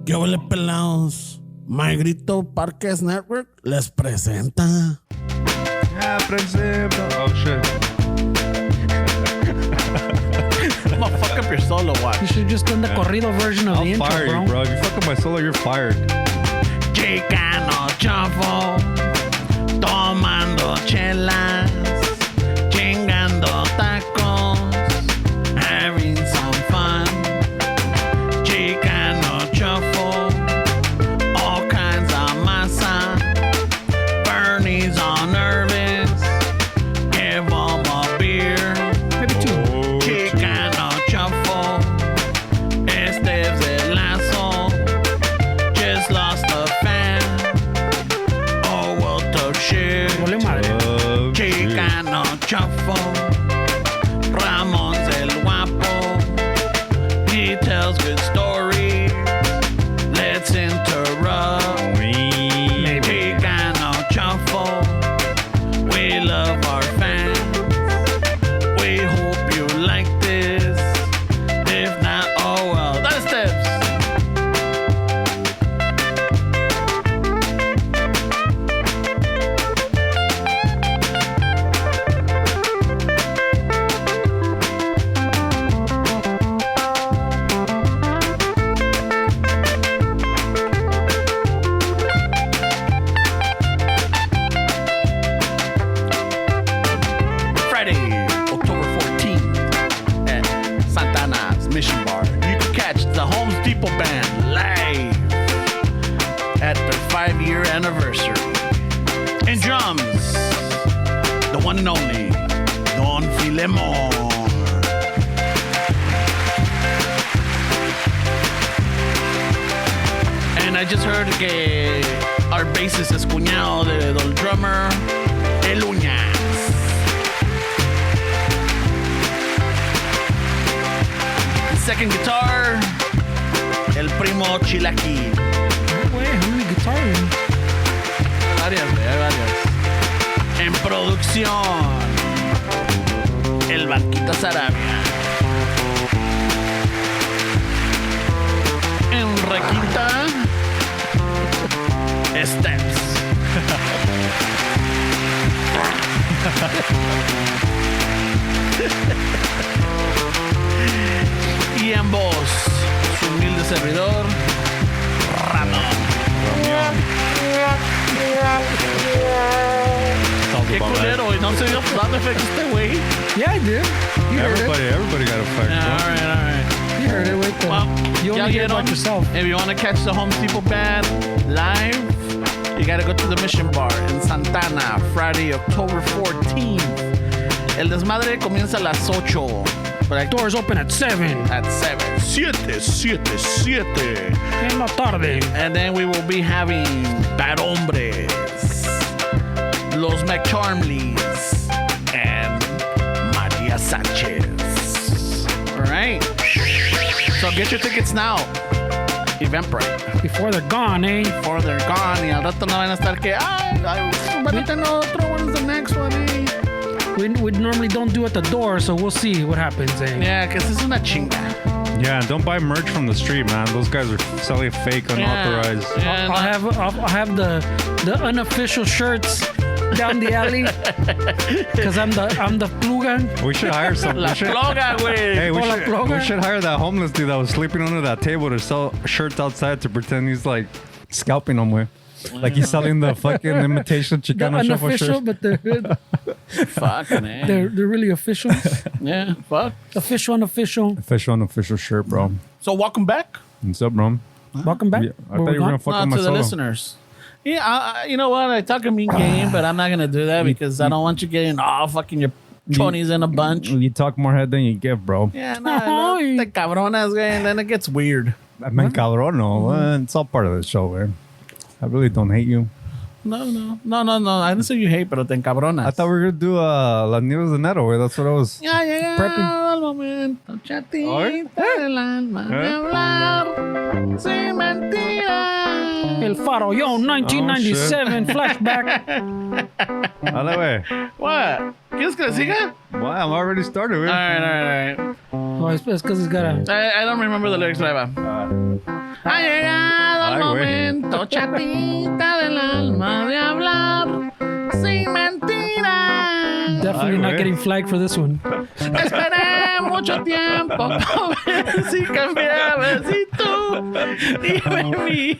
¿Qué huele, pelados? My Grito Parques Network les presenta. Presenta. Oh, shit. I'm gonna fuck up your solo watch. You should just done the corrido version of the intro, I'll fire bro. you, bro. If you fuck up my solo, you're fired. Chicano chafo, tomando chelas, chingando tacos, having some fun. Chicano chafo, all kinds of masa. Bernie's on nervous, give him a beer. Maybe two. Chicano chafo, Esteves el lazo, just lost a fan. Oh, well, talk shit. Vale madre. Chicano chafo, Ramon's el guapo. He tells good stories. Let's interrupt. Chicano chafo, we love our fans. We hope you like this. If not, oh well. That's tips. Friday, October 14th at Santana's Mission Bar. You can catch the Homes Depot Band live at their 5-year anniversary. And drums, the one and only Don Filemon. And I just heard que our bassist es cuñado del drummer, El Uñas. Second guitar, el primo Chilaki. Wait, how many guitars? Varias, hay varias. En producción, el Banquita Sarabia. En requinta, Steps. Y en voz, su humilde servidor, Ramón. Qué culero, y no se dio sound effects este güey. Yeah, I did. You heard Everybody got a fuck, Yeah, bro. all right. it. You heard it. Wait, Well, you y'all only hear get about them. yourself. If you want to catch the Home Depot Band live, you got to go to the Mission Bar in Santana, Friday, October 14th. El desmadre comienza a las 8. But Doors open at 7 at 7. 7. en la tarde. And then we will be having Bad Hombres, Los McCharmleys, and Maria Sanchez. All right. So get your tickets now. Eventbrite. Before they're gone, eh? Before they're gone. Y al rato no van a estar que, van a tener otro. When's the next one, eh? We normally don't do at the door, so we'll see what happens, eh? Yeah, because this is una chinga. Yeah, don't buy merch from the street, man. Those guys are selling fake, unauthorized. Yeah, I'll have the unofficial shirts down the alley because I'm the pluga. We should hire some. La we should, ploga, güey. hey, Hola, we ploga. should hire that homeless dude that was sleeping under that table to sell shirts outside to pretend he's like scalping them, way. Like he's selling the fucking imitation The Chicano shuffle unofficial, shirt. but they're Fuck, man. they're really official. Yeah, fuck. Official, unofficial. Unofficial shirt, bro. So welcome back. What's up, bro? Welcome back. Yeah, I thought you were gonna fuck No, with my to the solo. listeners. Yeah, you know what? I talk a mean game, but I'm not gonna do that because I don't want you getting all fucking your chonies in a bunch. You talk more head than you give, bro. Yeah, no, te cabronas, güey, and then it gets weird. I mean, cabrón, no. It's all part of the show, man. I really don't hate you. No. I didn't say you hate, pero te encabronas. I thought we were gonna do Las Nieves de Enero, güey. That's what I was. Ya llega prepping. el momento, chatita Ay. del alma de hablar sin mentiras. El Faro, yo, 1997 flashback. Dale, güey. What? ¿Quieres que le siga? Well, I'm already started, All güey. right. Oh, it's because it's got a. I don't remember the lyrics, ahí va. Ha llegado el Ay, güey. momento, chatita del alma, de hablar sin mentiras. Definitely Ay, not güey. getting flagged for this one. Esperé mucho tiempo para ver si cambiabas y tú y me.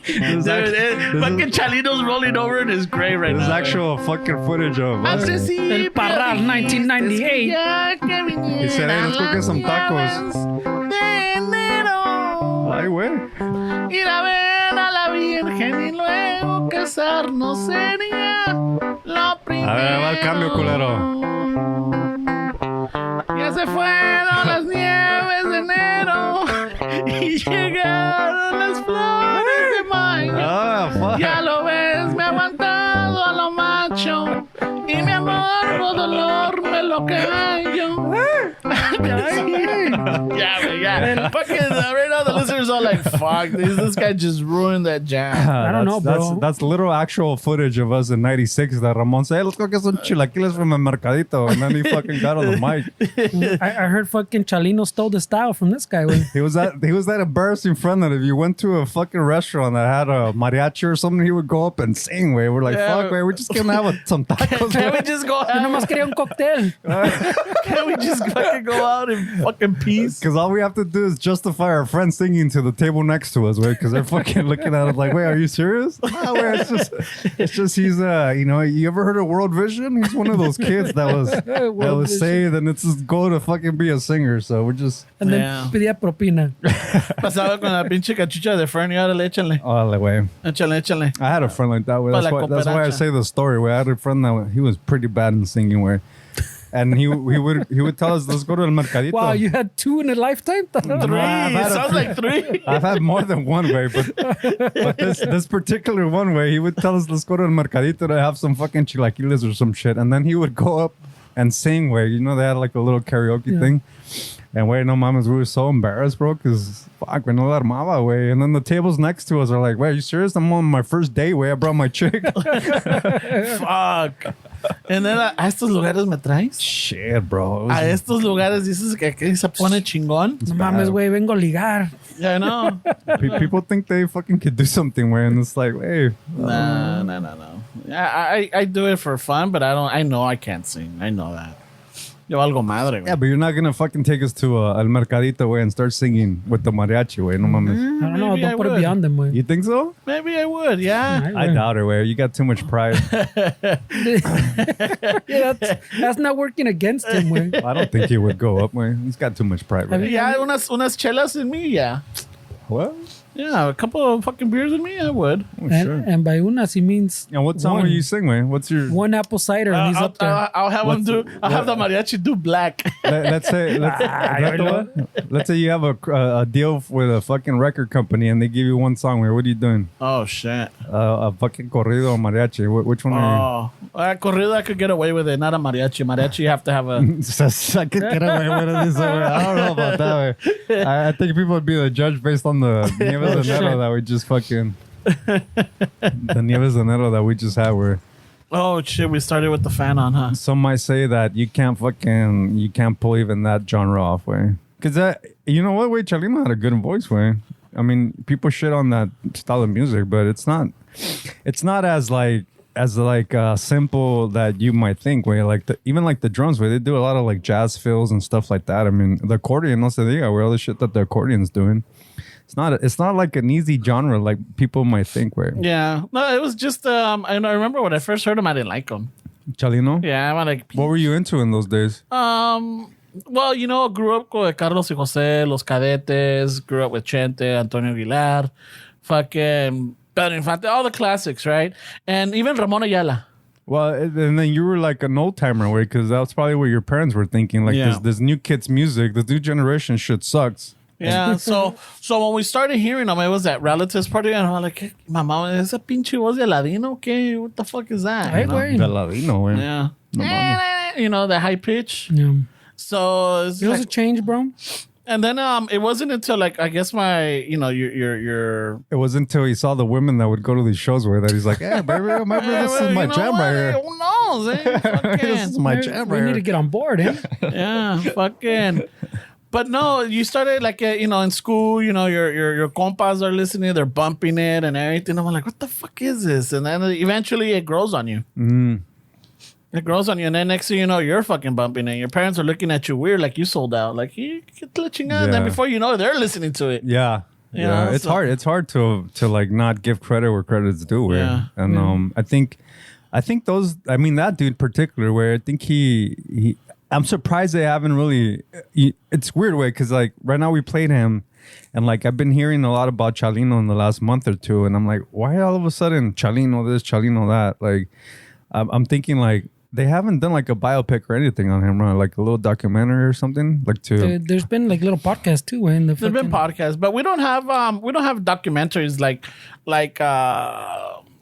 Fucking Chalino's rolling over in his grave right This is now. actual fucking footage of. Al principio El Parral, dijiste 1998. que ya que vinieran He said, "Hey, let's go get some tacos." las llamas de enero. Ay, güey. Ir a ver a la Virgen y luego casarnos sería lo primero. A ver, va el cambio, culero. Ya se fueron las nieves de enero y llegaron las flores de mayo. Ah, fuck. Ya lo ves, me he aguantado a lo macho y mi amor dolor me lo callo. Yeah. Fucking right now the listeners are like, fuck, this guy just ruined that jam. I don't know, bro. That's literal actual footage of us in '96 that Ramon said, "Hey, let's go get some chilaquiles from el mercadito," and then he fucking got on the mic. I heard fucking Chalino stole the style from this guy. Güey. He was that embarrassing friend that if you went to a fucking restaurant that had a mariachi or something, he would go up and sing. Way we're like, Yeah. fuck, way we're just gonna have some tacos. Can we güey." just go Yo out? nomás quería un cóctel. Can we just fucking go out in fucking peace? Because all we have to do is justify our friend singing to the table next to us, way. Because they're fucking looking at us like, wait, are you serious? No, wait, it's just he's you ever heard of World Vision? He's one of those kids that was saved, and it's just go to fucking be a singer. So we're just And Yeah. then pedía propina. Pasaba con la pinche cachucha de Fernie, órale, échale. all the way. Échale. I had a friend like that. Way. Pa' That's la why I cooperacha. say the story. Where I had a friend that he was pretty bad in singing. Where, and he would tell us, let's go to el mercadito. Wow, you had two in a lifetime? Three. I've had a Sounds few- like three. I've had more than one way, but this particular one way, he would tell us, let's go to el mercadito to have some fucking chilaquiles or some shit. And then he would go up and sing where, they had like a little karaoke thing. And wait, no mamas, we were so embarrassed, bro, because fuck, we no la armaba, way. And then the tables next to us are like, wait, are you serious? I'm on my first date, way. I brought my chick. Fuck. And then a estos lugares me traes. Shit, bro. It was- A estos lugares dices que aquí se pone chingón. No mames, güey, vengo a ligar. Yeah, I know. people think they fucking could do something, way. And it's like, hey, No. I do it for fun, but I know I can't sing. I know that. Yo algo madre, güey. yeah, but you're not going to fucking take us to el mercadito, way, and start singing with the mariachi, way. No mames. I don't know, Maybe I don't put it would. beyond them, güey. You think so? Maybe I would, yeah. I doubt it, way. You got too much pride. Yeah, that's not working against him, güey. I don't think he would go up, way. He's got too much pride, Have way. you- Yeah, unas chelas in me, yeah. What? Yeah, a couple of fucking beers in me, I would. Oh, sure. And by unas, he means And what song will you sing, way? What's your... one apple cider, and he's up there. I'll have him do. I'll have the mariachi do black. Let's say let's say you have a deal with a fucking record company and they give you one song. Where what are you doing? Oh shit. A fucking corrido or mariachi? Which one are Corrido, I could get away with it. Not a mariachi. Mariachi, you have to have a. you? I could get away with this. I don't know about that. Way. I think people would be the judge based on the Nieves de Enero that we just fucking the Nieves de Enero that we just had. Where Oh shit, we started with the fan on, huh? some might say that you can't pull even that genre off, way. Because that, you know what, way, Chalino had a good voice, way. I mean, people shit on that style of music, but it's not as simple that you might think, way. Like even like the drums, where they do a lot of like jazz fills and stuff like that. I mean, the accordion, no se diga, where all the shit that the accordion's doing. It's not like an easy genre like people might think, way. Yeah. No, it was just. I remember when I first heard him, I didn't like him. Chalino? Yeah, I'm like. What were you into in those days? Well, grew up with Carlos y José, Los Cadetes, grew up with Chente, Antonio Aguilar, fucking Pedro Infante, all the classics, right? And even Ramon Ayala. Well, and then you were like an old timer, way, because that's probably what your parents were thinking. Like Yeah. this new kid's music, this new generation shit sucks. Yeah, so when we started hearing them, it was at relatives party, and I'm like, my mom, esa pinche voz de Aladino, okay, what the fuck is that? Ay, You know? güey. The Ladino, way. Yeah. The high pitch. Yeah. So it's You know like, what's a change, bro? And then it wasn't until like I guess your It wasn't until he saw the women that would go to these shows where that he's like, "Hey, baby, maybe this is my jam right here. Who knows? This is my jam We right need to here." get on board, eh? Yeah, fucking. But no, you started like in school. Your compas are listening, they're bumping it and everything. I'm like, what the fuck is this? And then eventually it grows on you. It grows on you, and then next thing you know, you're fucking bumping it. Your parents are looking at you weird, like you sold out, like you get the chingada. And then before you know it, they're listening to it. Yeah. Yeah, It's hard. It's hard to like not give credit where credit's due. Where, Yeah. and I think those. I mean, that dude in particular, where I think he I'm surprised they haven't really. It's weird way because like right now we played him, and like I've been hearing a lot about Chalino in the last month or two, and I'm like, why all of a sudden Chalino this, Chalino that? Like, I'm thinking like they haven't done like a biopic or anything on him, right? Like a little documentary or something, like to. There's been like little podcasts too, in the. There's been podcasts, but we don't have documentaries like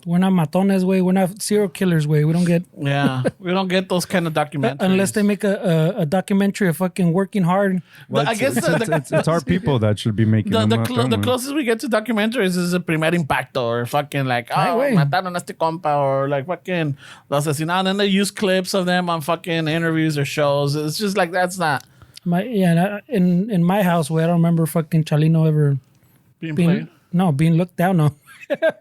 We're not matones way. We're not serial killers way. We don't get we don't get those kind of documentaries unless they make a documentary of fucking working hard. Well, I guess it's our people that should be making them. the closest we get to documentaries is a Primer Impacto or fucking like mataron a este compa or like fucking lo asesinaron, and they use clips of them on fucking interviews or shows. It's just like that's not In my house where I don't remember fucking Chalino ever being played. being looked down on.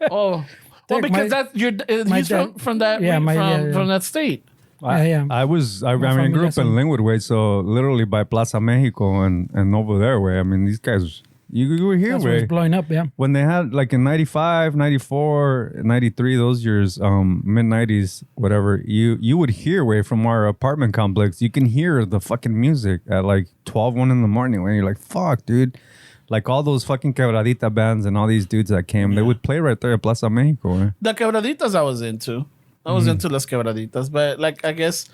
Oh. Well, because he's from that state. Yeah. I grew up in Linwood way, so literally by Plaza Mexico and over there way. I mean, these guys, you were here That's where way. it's blowing up, yeah. When they had like in 95, 94, 93, those years, mid 90s, whatever, you would hear way from our apartment complex. You can hear the fucking music at like 12, 1 in the morning when you're like, fuck, dude. Like all those fucking quebradita bands and all these dudes that came, they would play right there at Plaza Mexico. Right? The quebraditas I was into. I was into las quebraditas, but like I guess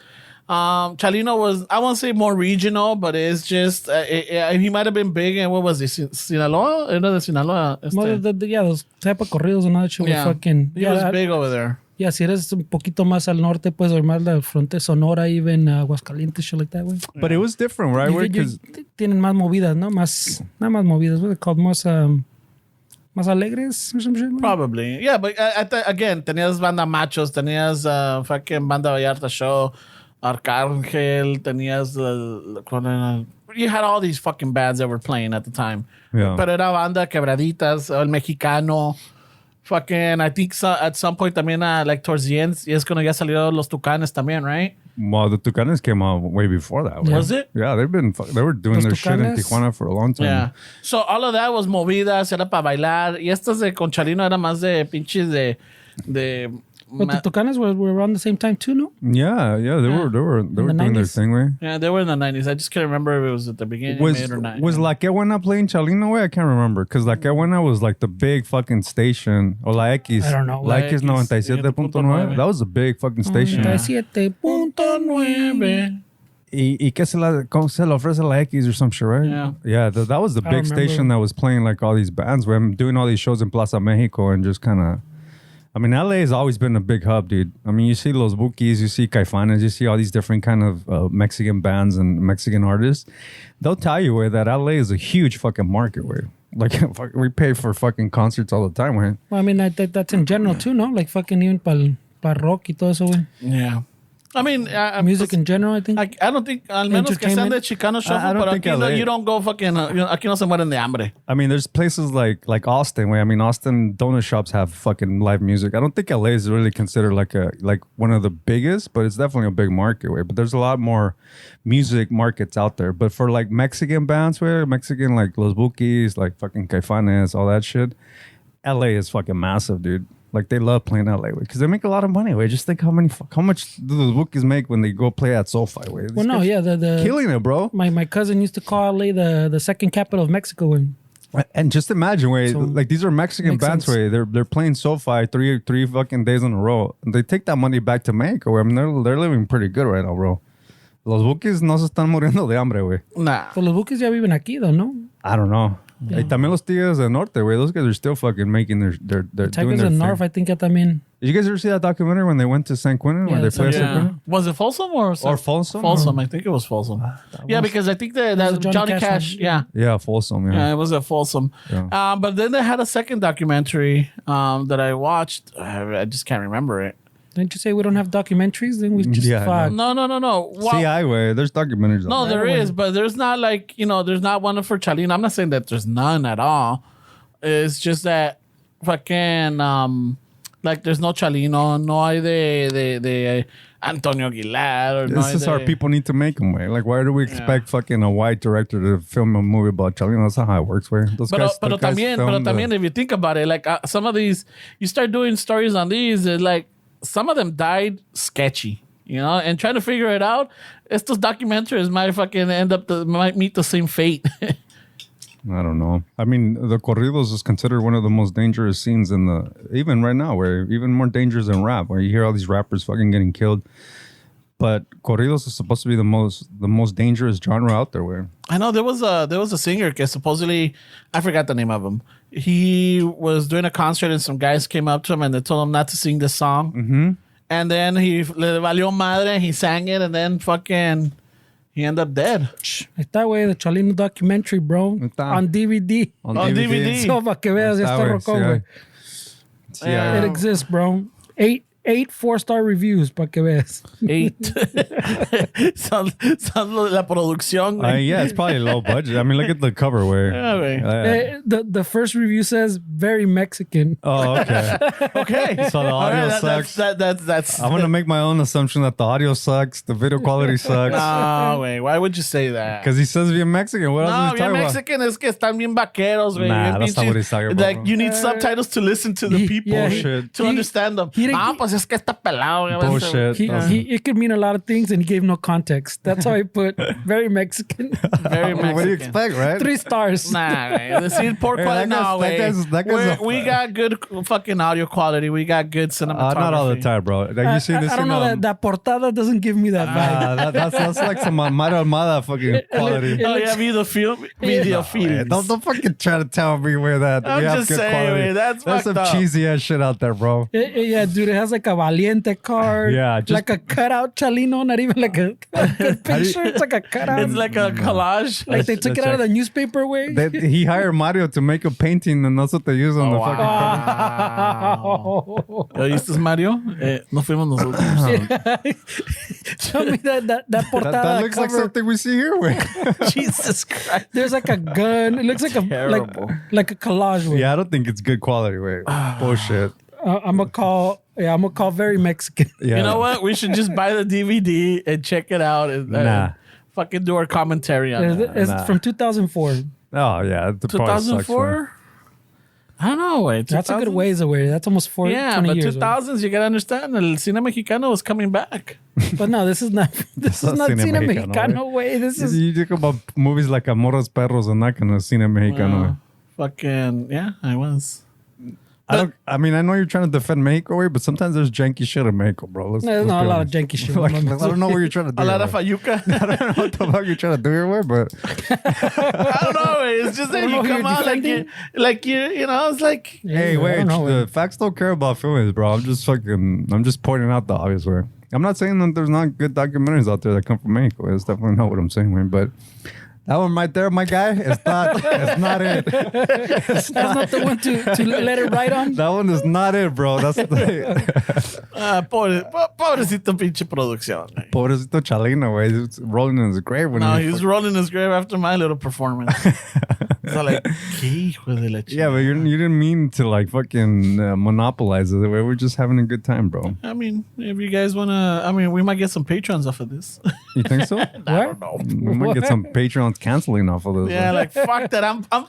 Chalino was, I won't say more regional, but it's just he might have been big in what was it, Sinaloa? Era de Sinaloa. Well, those type of corridos and all that shit were fucking. He was big over there. Yeah, si eres un poquito más al norte, pues, or más la frontera Sonora, even Aguascalientes, shit like that, güey. But it was different, right? Because tienen más movidas, ¿no? Más movidas. What are they called? Más alegres or some shit? Probably. Yeah, but again, tenías Banda Machos, tenías fucking Banda Vallarta Show, Arcángel, tenías you had all these fucking bands that were playing at the time. Yeah. Pero era Banda Quebraditas, El Mexicano. Fucking, I think at some point también, like towards the end, y es cuando ya salieron los Tucanes también, right? Well, the Tucanes came out way before that. Right? Was it? Yeah, they were doing their shit in Tijuana for a long time. Yeah. So all of that was movidas, era para bailar. Y estas de con Chalino era más de pinches de But the Tucanes were around the same time too, no? Yeah, they were doing their thing, way. Yeah, they were in the 90s. I just can't remember if it was at the beginning, mid or not. Was La Que Buena playing Chalino way? I can't remember. Because La Que Buena was like the big fucking station. Or La X. I don't know. La X 97.9. That was a big fucking station. 97.9. Y que se le ofrece La X or some shit, right? Yeah, that was the big station that was playing like all these bands. Where I'm doing all these shows in Plaza Mexico and just kind of... I mean, LA has always been a big hub, dude. I mean, you see Los Bukis, you see Caifanes, you see all these different kind of Mexican bands and Mexican artists. They'll tell you where that LA is a huge fucking market, where like we pay for fucking concerts all the time, right? Well, I mean, that's in general too, no? Like fucking even para rock y todo eso, güey. Yeah. I mean, music in general, I think. I don't think, al menos que sean de Chicano Shuffle, pero aquí you don't go fucking, aquí no se mueren de hambre. I mean, there's places like Austin, where I mean, Austin donut shops have fucking live music. I don't think LA is really considered like one of the biggest, but it's definitely a big market, way. But there's a lot more music markets out there. But for like Mexican bands, where Mexican like Los Bukis, like fucking Caifanes, all that shit, LA is fucking massive, dude. Like they love playing LA because they make a lot of money. Way, just think how much do the bookies make when they go play at SoFi? Way, well, no, yeah, the killing it, bro. My cousin used to call LA the second capital of Mexico. And just imagine, way like these are Mexican bands. Way they're playing SoFi three fucking days in a row. And they take that money back to Mexico. I mean, they're living pretty good right now, bro. Los bookies no se están muriendo de hambre, way. Nah. But los bookies ya viven aquí, though, no? I don't know. Hey, también los Tigres del Norte, güey. Those guys are still fucking making they're doing Tigers their of thing. North, I think, también. Did you guys ever see that documentary when they went to San Quentin? Where they that's played a- San Yeah. Quentin? Was it Folsom or Folsom? Folsom, I think it was Folsom. Yeah, because I think that was a Johnny Johnny Cash. Cash one. Yeah. Yeah, Folsom. Yeah, Yeah. it was at Folsom. Yeah. But then they had a second documentary that I watched. I just can't remember it. Didn't you say we don't have documentaries? Then we just Yeah, I fuck. No. See, way. There's documentaries. No, on there is, but there's not like, there's not one for Chalino. I'm not saying that there's none at all. It's just that fucking, like, there's no Chalino, no hay de Antonio Aguilar. Or no This hay is how de- people need to make them, way. Like, why do we expect fucking a white director to film a movie about Chalino? That's not how it works, way. Those Pero those guys filmed también, if you think about it, like some of these, you start doing stories on these, it's like some of them died sketchy, and trying to figure it out. Estos documentaries might fucking might meet the same fate. I don't know. I mean, the corridos is considered one of the most dangerous scenes even right now, where even more dangerous than rap, where you hear all these rappers fucking getting killed. But corridos is supposed to be the most dangerous genre out there. Where I know there was a singer que supposedly, I forgot the name of him. He was doing a concert and some guys came up to him and they told him not to sing the song. Mm-hmm. And then he le valió madre, he sang it, and then fucking he ended up dead. Está, güey, the Chalino documentary, bro. Está. On DVD. on DVD. So, para que veas, ya Está, está güey, rocón, sí, güey. Sí, hay. It exists, bro. Eight 4-star reviews, para que veas. 8. son la producción. güey. Yeah, it's probably low budget. I mean, look at the cover where. Yeah, güey. The first review says, very Mexican. Oh, okay. Okay. So the All audio right, sucks. That's I'm gonna make my own assumption that the audio sucks, the video quality sucks. No, güey. Why would you say that? Because he says bien Mexican. What else No, is he bien talking Mexican es que están bien vaqueros, güey. Nah, bien that's not pinches- what he's talking about, Like, bro. you need subtitles to listen to the people. yeah, Bullshit. To understand them. he didn't- Ah, pues es que está pelado. güey. Bullshit. It could mean a lot of things, and he gave no context. That's how I put very Mexican. Very about? What do you Mexican. expect, right? 3 stars. Nah, güey. Decir poor Hey, quality. that No, guy's- güey. that guy's We got good fucking audio quality. We got good cinematography. Not all the time, bro. Like, you see this I don't know, that portada doesn't give me that vibe. that's like some Mario Almada fucking quality. Oh, yeah, video film. Video film. Don't fucking try to tell me where that I'm we have just good saying, quality. man, that's There's some fucked up. cheesy ass shit out there, bro. Yeah, dude, it has like a Valiente card. Yeah, just- like a cutout Chalino, not even like a good picture. It's like a cutout. It's like a collage. like they took it out of the newspaper way. He hired Mario to make a painting, and that's what they use on the fucking. ¿Lo viste, Mario? No fuimos nosotros. Show me that portada. That looks like cover. something we see here. Way. Jesus Christ. There's like a gun. It looks like Terrible. like a collage. Way. Yeah, I don't think it's good quality. Way. Bullshit. I'm gonna call very Mexican. Yeah. You know what? We should just buy the DVD and check it out and Nah. fucking do our commentary on it. It's from 2004. Oh yeah, it probably sucks, 2004? I don't know. Wait, That's a good 2000s? ways away. That's almost 20 Yeah, but years. 2000s, you gotta understand, el cine mexicano was coming back. But no, this is not. This is not Cine Cine Mexicano, Mexicano way. This is. You talk about movies like Amores Perros and that kind of cine mexicano. way. Fucking, yeah, I was. I mean, I know you're trying to defend Mexico, way, but sometimes there's janky shit in Mexico, bro. Let's There's be not a lot of honest. janky shit. Like, I don't know what you're trying to do. A lot of way. fayuca. I don't know what the fuck you're trying to do here, way, but I don't know. It's just that don't know you who come you're out defending. like you know, it's like, hey, I wait, don't know, the facts don't care about feelings, bro. I'm just pointing out the obvious way. I'm not saying that there's not good documentaries out there that come from Mexico. That's definitely not what I'm saying, man. But that one right there, my guy, it's not it. That's not the one to let it ride on. That one is not it, bro. That's the pobrecito pinche producción. güey. pobrecito Chalino, way. He's rolling in his grave when No, he he's rolling his grave after my little performance. So like, ¿qué hijo de la Yeah, but you didn't mean to like fucking monopolize it. We were just having a good time, bro. I mean, if you guys wanna, I mean, we might get some patrons off of this. You think so? I don't know. We might get some Patreons canceling off of this. Yeah, like fuck that.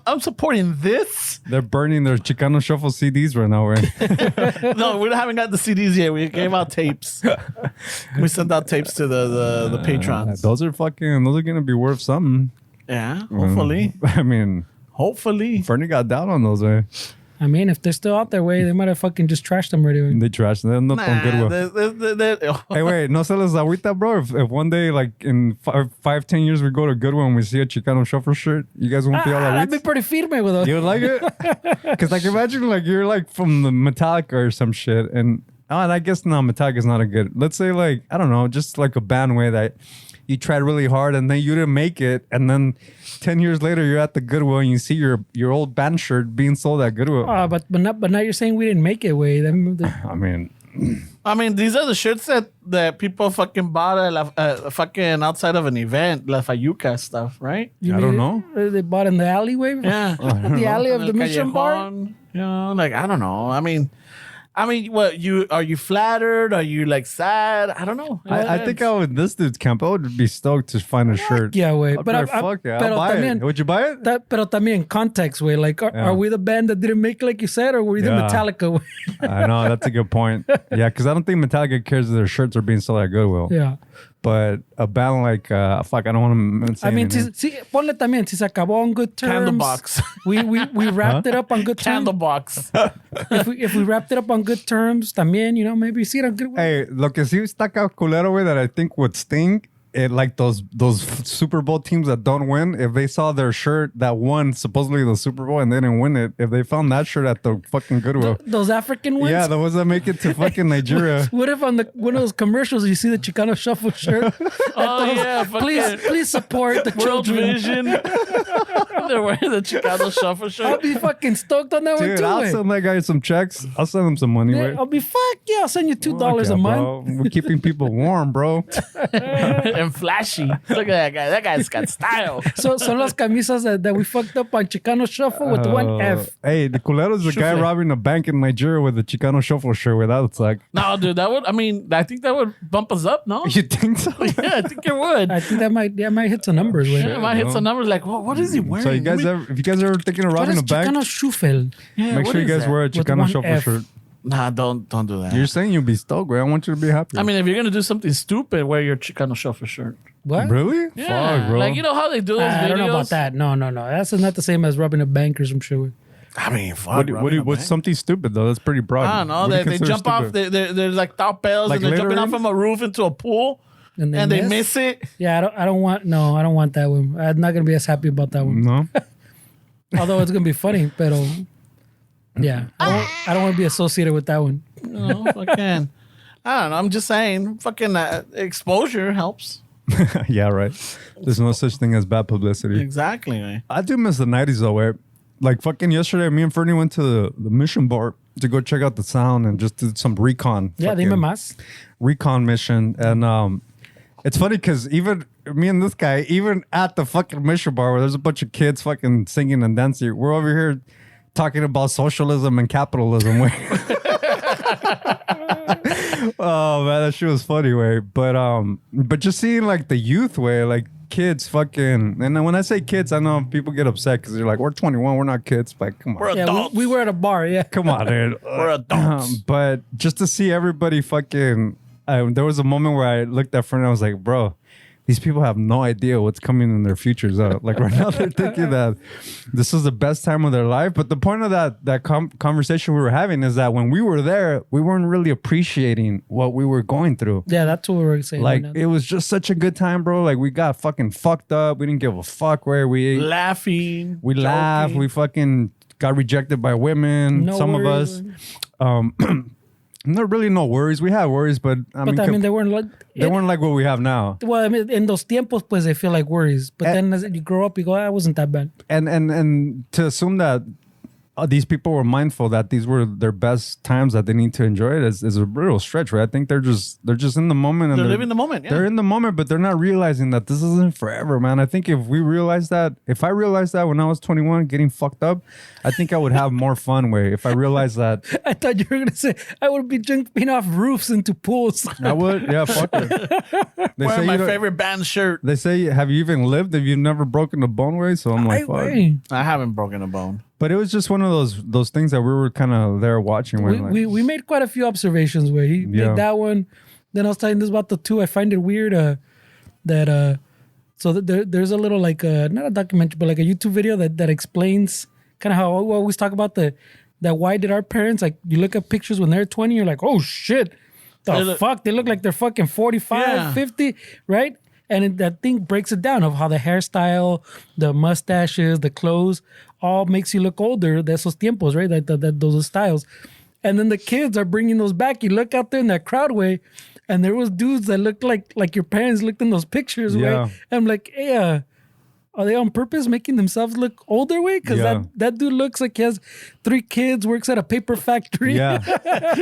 I'm supporting this. They're burning their Chicano Shuffle CDs right now, right? No, we haven't got the CDs yet. We gave out tapes. We sent out tapes to the patrons. Those are gonna be worth something. Yeah, hopefully. I mean, Hopefully. Fernie got down on those, eh? I mean, if they're still out there, way they might have fucking just trashed them already. They trashed them. They're not on Goodwill. Hey, wait, no se les agüita, bro. If one day, like in 5-10 years, we go to Goodwill and we see a Chicano Shuffle shirt, you guys won't be all I'd like, be pretty firme with us. you would like it? Because like imagine like you're like from the Metallica or some shit, and I guess no, Metallica's not a good. Let's say like I don't know, just like a band way that you tried really hard and then you didn't make it, and then 10 years later you're at the Goodwill and you see your old band shirt being sold at Goodwill. But now you're saying we didn't make it, way. I mean, these are the shirts that people fucking bought at fucking outside of an event, La Fayuca stuff, right? I don't know. They bought in the alleyway. Yeah, The alley of the Mission Bar. Callejon, you know, like I don't know. I mean, what are you flattered? Are you like sad? I don't know. I think I would. This dude's camp. I would be stoked to find a shirt. Yeah, way. But fuck yeah, I'll buy it. Would you buy it? Pero también context, way. Like, are we the band that didn't make, like you said, or were we the Metallica way? I know that's a good point. Yeah, because I don't think Metallica cares if their shirts are being sold at Goodwill. Yeah. But a band like fuck, I don't want to say. I mean, anything. ponle también. Si se acabó on good terms. Candlebox. We wrapped it up on good terms. Candlebox. if we wrapped it up on good terms, también, you know, maybe see it on good way. Hey, lo que sí está calculero, way that I think would sting. Like those Super Bowl teams that don't win, if they saw their shirt that won supposedly the Super Bowl and they didn't win it, if they found that shirt at the fucking Goodwill, Those African ones. yeah, the ones that make it to fucking Nigeria. What if on one of those commercials you see the Chicano Shuffle shirt? Oh yeah, Please support the World children. Vision. They're wearing the Chicano Shuffle I'll shirt. be fucking stoked on that Dude, one too. I'll send that guy some checks. I'll send him some money. Yeah, Right? I'll be I'll send you $2 a month. Bro. We're keeping people warm, bro. And flashy. Look at that guy. That guy's got style. So son las camisas that we fucked up on Chicano Shuffle with one F. Hey, the culero's the guy Shuffle. robbing a bank in Nigeria with a Chicano Shuffle shirt. Where that looks like. No, dude, I think that would bump us up, no? You think so? Yeah, I think it would. I think that might hit some numbers. Way. It might hit some numbers like, what is he wearing? So you guys if you guys are thinking of What robbing is a bank, Chicano Shuffle? make sure you guys wear a Chicano one Shuffle F. shirt. Nah, don't do that. You're saying you'll be stoked, bro. I want you to be happy. I mean, if you're gonna do something stupid, wear your Chicano Shuffle shirt. What? really? Yeah, Fuck, bro. like you know how they do those videos. I don't know about that. No. That's not the same as robbing a bank or some shit. I mean, fuck. What's something stupid though? That's pretty broad. I don't know. What do you They consider jump off. stupid? They're like top bells, Like and they're jumping littering? off from a roof into a pool, and they miss it. Yeah, I don't want that one. I'm not gonna be as happy about that one. No. Although it's gonna be funny, pero yeah, I don't want to be associated with that one. No, fucking. I don't know. I'm just saying, fucking exposure helps. Yeah, right. There's no such thing as bad publicity. Exactly. Man. I do miss the 90s though, where like fucking yesterday, me and Fernie went to the Mission Bar to go check out the sound and just did some recon. Yeah, fucking dime más. recon mission. And it's funny because even me and this guy, even at the fucking Mission Bar where there's a bunch of kids fucking singing and dancing, we're over here talking about socialism and capitalism. Oh man, that shit was funny, way. But just seeing like the youth way, like kids fucking, and then when I say kids, I know people get upset because they're like, we're 21, we're not kids. Like, come on. We're Yeah, adults. we were at a bar. Yeah, Come on, dude. We're adults. But just to see everybody fucking, there was a moment where I looked at friend and I was like, bro, these people have no idea what's coming in their futures. Like right now, they're thinking that this is the best time of their life. But the point of that conversation we were having is that when we were there, we weren't really appreciating what we were going through. yeah, that's what we were saying. Like right now. it was just such a good time, bro. Like we got fucking fucked up. We didn't give a fuck where we ate. Laughing. We laughed. joking. We fucking got rejected by women. No Some worries. of us. Not really no worries. We had worries, but I mean, they weren't like they weren't like what we have now. Well, I mean, in those tiempos, pues they feel like worries. But then as you grow up, you go, I wasn't that bad. And to assume that these people were mindful that these were their best times that they need to enjoy it is a real stretch, right? I think they're just in the moment and They're living the moment. Yeah. They're in the moment, but they're not realizing that this isn't forever, man. I think if I realized that when I was 21 getting fucked up, I think I would have more fun way. If I realized that, I thought you were gonna say I would be jumping off roofs into pools. I would. Yeah, fuck it. They Wearing say my you don't- favorite band shirt. They say, have you even lived if you've never broken a bone way? So I'm like, fuck. I haven't broken a bone. But it was just one of those things that we were kind of there watching. When We made quite a few observations where he Yeah. made that one. Then I was telling this about the two. I find it weird there's a little like not a documentary but like a YouTube video that explains kind of how we always talk about the that why did our parents, like, you look at pictures when they're 20, you're like, oh shit, fuck, they look like they're fucking 45, 50, right? And that thing breaks it down of how the hairstyle, the mustaches, the clothes, all makes you look older. De esos tiempos, right? Those styles. And then the kids are bringing those back. You look out there in that crowd way, and there was dudes that looked like your parents looked in those pictures, way. And I'm like, hey, are they on purpose making themselves look older, way? Because that dude looks like he has 3 kids, works at a paper factory. Yeah,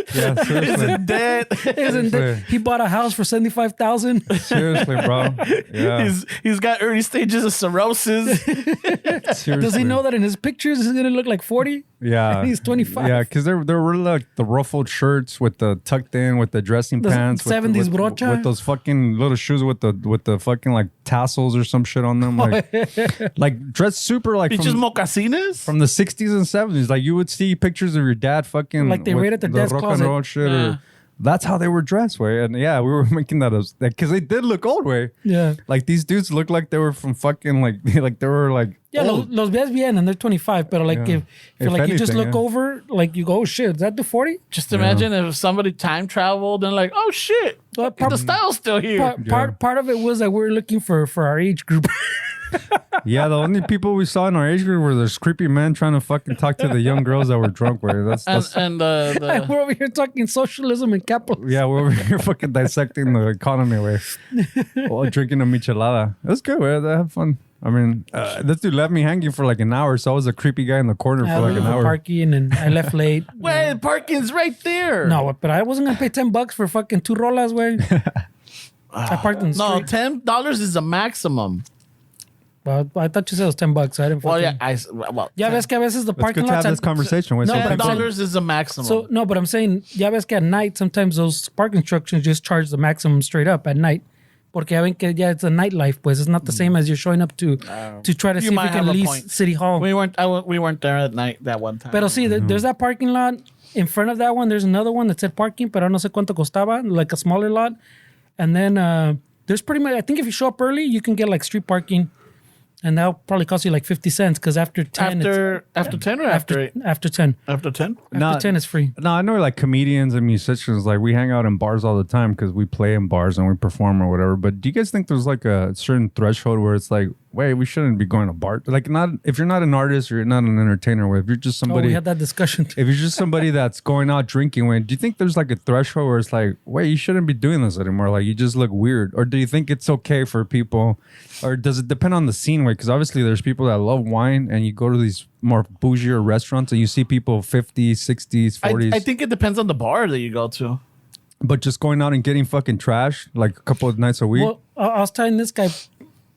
seriously. Isn't dead. He bought a house for $75,000. Seriously, bro. Yeah. He's got early stages of cirrhosis. Seriously. Does he know that in his pictures he's gonna look like 40? Yeah, and he's 25. Yeah, because they're really like the ruffled shirts with the tucked in, with the dressing pants, 70s brocha, with those fucking little shoes with the fucking like tassels or some shit on them, like dressed super like Pinches mocasines from the 60s and 70s. Like you would see pictures of your dad fucking like they read at their dad's rock closet. And roll shit. Or, that's how they were dressed, way. And yeah, we were making that as because they did look old, way. Yeah, like these dudes looked like they were from fucking like they were like los ves bien and they're 25, but like if like anything, you just look over, like you go, oh shit, is that the 40? Just imagine if somebody time traveled and like, oh shit, the style's still here. Part of it was that we're looking for our age group. Yeah, the only people we saw in our age group were those creepy men trying to fucking talk to the young girls that were drunk. We're over here talking socialism and capitalism. Yeah, we're over here fucking dissecting the economy, way. While drinking a michelada. It was good, way. I had fun. I mean, this dude left me hanging for like an hour, so I was a creepy guy in the corner for like an hour. Parking, and I left late. Wait, parking's right there. No, but I wasn't gonna pay $10 for fucking 2 rolas, way. I parked in the street. No, $10 is the maximum. Well, I thought you said it was $10, so I didn't. Well, yeah, ya ves que a veces the parking lots. Let's lots. have this conversation. No, $10 is the maximum. So no, but I'm saying, ya ves que at night sometimes those parking instructions just charge the maximum straight up at night. Porque ya ven que ya it's a nightlife, pues it's not the same as you're showing up to try to see if you can lease City Hall. We weren't there at night that one time. Pero see, there's that parking lot in front of that one. There's another one that said parking, pero no sé cuánto costaba, like a smaller lot. And then there's pretty much, I think if you show up early, you can get like street parking. And that'll probably cost you like 50 cents because after 10, after 10 or after 8? After 10. After 10? After 10 is free. No, I know like comedians and musicians, like we hang out in bars all the time because we play in bars and we perform or whatever. But do you guys think there's like a certain threshold where it's like, wait, we shouldn't be going to bar? Like, not if you're not an artist or you're not an entertainer, or if you're just somebody. We had that discussion. If you're just somebody that's going out drinking, do you think there's like a threshold where it's like, wait, you shouldn't be doing this anymore? Like, you just look weird. Or do you think it's okay for people? Or does it depend on the scene? Because obviously there's people that love wine and you go to these more bougier restaurants and you see people 50s, 60s, 40s. I think it depends on the bar that you go to. But just going out and getting fucking trash like a couple of nights a week? Well, I was telling this guy,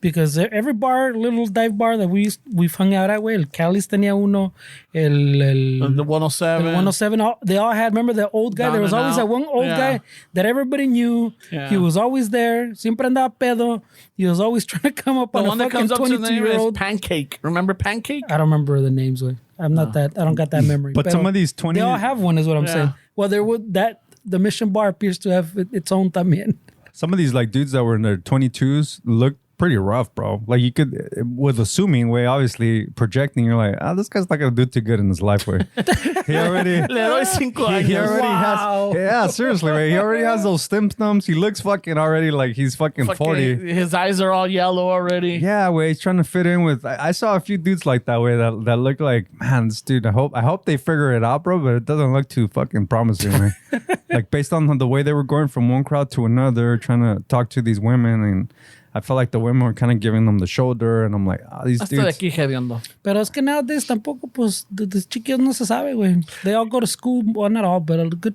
because every bar, little dive bar that we've hung out at, el Cali's tenía uno, the 107. El 107, they all had, remember the old guy? There was always that one old guy that everybody knew. Yeah. He was always there. Siempre andaba pedo. He was always trying to come up on a fucking 22-year-old. Pancake. Remember Pancake? I don't remember the names. I'm not that, I don't got that memory. But some of these 20... They all have one is what I'm saying. Well, the Mission Bar appears to have its own también. Some of these like dudes that were in their 22s look pretty rough, bro. Like you could, with assuming way, obviously projecting, you're like, this guy's not gonna do too good in his life. Way he already, he already has, yeah, seriously, way. He already has those stumps. He looks fucking already like he's fucking 40. His eyes are all yellow already. Yeah, way he's trying to fit in with. I saw a few dudes like that way that look like, man, this dude. I hope they figure it out, bro. But it doesn't look too fucking promising, man. Like based on the way they were going from one crowd to another, trying to talk to these women and. I felt like the women were kind of giving them the shoulder, and I'm like, these dudes. Hasta de aquí hediondo. Pero es que nowadays tampoco, pues, the chiquillos no se sabe, güey. They all go to school, well, not all, but a good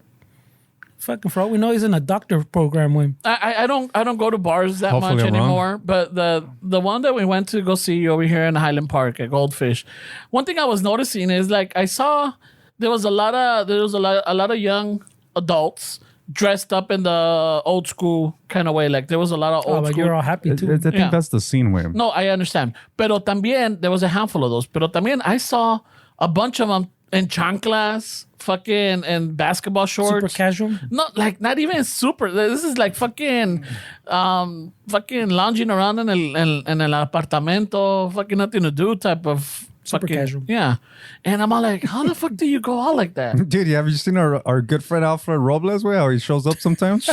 fucking for all we know, he's in a doctor program, güey. I don't go to bars that Hopefully much I'm anymore, wrong. but the one that we went to go see over here in Highland Park at Goldfish, one thing I was noticing is like I saw there was a lot of young adults dressed up in the old school kind of way. Like there was a lot of old but school. You're all happy too. I think that's the scene way. No, I understand. Pero también there was a handful of those. Pero también I saw a bunch of them in chanclas, fucking and basketball shorts. Super casual. Not even super. This is like fucking lounging around in el apartamento, fucking nothing to do type of Super fucking casual. Yeah, and I'm all like, how the fuck do you go out like that? Dude, have you seen our good friend Alfred Robles? Way how he shows up sometimes.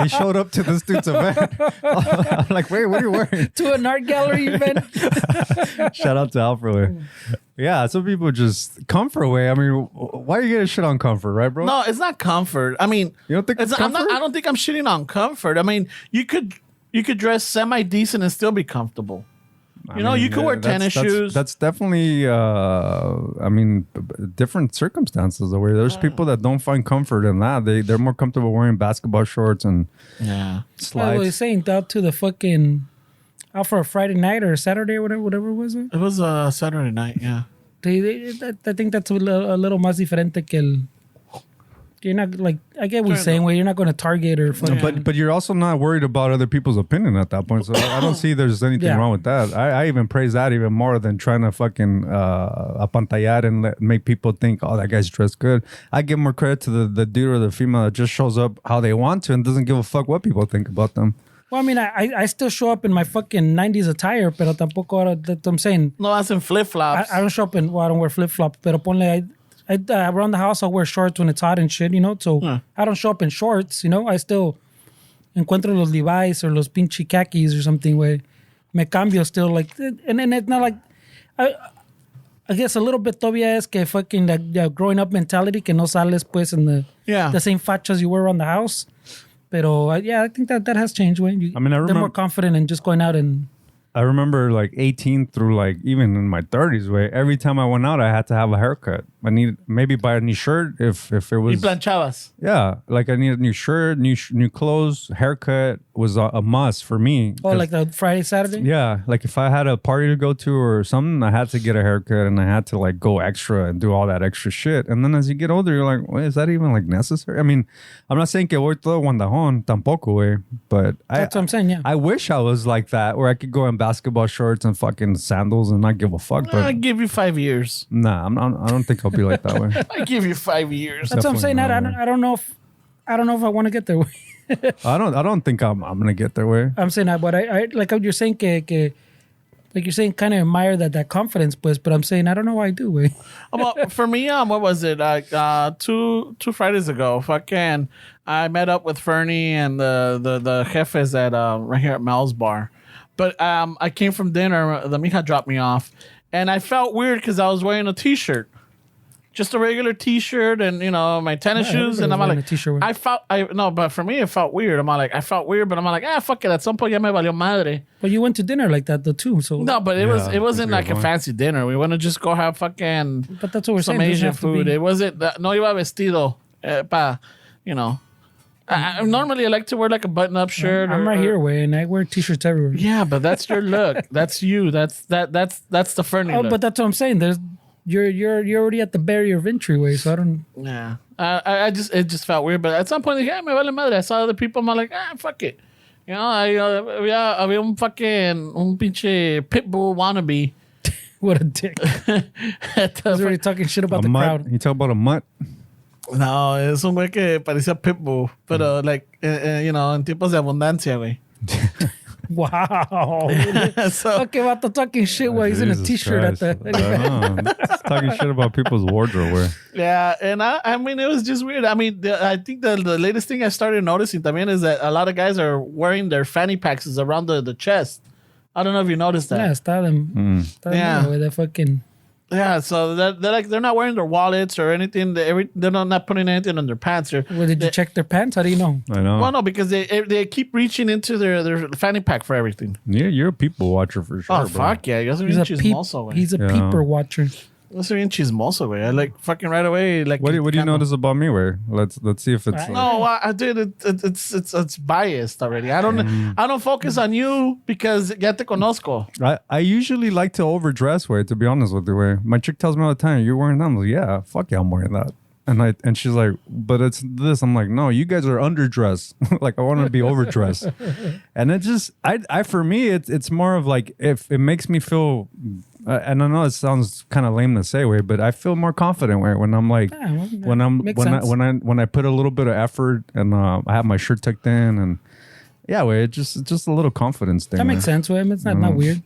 He showed up to this dude's event. I'm like, wait, what are you wearing? To an art gallery event. Shout out to Alfred. Way. Yeah, some people just comfort way. I mean, why are you getting shit on comfort, right, bro? No, it's not comfort. I mean, You don't think it's I'm not, comfort? I don't think I'm shitting on comfort. I mean, you could dress semi decent and still be comfortable. You know, you could wear tennis shoes. That's definitely, different circumstances. Where there's people that don't find comfort in that. They're more comfortable wearing basketball shorts and Yeah. I slides. was saying out to the fucking out for a Friday night or Saturday or whatever was it? It was Saturday night, yeah. I think that's a little más diferente que el. You're not like I get what you're saying. Where you're not going to Target or fucking. But you're also not worried about other people's opinion at that point. So I don't see there's anything Yeah. wrong with that. I even praise that even more than trying to fucking apantallar and make people think, oh, that guy's dressed good. I give more credit to the dude or the female that just shows up how they want to and doesn't give a fuck what people think about them. Well, I mean, I still show up in my fucking 90s attire, pero tampoco ahora, that's what I'm saying. No, that's in flip flops. I don't show up in, well, I don't wear flip flops, pero ponle, around the house, I'll wear shorts when it's hot and shit, you know? So I don't show up in shorts, you know? I still encuentro los Levi's or los pinche khakis or something where me cambio still, like, and then it's not like, I guess a little bit todavía es que fucking like growing up mentality que no sales pues in the same fachas you were around the house. Pero I think that has changed when you. I mean, I they're remember- more confident in just going out and. I remember like 18 through like even in my 30s, way every time I went out, I had to have a haircut. I need maybe buy a new shirt if it Y was planchabas. yeah, like I need a new shirt, new clothes, haircut was a must for me. Oh, like the Friday, Saturday? Yeah, like if I had a party to go to or something, I had to get a haircut and I had to like go extra and do all that extra shit. And then as you get older, you're like, wait, is that even like necessary? I mean, I'm not saying que voy todo guandajón, tampoco, way, but That's what I'm saying, yeah. I wish I was like that where I could go in basketball shorts and fucking sandals and not give a fuck. But I give you 5 years. nah, I don't think I'll be like that way. I give you 5 years. That's what I'm saying. Definitely I don't know if I want to get there. I don't think I'm gonna get their way. I'm saying that, but I like what you're saying que like you're saying kind of admire that confidence, pues, but I'm saying I don't know why I do, way. Well, for me, what was it? Like two Fridays ago, fucking, I met up with Fernie and the jefes at right here at Mel's bar. But I came from dinner. The mija dropped me off, and I felt weird because I was wearing a t-shirt, just a regular t-shirt, and my tennis Yeah, shoes. And I'm everybody's wearing like, a t-shirt. no, but for me it felt weird. I felt weird, but I'm like, fuck it. At some point, ya me valió madre. But you went to dinner like that though too, so No, but it wasn't like a going. fancy dinner. We want to just go have fucking But that's what we're some saying. It doesn't Asian have to food. be- It wasn't no iba vestido I normally like to wear like a button-up shirt. I'm right here, way, and I wear t-shirts everywhere. Yeah, but that's your look. That's you. That's the Fernie Oh, look. but that's what I'm saying. You're already at the barrier of entry, way, so I don't. Yeah, it just felt weird. But at some point, like, me vale madre. I saw other people. I'm like, fuck it. Había un pinche pitbull wannabe. What a dick. He's already talking shit about A the mutt. crowd. You talk about a mutt. No, es un güey que parecía pitbull, pero like, en tiempos de abundancia, güey. Wow. So, Okay, vato talking shit while he's in a Jesus t-shirt Christ. at the. I know. Talking shit about people's wardrobe wear. yeah, and I mean, it was just weird. I mean, I think the latest thing I started noticing también is that a lot of guys are wearing their fanny packs around the chest. I don't know if you noticed that. Yeah, está them. Yeah. With that fucking. Yeah, so they're not wearing their wallets or anything. They're not putting anything on their pants. Well, did you check their pants? How do you know? I know. Well, no, because they keep reaching into their fanny pack for everything. Yeah, you're a people watcher for sure. Oh, bro. fuck yeah. Yo soy He's bien a chismoso, güey. He's a Yeah. peeper watcher. Yo soy bien chismoso, güey. I like fucking right away. Like, What do you Chicano. notice about me? Where let's see if it's like, No, I did. It's biased already. I don't focus on you because ya te conozco. I usually like to overdress. Way to be honest with you, way my chick tells me all the time, "You're wearing that." I'm like, "Yeah, fuck yeah, I'm wearing that." And she's like, "But it's this." I'm like, "No, you guys are underdressed. Like I want to be overdressed." And it just, I for me, it's more of like if it makes me feel. And I know it sounds kind of lame to say, way, but I feel more confident when I'm like when I put a little bit of effort and I have my shirt tucked in and it's just a little confidence thing. That makes sense, way. It's not weird.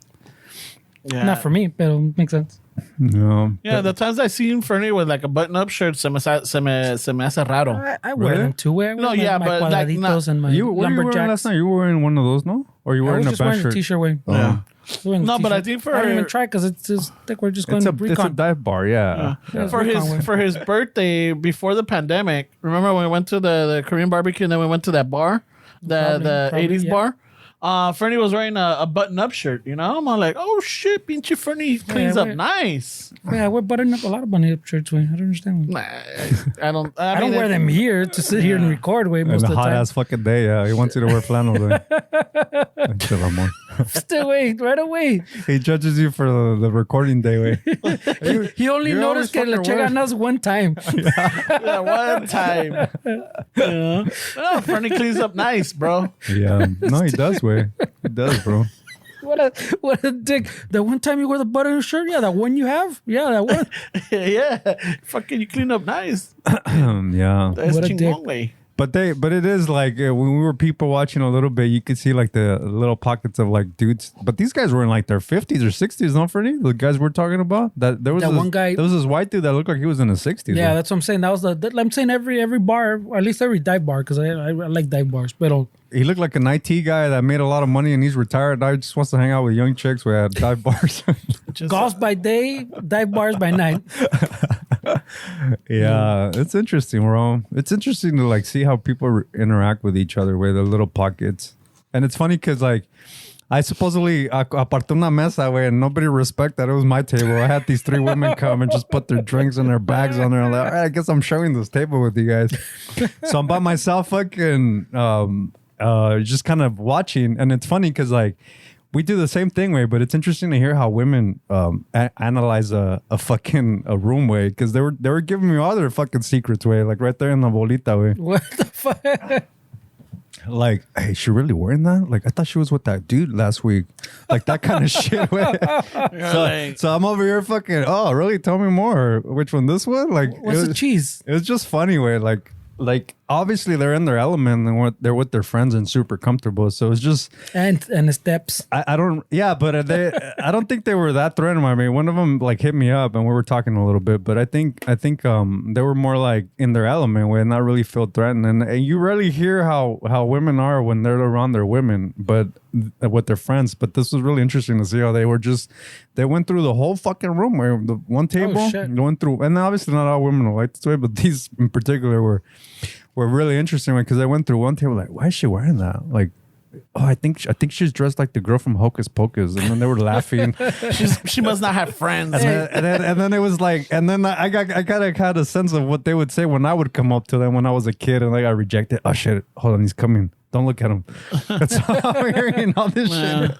Yeah. Not for me, but it makes sense. No. Yeah, the times I seen Fernie with like a button-up shirt, se me hace raro. I wear Really? them too. I wear No, my, yeah, my but, like, cuadraditos and my What were you wearing last lumberjacks. night? You were wearing one of those, no? Or you I wearing was a just wearing band a shirt? t-shirt way. Yeah. No, but I think for I didn't even try because it's just like we're just going It's to a recon. dive bar, yeah. Yeah, For recon way. his birthday before the pandemic, remember when we went to the Korean barbecue and then we went to that bar, the Probably, 80s yeah. bar? Fernie was wearing a button-up shirt, you know? I'm all like, oh shit, pinche Fernie cleans up wait. nice. Yeah, we're buttoning up a lot of button-up shirts. Way. I don't understand. Nah, I don't. I don't wear them here to sit here and record. Way And most a of the hot time. ass fucking day, yeah. He wants you to wear flannel then. Chill, amor. Still wait right away. He judges you for the recording day, way. He only You're always noticed que le fucking chegan us one time. Yeah, one time. Yeah. Oh, Fernie cleans up nice, bro. Yeah. No, he does, way. He does, bro. What a dick. The one time you wear the button shirt, yeah, that one you have, yeah, that one. Yeah, fucking you clean up nice. Yeah. That's What a dick. chingón, güey. But it is like when we were people watching a little bit, you could see like the little pockets of like dudes. But these guys were in like their 50s or 60s, not Freddie? The guys we're talking about. That there was That this, one guy- There was this white dude that looked like he was in his 60s. Yeah, right? that's what I'm saying. That was I'm saying every bar, or at least every dive bar, because I like dive bars. But He looked like an IT guy that made a lot of money and he's retired. Now he just wants to hang out with young chicks with dive bars. golf by day, dive bars by night. Yeah, it's interesting, bro. It's interesting to like see how people interact with each other with their little pockets. And it's funny because like I supposedly aparté una mesa, güey, and nobody respect that it was my table. I had these three women come and just put their drinks and their bags on there. I'm like, all right, I guess I'm sharing this table with you guys. So I'm by myself, fucking, just kind of watching. And it's funny because like we do the same thing, way, but it's interesting to hear how women analyze a room, way, because they were giving me all their fucking secrets, way, like right there in the bolita, way. What the fuck? Like, hey, is she really wearing that? Like, I thought she was with that dude last week. Like that kind of shit, way. So I'm over here fucking, oh, really? Tell me more. Which one? This one? Like, What's the cheese? It was just funny, way. Like obviously they're in their element and they're with their friends and super comfortable. So it's just And the steps. I don't, yeah, but I don't think they were that threatened. I mean, one of them like hit me up and we were talking a little bit, but I think they were more like in their element where not really feel threatened. And you rarely hear how women are when they're around their women, but with their friends. But this was really interesting to see how they went through the whole fucking room where the one table shit. went through, and obviously not all women are like this way, but these in particular were really interesting because I went through one table like, why is she wearing that? Like, oh, I think she's dressed like the girl from Hocus Pocus, and then they were laughing. She must not have friends. And then it was like, and then I kind of had a sense of what they would say when I would come up to them when I was a kid, and I got rejected. Oh shit! Hold on, he's coming. Don't look at him. That's how I'm hearing all this shit.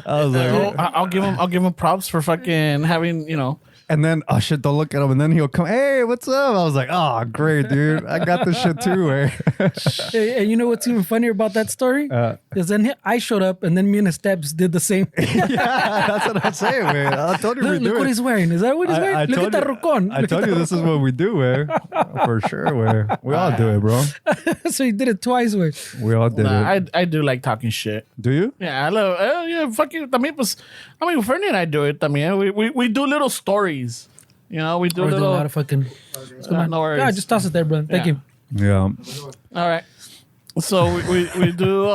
I was like, I'll give him props for fucking having, you know. and then oh shit, don't look at him. And then he'll come. Hey, what's up? I was like, oh great, dude. I got this shit too. And you know what's even funnier about that story? Because then I showed up, and then me and the steps did the same. Yeah, that's what I'm saying, man. I told you we Look do what it. he's wearing. Is that what he's wearing? I Look told at that you- rocon. I told you this is what we do, way. For sure, way. We all do it, bro. So he did it twice. Way. We all did it. I do like talking shit. Do you? Yeah, I love. Yeah, fucking. Fernie and I do it. We do little stories. You know, we do Or do a little. lot of fucking. no worries. Yeah, just toss it there, bro. Thank Yeah. you. Yeah. All right. So we do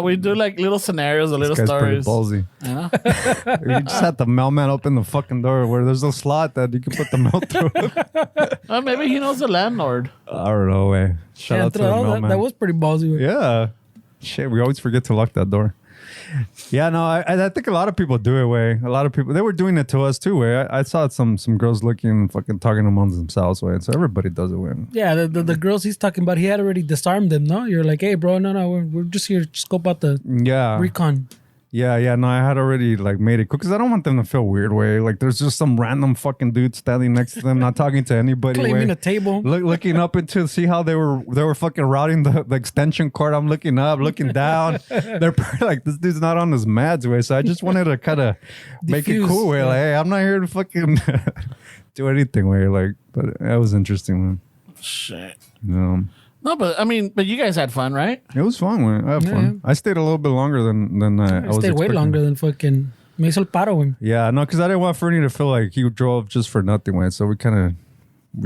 we do like little scenarios or little This guy's pretty stories. ballsy. You know? You just had the mailman open the fucking door where there's a slot that you can put the mail through. Maybe he knows the landlord. I don't know, way. Shout Yeah, out to the mailman. that was pretty ballsy. Way. Yeah. Shit, we always forget to lock that door. Yeah, no, I think a lot of people do it, way. A lot of people, they were doing it to us too, way. I saw some girls looking and fucking talking amongst themselves, way. So everybody does it, way. Yeah, the girls he's talking about, he had already disarmed them, no? You're like, hey, bro, no, we're just here to scope out the Yeah. recon. Yeah, no, I had already like made it cool because I don't want them to feel weird, way. Like there's just some random fucking dude standing next to them, not talking to anybody, Claiming way. a table. Looking up into see how they were fucking routing the extension cord. I'm looking up, looking down. They're probably like, this dude's not on his mads, way. So I just wanted to kind of make it Diffuse, cool, way. yeah. Like, hey, I'm not here to fucking do anything, way. Like, but that was interesting, man. Shit. No, No, but you guys had fun, right? it was fun, man. I had fun. I stayed a little bit longer than I I was stayed way expecting. longer than fucking Me hizo el paro, güey. Yeah, no, because I didn't want Fernie to feel like he drove just for nothing, way. So we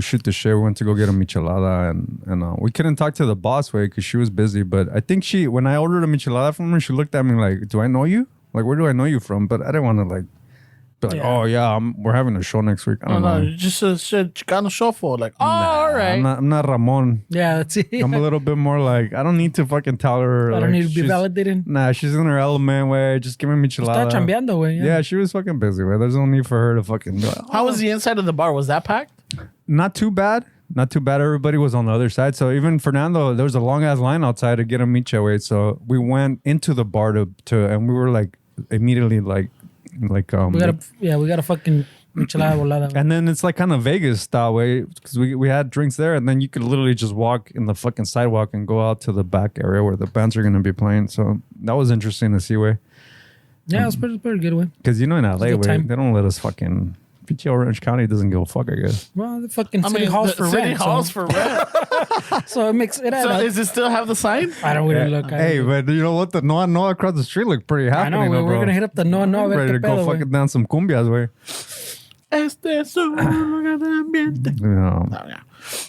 shoot the shit. We went to go get a michelada, and we couldn't talk to the boss, way, because she was busy. But I think when I ordered a michelada from her, she looked at me like, "Do I know you? Like, where do I know you from?" But I didn't want to like be like, "Oh yeah, we're having a show next week." I don't know. You just said Chicano shuffle. Like, all right. I'm not Ramon. Yeah, that's it. I'm a little bit more like, I don't need to fucking tell her. I don't need to be validated. Nah, she's in her element, way. Just give me michelada. Está chambeando, güey. Yeah, she was fucking busy, way. There's no need for her to fucking do it. How was the inside of the bar? Was that packed? Not too bad. Not too bad. Everybody was on the other side. So even Fernando, there was a long ass line outside to get a micha, way. So we went into the bar to and we were like immediately like we got a fucking michelada volada. and then it's like kind of Vegas style, way, because we had drinks there, and then you could literally just walk in the fucking sidewalk and go out to the back area where the bands are going to be playing. So that was interesting to see, way. Yeah, it was pretty good, way. Because in LA, good way, time. they don't let us fucking. Orange County doesn't give a fuck, I guess. Well, the fucking city hall's for City rent. halls for rent. So it makes it. So does it still have the sign? I don't really look. Hey, but you know what? The no across the street looked pretty I happening. know, we're gonna hit up the no. Ready to go fucking down some cumbias, way. Este es un lugar de ambiente. Yeah.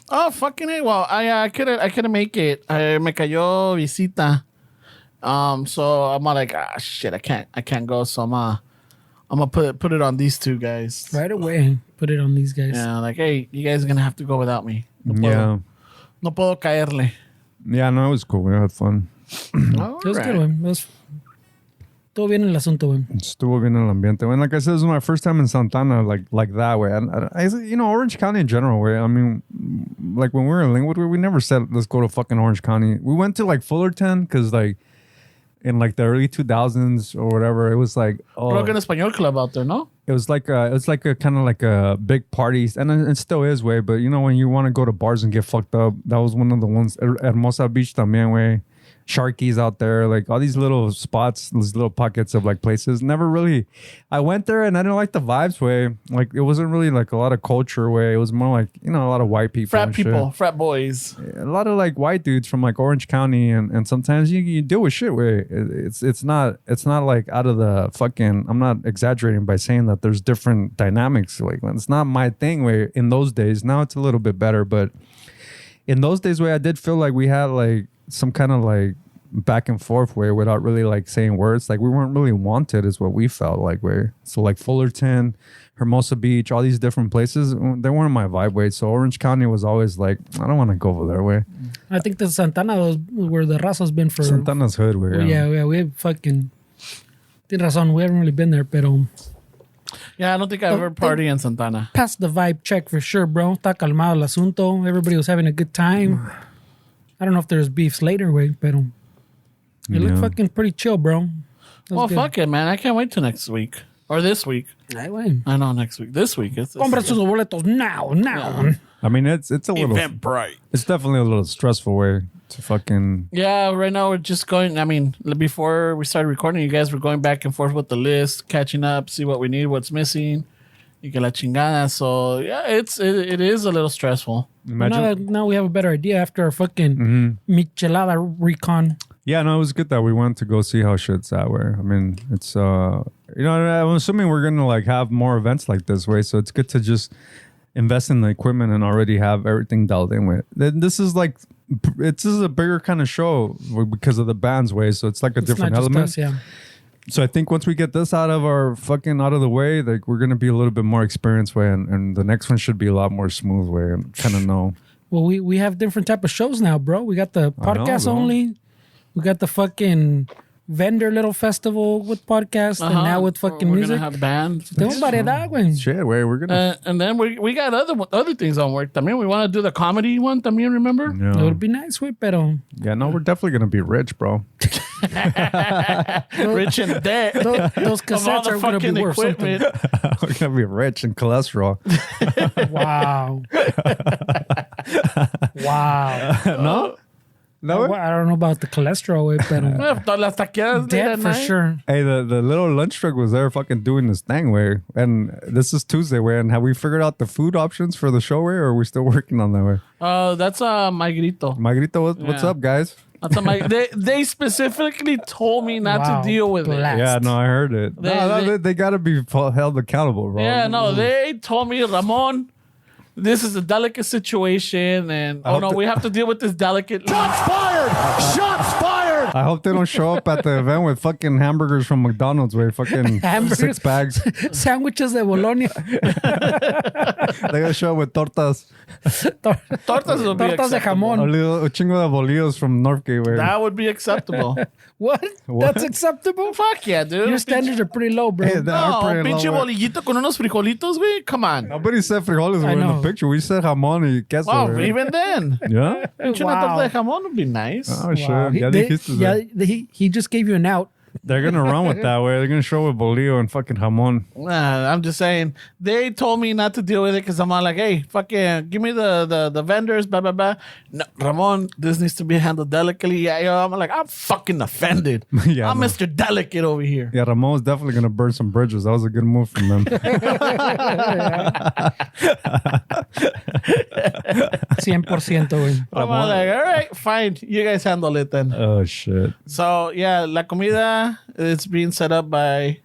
Oh, fucking A. Well, I couldn't make it. Me cayó visita. So I'm like, shit, I can't go. So I'm gonna put it on these two guys. Right away. Put it on these guys. Yeah, like, hey, you guys are gonna have to go without me. Yeah. No puedo caerle. Yeah, no, it was cool. We had fun. All It was right. good, güey. Todo bien el asunto, güey. Estuvo bien el ambiente. And like I said, this was my first time in Santana, like that way. And I Orange County in general, way. I mean, like when we were in Linwood, we never said, let's go to fucking Orange County. We went to like Fullerton because like in like the early 2000s or whatever, it was like, Broken Español Club out there, no? it was like a kind of like a big parties, and it still is, way. But you know, when you want to go to bars and get fucked up, that was one of the ones. Hermosa Beach también, way. Sharkies out there, like all these little spots, these little pockets of like places. Never really, I went there and I didn't like the vibes, way. Like it wasn't really like a lot of culture, way. It was more like, a lot of white people, Frat and people, shit. frat boys. A lot of like white dudes from like Orange County, and sometimes you deal with shit, way. It's not like out of the fucking. I'm not exaggerating by saying that there's different dynamics. Like it's not my thing, way. In those days, now it's a little bit better, but in those days, way, I did feel like we had like some kind of like back and forth way without really like saying words. Like we weren't really wanted, is what we felt like, way. So like Fullerton, Hermosa Beach, all these different places, they weren't my vibe, way. So Orange County was always like, I don't want to go over there, way. I think the Santana was where the raza's been for. Santana's hood, way. Yeah, we have fucking. Tienes razón, we haven't really been there, pero. Yeah, I don't think I've ever partied in Santana. Passed the vibe check for sure, bro. Está calmado el asunto. Everybody was having a good time. I don't know if there's beefs later, way, pero. It looked fucking pretty chill, bro. Well, fuck it, man. I can't wait till next week. Or this week. Ay, güey. I know, next week. This week. Compra sus boletos now. I mean, it's a little. Eventbrite. It's definitely a little stressful, way, to fucking. Yeah, right now we're just going. I mean, before we started recording, you guys were going back and forth with the list, catching up, see what we need, what's missing. Y que la chingada. So, yeah, it is a little stressful. Imagine. Now we have a better idea after our fucking michelada recon. Yeah, no, it was good that we went to go see how shit's at, way. I mean, it's I'm assuming we're gonna like have more events like this, way. So it's good to just invest in the equipment and already have everything dialed in with. This is like, this is a bigger kind of show because of the band's, way. So it's like a different not just element. us, yeah. So I think once we get this out of the way, like we're gonna be a little bit more experienced, way, and the next one should be a lot more smooth, way, and kind of know. Well, we have different type of shows now, bro. We got the podcast bro. only. We got the fucking vendor little festival with podcast, and now with fucking we're music. We're going to have bands. Tenemos variedad, güey. Shit, way, we're gonna. And then we got other things on work. También we want to do the comedy one. También, remember? It Yeah. would be nice, güey, pero Yeah, no, we're definitely gonna be rich, bro. Rich in debt. those Of all cassettes the are going to fucking be worth something. equipment. We're gonna be rich in cholesterol. Wow. Wow. No. No. I don't know about the cholesterol, güey, pero Todas las taqueadas de debt la for night. sure. Hey, the little lunch truck was there fucking doing this thing, way. And this is Tuesday, way. And have we figured out the food options for the show, way, or are we still working on that, way? That's Magrito. Magrito, what's Yeah. up, guys? That's they specifically told me not Wow. to deal with it. Blast. Yeah, no, I heard it. They got to be held accountable, bro. Yeah, no, they told me, Ramon, this is a delicate situation, and we have to deal with this delicately. Shots fired! Shots fired! I hope they don't show up at the event with fucking hamburgers from McDonald's, where fucking Hamburgers. 6 bags. Sandwiches de Bologna. They gotta show up with tortas. Tortas would be Tortas de acceptable. jamón. A chingo de bolillos from Northgate, where That would be acceptable. What? That's acceptable? Fuck yeah, dude. Your standards are pretty low, bro. Hey, they are No, pretty pinche low, güey. bolillito con unos frijolitos, güey. Come on. Nobody said frijoles I were in the know. picture. We said jamón y queso. Wow, güey. even then. Yeah? Pinche una torta de jamón would be nice. Oh, shit. Wow. Ya dijiste that. He just gave you an out. They're gonna run with that way. They're gonna show with bolillo and fucking jamón. Nah, I'm just saying. They told me not to deal with it because I'm all like, hey, fucking give me the vendors, blah, blah, blah. No, Ramon, this needs to be handled delicately. Yeah, yo, I'm like, I'm fucking offended. Yeah, I'm no. Mr. Delicate over here. Yeah, Ramon's definitely gonna burn some bridges. That was a good move from them. 100%, güey. I'm all like, all right, fine. You guys handle it then. Oh shit. So, yeah, La Comida, it's being set up by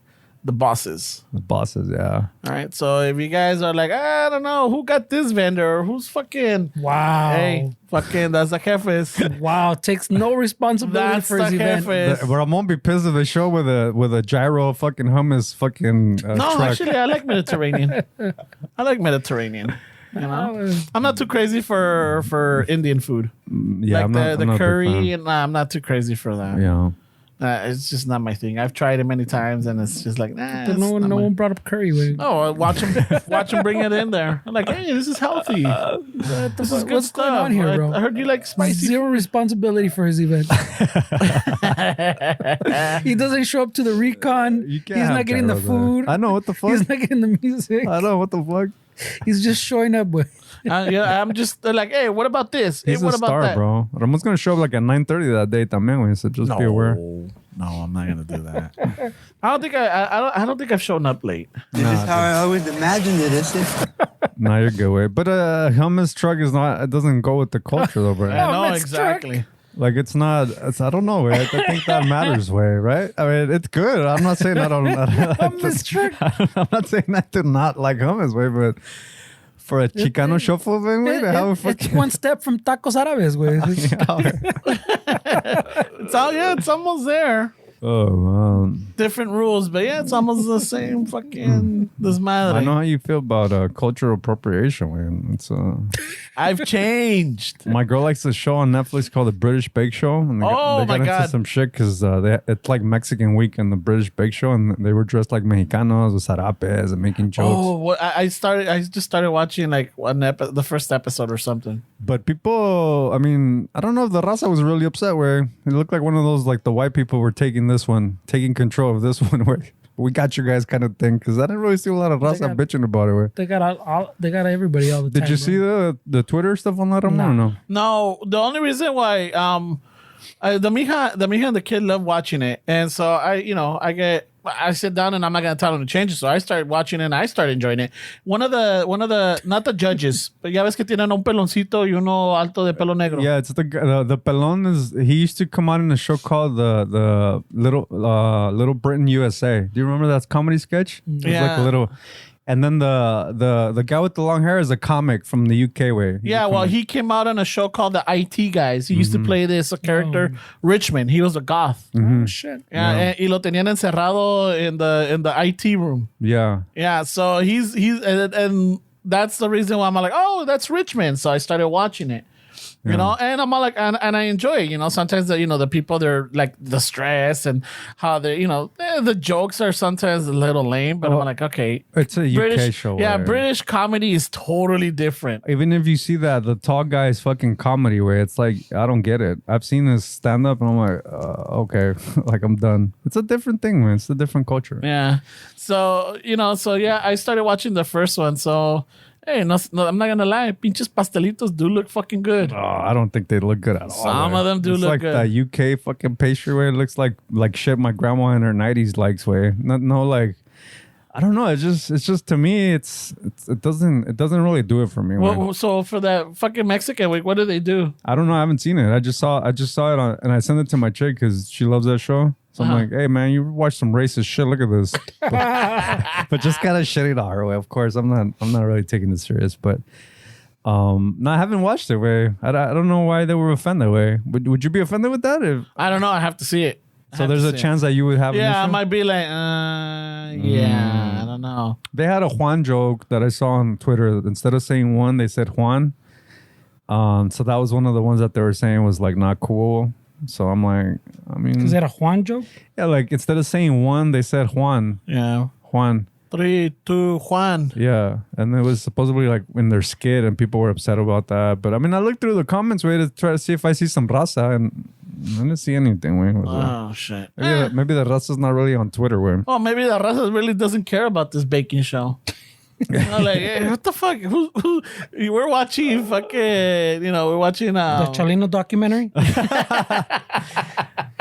the bosses. The bosses, yeah. All right. So, if you guys are like, I don't know, who got this vendor? Or who's fucking. Wow. Hey, fucking, that's the jefes. Wow. Takes no responsibility That's for his the event. jefes. But I won't be pissed if they show with a gyro fucking hummus fucking No, truck. actually, I like Mediterranean. I like Mediterranean. You know, I'm not too crazy for Indian food. Yeah, Like I'm the not a big curry, fan. and I'm not too crazy for that. Yeah. It's just not my thing. I've tried it many times, and it's just like, nah. But it's no not my- one brought up curry, güey. Oh, watch him bring it in there. I'm like, hey, this is healthy. This is good What's stuff. going on here, bro? I heard you like spicy. Zero responsibility for his event. He doesn't show up to the recon. You can't He's have not getting the gyros there. food. I know what the fuck. He's not getting the music. I know what the fuck. He's just showing up with. Yeah, I'm just like, hey, what about this? Hey, He's what a about star, that? bro. Ramon's gonna show up like at 9:30 that day también, güey. So just be aware. No, I'm not gonna do that. I don't think I've shown up late. This is how I always imagined it, is it? Nah, you're good, way. But hummus truck is not. It doesn't go with the culture, though, bro. I know Miss exactly. Like it's not. I don't know, way. I think that matters, way. Right? I mean, it's good. I'm not saying I don't. Hummus truck. I'm not saying I do not like hummus, way, but. For a Chicano shuffle thing, way, to have a It's fucking. one step from tacos árabes, güey. It's almost there. Oh, man. Different rules, but yeah, it's almost the same fucking desmadre. I know how you feel about cultural appropriation, man. It's I've changed. my girl likes this show on Netflix called The British Bake Show, and they Oh, got my into God. some shit because it's like Mexican week in the British Bake Show, and they were dressed like Mexicanos with zarapes and making jokes. Oh, what I just started watching like the first episode or something. But people, I mean, I don't know if the raza was really upset. Where it looked like one of those like the white people were taking control of this one, where we got you guys kind of thing. Because I didn't really see a lot of raza bitching about it. Where They got everybody all the time. did you see the Twitter stuff on that? Ramon, or no. No, the only reason why the mija and the kid love watching it, and so I sit down and I'm not gonna tell them to change it. So I started watching it and I started enjoying it. One of the not the judges, but ya ves que tienen un peloncito y uno alto de pelo negro. Yeah, it's the pelon is he used to come out in a show called the Little Britain USA. Do you remember that comedy sketch? It was like Yeah. a little. And then the guy with the long hair is a comic from the UK way. Yeah, well, he came out on a show called the IT Guys. He used to play this character, Richmond. He was a goth. Oh, shit. Yeah, y lo tenían encerrado in the IT room. Yeah. Yeah, so he's and that's the reason why I'm like, oh, that's Richmond. So I started watching it. You know, and I'm all like, and I enjoy it. You know, sometimes the people, they're like the stress and how they, the jokes are sometimes a little lame, but I'm like, okay, It's a UK British show. Yeah, where- British comedy is totally different. Even if you see that the tall guy's fucking comedy way, it's like I don't get it. I've seen this stand up and I'm like, okay, like I'm done. It's a different thing, man. It's a different culture. Yeah. So, yeah, I started watching the first one. So, hey, no, I'm not gonna lie, pinches pastelitos do look fucking good. Oh, I don't think they look good at all. Some way. of them do it's look like good. that UK fucking pastry way. It looks like shit my grandma in her 90s likes way. No, like I don't know. It's just to me, it doesn't really do it for me. Well, so for that fucking Mexican week, what do they do? I don't know. I haven't seen it. I just saw it on, and I sent it to my chick because she loves that show. So I'm like, hey man, you watch some racist shit. Look at this. But just kind of shitting on her way. Of course, I'm not really taking this serious. But no, I haven't watched it. Way I don't know why they were offended. Way would you be offended with that? I don't know. I have to see it. So there's a chance that you would have. Yeah, I might be like, yeah, I don't know. They had a Juan joke that I saw on Twitter. Instead of saying Juan, they said Juan. So that was one of the ones that they were saying was like not cool. So I'm like, I mean, Is that a Juan joke? Yeah, like instead of saying one, they said Juan. Yeah. Juan. 3, 2, Juan. Yeah. And it was supposedly like in their skit and people were upset about that. But I mean, I looked through the comments way to try to see if I see some raza and I didn't see anything. Way. Oh, shit. Maybe the raza's not really on Twitter. Way. Oh, maybe the raza really doesn't care about this baking show. Like, hey, what the fuck? Who? We're watching fucking, we're watching... The Chalino documentary?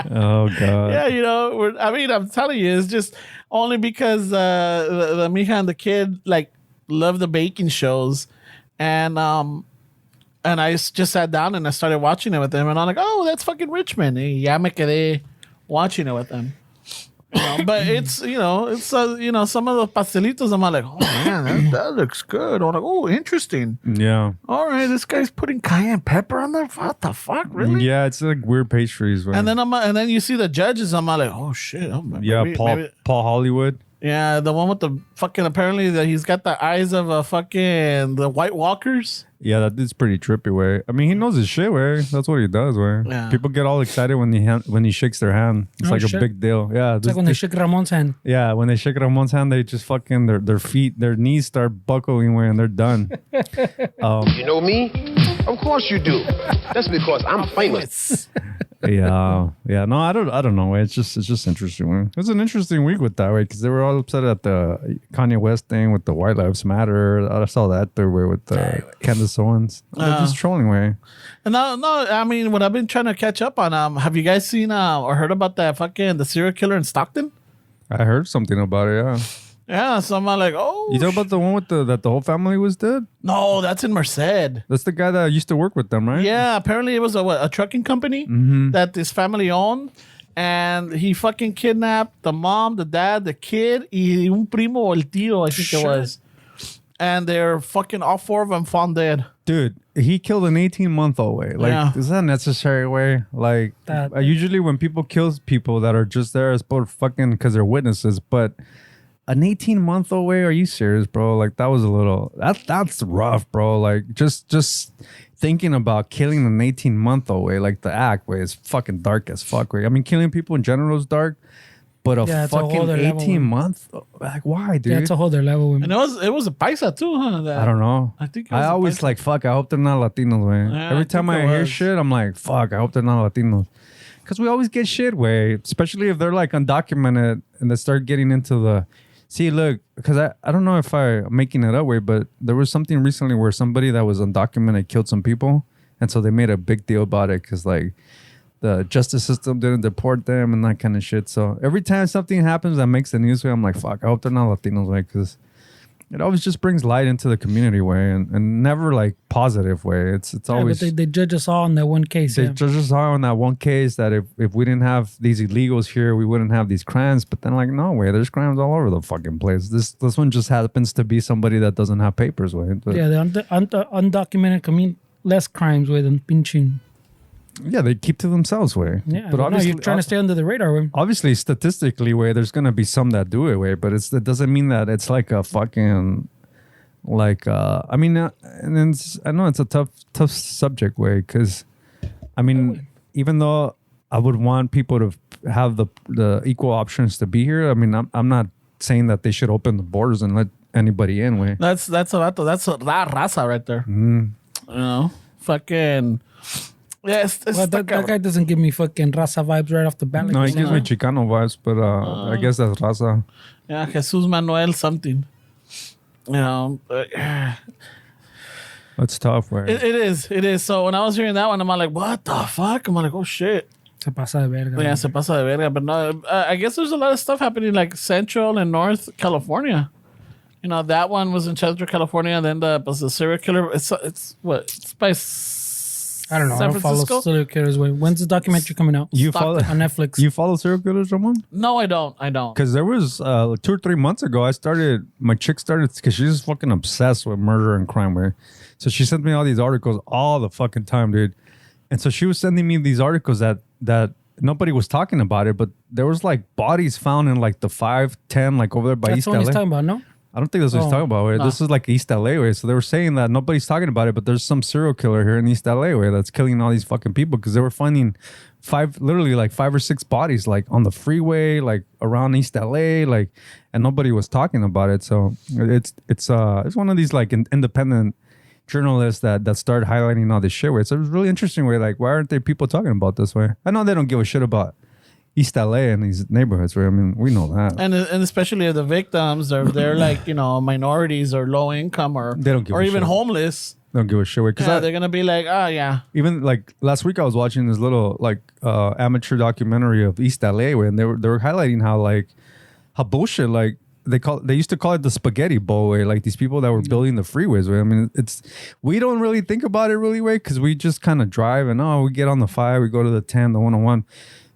Oh, God. Yeah, I'm telling you, it's just only because the mija and the kid, like, love the baking shows. And I just sat down and I started watching it with them. And I'm like, oh, that's fucking Richmond. Y ya me quedé watching it with them. But it's some of the pastelitos, I'm like, oh man, that looks good. I'm like, oh, interesting. Yeah. All right, this guy's putting cayenne pepper on there. What the fuck, really? Yeah, it's like weird pastries. Right? And then you see the judges. I'm like, oh shit. Paul Hollywood. Yeah, the one with the fucking, apparently that he's got the eyes of a fucking the White Walkers. Yeah, that is pretty trippy. Way. I mean, he knows his shit. Way. That's what he does. Way. Yeah. People get all excited when he shakes their hand. It's like shit. a big deal. Yeah. It's like when they shake Ramon's hand. Yeah, when they shake Ramon's hand, they just fucking their knees start buckling way and they're done. You know me? Of course you do. That's because I'm famous. Yeah. No, I don't know. Way. It's just interesting. Way. It was an interesting week with that way because they were all upset at the Kanye West thing with the White Lives Matter. I saw that there way with the Candace Owens. They're just trolling way. No. I mean, what I've been trying to catch up on. Have you guys seen or heard about that fucking the serial killer in Stockton? I heard something about it. Yeah. Yeah. So I'm like, oh. You talk about the one with that the whole family was dead? No, that's in Merced. That's the guy that used to work with them, right? Yeah. Apparently, it was a trucking company that this family owned. And he fucking kidnapped the mom, the dad, the kid, y un primo o el tío, I think it was. And they're fucking all 4 of them found dead. Dude, he killed an 18-month-old way. Like, is that necessary way? Like, usually when people kill people that are just there, it's both fucking because they're witnesses. But an 18-month-old way? Are you serious, bro? Like, that was a little... That's rough, bro. Like, just thinking about killing an 18-month-old way, like the act way, is fucking dark as fuck way. I mean, killing people in general is dark. But a fucking 18-month? Like, why, dude? Yeah, it's a whole other level. And it was a paisa too, huh? I don't know. I think it was always like, fuck, I hope they're not Latinos, way. Yeah, Every time I hear shit, I'm like, fuck, I hope they're not Latinos. Because we always get shit, way. Especially if they're like undocumented and they start getting into the... See, look, because I don't know if I'm making it up, way, but there was something recently where somebody that was undocumented killed some people. And so they made a big deal about it because, like, the justice system didn't deport them and that kind of shit. So every time something happens that makes the news way, I'm like, fuck, I hope they're not Latinos way, because it always just brings light into the community way and never like positive way. It's always... But they judge us all in that one case. They judge us all in that one case that if we didn't have these illegals here, we wouldn't have these crimes. But then like, no way, there's crimes all over the fucking place. This one just happens to be somebody that doesn't have papers way. But, yeah, the undocumented commit less crimes way than pinching. Yeah, they keep to themselves way. Yeah, but obviously, you're trying to stay under the radar way. Obviously, statistically way, there's gonna be some that do it way, but it doesn't mean that it's like a fucking like I mean, and I know it's a tough subject way, because I mean, even though I would want people to have the equal options to be here, I mean, I'm not saying that they should open the borders and let anybody in way. That's la raza right there. You know, fucking. Yeah, that guy doesn't give me fucking raza vibes right off the bat. Like no, he gives me Chicano vibes, but I guess that's raza. Yeah, Jesus Manuel something. You know, it's tough, right? It is. So when I was hearing that one, I'm like, what the fuck? I'm like, oh shit. Se pasa de verga. Yeah, se pasa de verga. But no, I guess there's a lot of stuff happening like Central and North California. You know, that one was in Central California. And then the serial killer. It's what? It's by I don't know. San I don't follow Francisco? serial killers. When's the documentary coming out? You follow on Netflix. You follow serial killers, Ramon? No, I don't. Because there was 2 or 3 months ago, my chick started, because she's fucking obsessed with murder and crime, right? So she sent me all these articles all the fucking time, dude. And so she was sending me these articles that nobody was talking about it, but there was like bodies found in like the 510, like over there by That's East what he's LA. talking about, no? I don't think that's what he's talking about. Way. No. This is like East LA way. So they were saying that nobody's talking about it, but there's some serial killer here in East LA way that's killing all these fucking people because they were finding literally like 5 or 6 bodies like on the freeway, like around East LA, like, and nobody was talking about it. So it's one of these like independent journalists that started highlighting all this shit. Way. So it was really interesting. Way like, why aren't there people talking about this way? I know they don't give a shit about East LA and these neighborhoods, right? I mean, we know that. And especially if the victims they're like, you know, minorities or low income or They don't give or a even shit. homeless. They don't give a shit. Yeah, they're gonna be like, oh yeah. Even like last week, I was watching this little like amateur documentary of East LA, and they were highlighting how bullshit like they used to call it the spaghetti bowl way, like these people that were building the freeways way. I mean, we don't really think about it really way because we just kind of drive and we get on the 5, we go to the 10, the 101.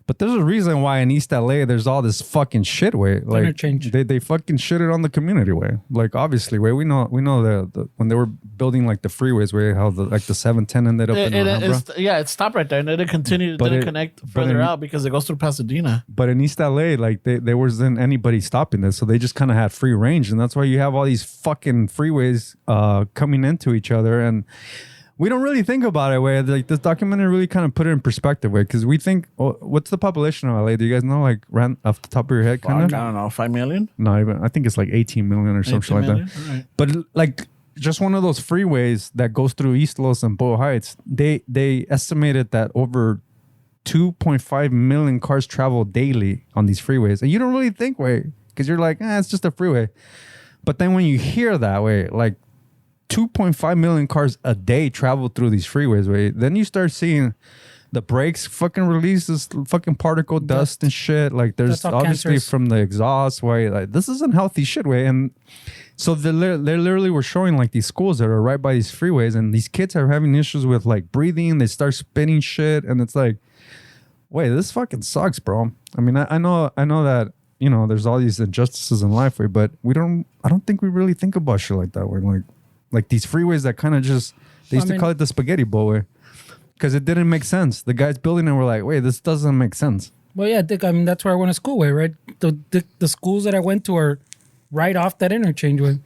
But there's a reason why in East LA there's all this fucking shit way. Like Interchange. they fucking shit it on the community way. Like obviously way we know the when they were building like the freeways way how the 710 ended up in Alhambra. It stopped right there and it didn't connect further out because it goes through Pasadena. But in East LA, like there wasn't anybody stopping this, so they just kind of had free range, and that's why you have all these fucking freeways coming into each other and. We don't really think about it, way like this documentary really kind of put it in perspective, way because we think, what's the population of LA? Do you guys know, like, ran off the top of your head, kind of? I don't know, 5 million? No, even I think it's like 18 million or something like that. Right. But like, just one of those freeways that goes through East Los and Boyle Heights, they estimated that over 2.5 million cars travel daily on these freeways, and you don't really think, way because you're like, it's just a freeway. But then when you hear that way, like. 2.5 million cars a day travel through these freeways, way. Then you start seeing the brakes fucking release this fucking particle dust and shit. Like there's obviously cancerous. From the exhaust, way. Like this isn't healthy shit, way. And so they literally were showing like these schools that are right by these freeways, and these kids are having issues with like breathing. They start spinning shit, and it's like, wait, this fucking sucks, bro. I mean, I know that. You know, there's all these injustices in life, way, but I don't think we really think about shit like that. We're like these freeways that kind of just, they used to call it the spaghetti bowl way because it didn't make sense. The guys building it were like, wait, this doesn't make sense. Well, yeah, Dick, I mean, that's where I went to school way, right? The schools that I went to are right off that interchange way.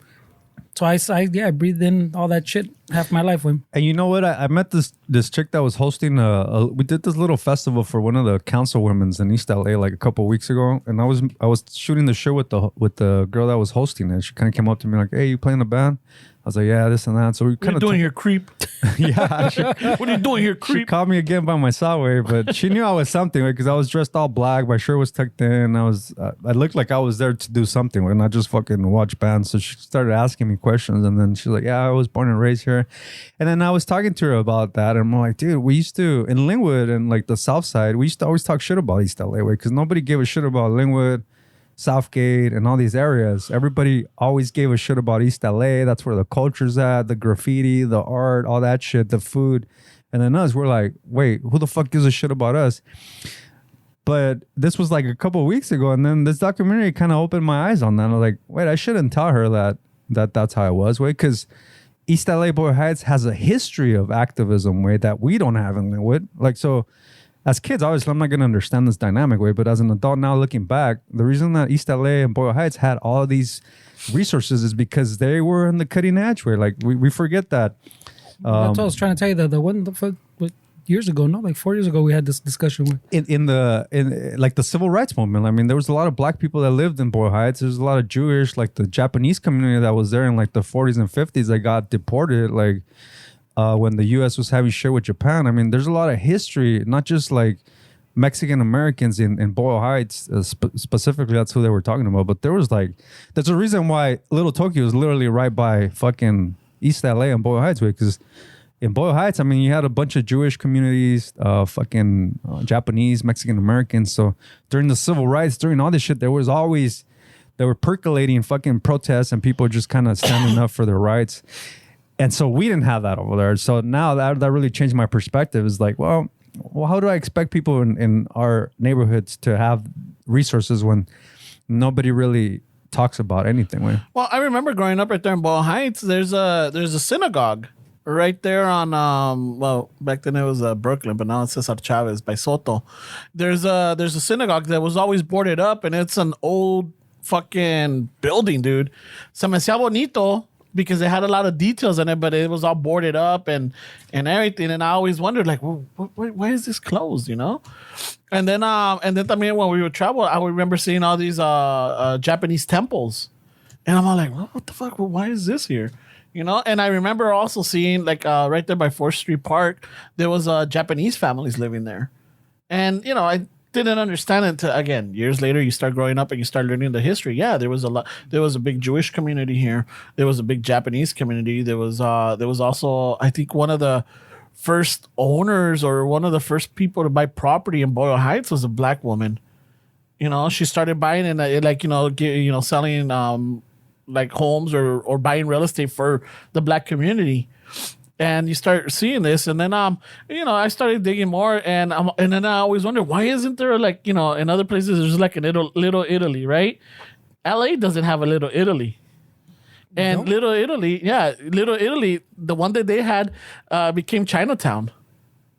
So I breathed in all that shit half my life with. And you know what? I met this chick that was hosting we did this little festival for one of the councilwomen's in East LA like a couple of weeks ago, and I was shooting the show with the girl that was hosting it. She kind of came up to me like, "Hey, you playing the band?" I was like, "Yeah, this and that." So we kind of doing here, creep. Yeah. What are you doing here, She creep? caught me again by my side way, but she knew I was something because I was dressed all black. My shirt was tucked in. I looked like I was there to do something and not just fucking watch bands. So she started asking me questions, and then she's like, "Yeah, I was born and raised here." And then I was talking to her about that, and I'm like, "Dude, we used to in Linwood and like the South Side, we used to always talk shit about East LA way because nobody gave a shit about Linwood, Southgate, and all these areas. Everybody always gave a shit about East LA. That's where the culture's at, the graffiti, the art, all that shit, the food. And then us, we're like, wait, who the fuck gives a shit about us?" But this was like a couple of weeks ago, and then this documentary kind of opened my eyes on that. I was like, wait, I shouldn't tell her that's how it was, way, because East LA Boyle Heights has a history of activism, way, that we don't have in Linwood. Like, so as kids, obviously, I'm not going to understand this dynamic, way, but as an adult now looking back, the reason that East LA and Boyle Heights had all of these resources is because they were in the cutting edge, way. Like, we forget that. That's what I was trying to tell you. The one years ago, no, like 4 years ago, we had this discussion with in like the civil rights movement. I mean, there was a lot of black people that lived in Boyle Heights. There's a lot of Jewish, like the Japanese community that was there in like the 40s and 50s that got deported, like when the U.S. was having shit with Japan. I mean, there's a lot of history, not just like Mexican Americans in Boyle Heights specifically. That's who they were talking about. But there's a reason why Little Tokyo is literally right by fucking East LA and Boyle Heights, because in Boyle Heights, I mean, you had a bunch of Jewish communities, Japanese, Mexican Americans. So during the civil rights, during all this shit, there were percolating fucking protests and people just kind of standing up for their rights. And so we didn't have that over there. So now that really changed my perspective. Is like, well, how do I expect people in our neighborhoods to have resources when nobody really talks about anything? Right? Well, I remember growing up right there in Boyle Heights. There's a synagogue right there on back then it was Brooklyn, but now it's Cesar Chavez by Soto. There's a synagogue that was always boarded up, and it's an old fucking building, dude. Se me hacía bonito because it had a lot of details in it, but it was all boarded up and everything. And I always wondered, like, well, why is this closed, you know? And then también when we would travel, I would remember seeing all these Japanese temples, and I'm all like, well, what the fuck? Well, why is this here? You know? And I remember also seeing, like, right there by 4th Street Park, there was Japanese families living there, and you know, I didn't understand it until, again, years later, you start growing up and you start learning the history. Yeah, there was a big Jewish community here. There was a big Japanese community. There was also, I think, one of the first owners or one of the first people to buy property in Boyle Heights was a black woman. You know, she started buying and like, selling like homes or buying real estate for the black community. And you start seeing this, and then I started digging more, and then I always wonder, why isn't there, like, you know, in other places there's like a little Italy, right? LA doesn't have a Little Italy. And Little Italy, the one that they had became Chinatown.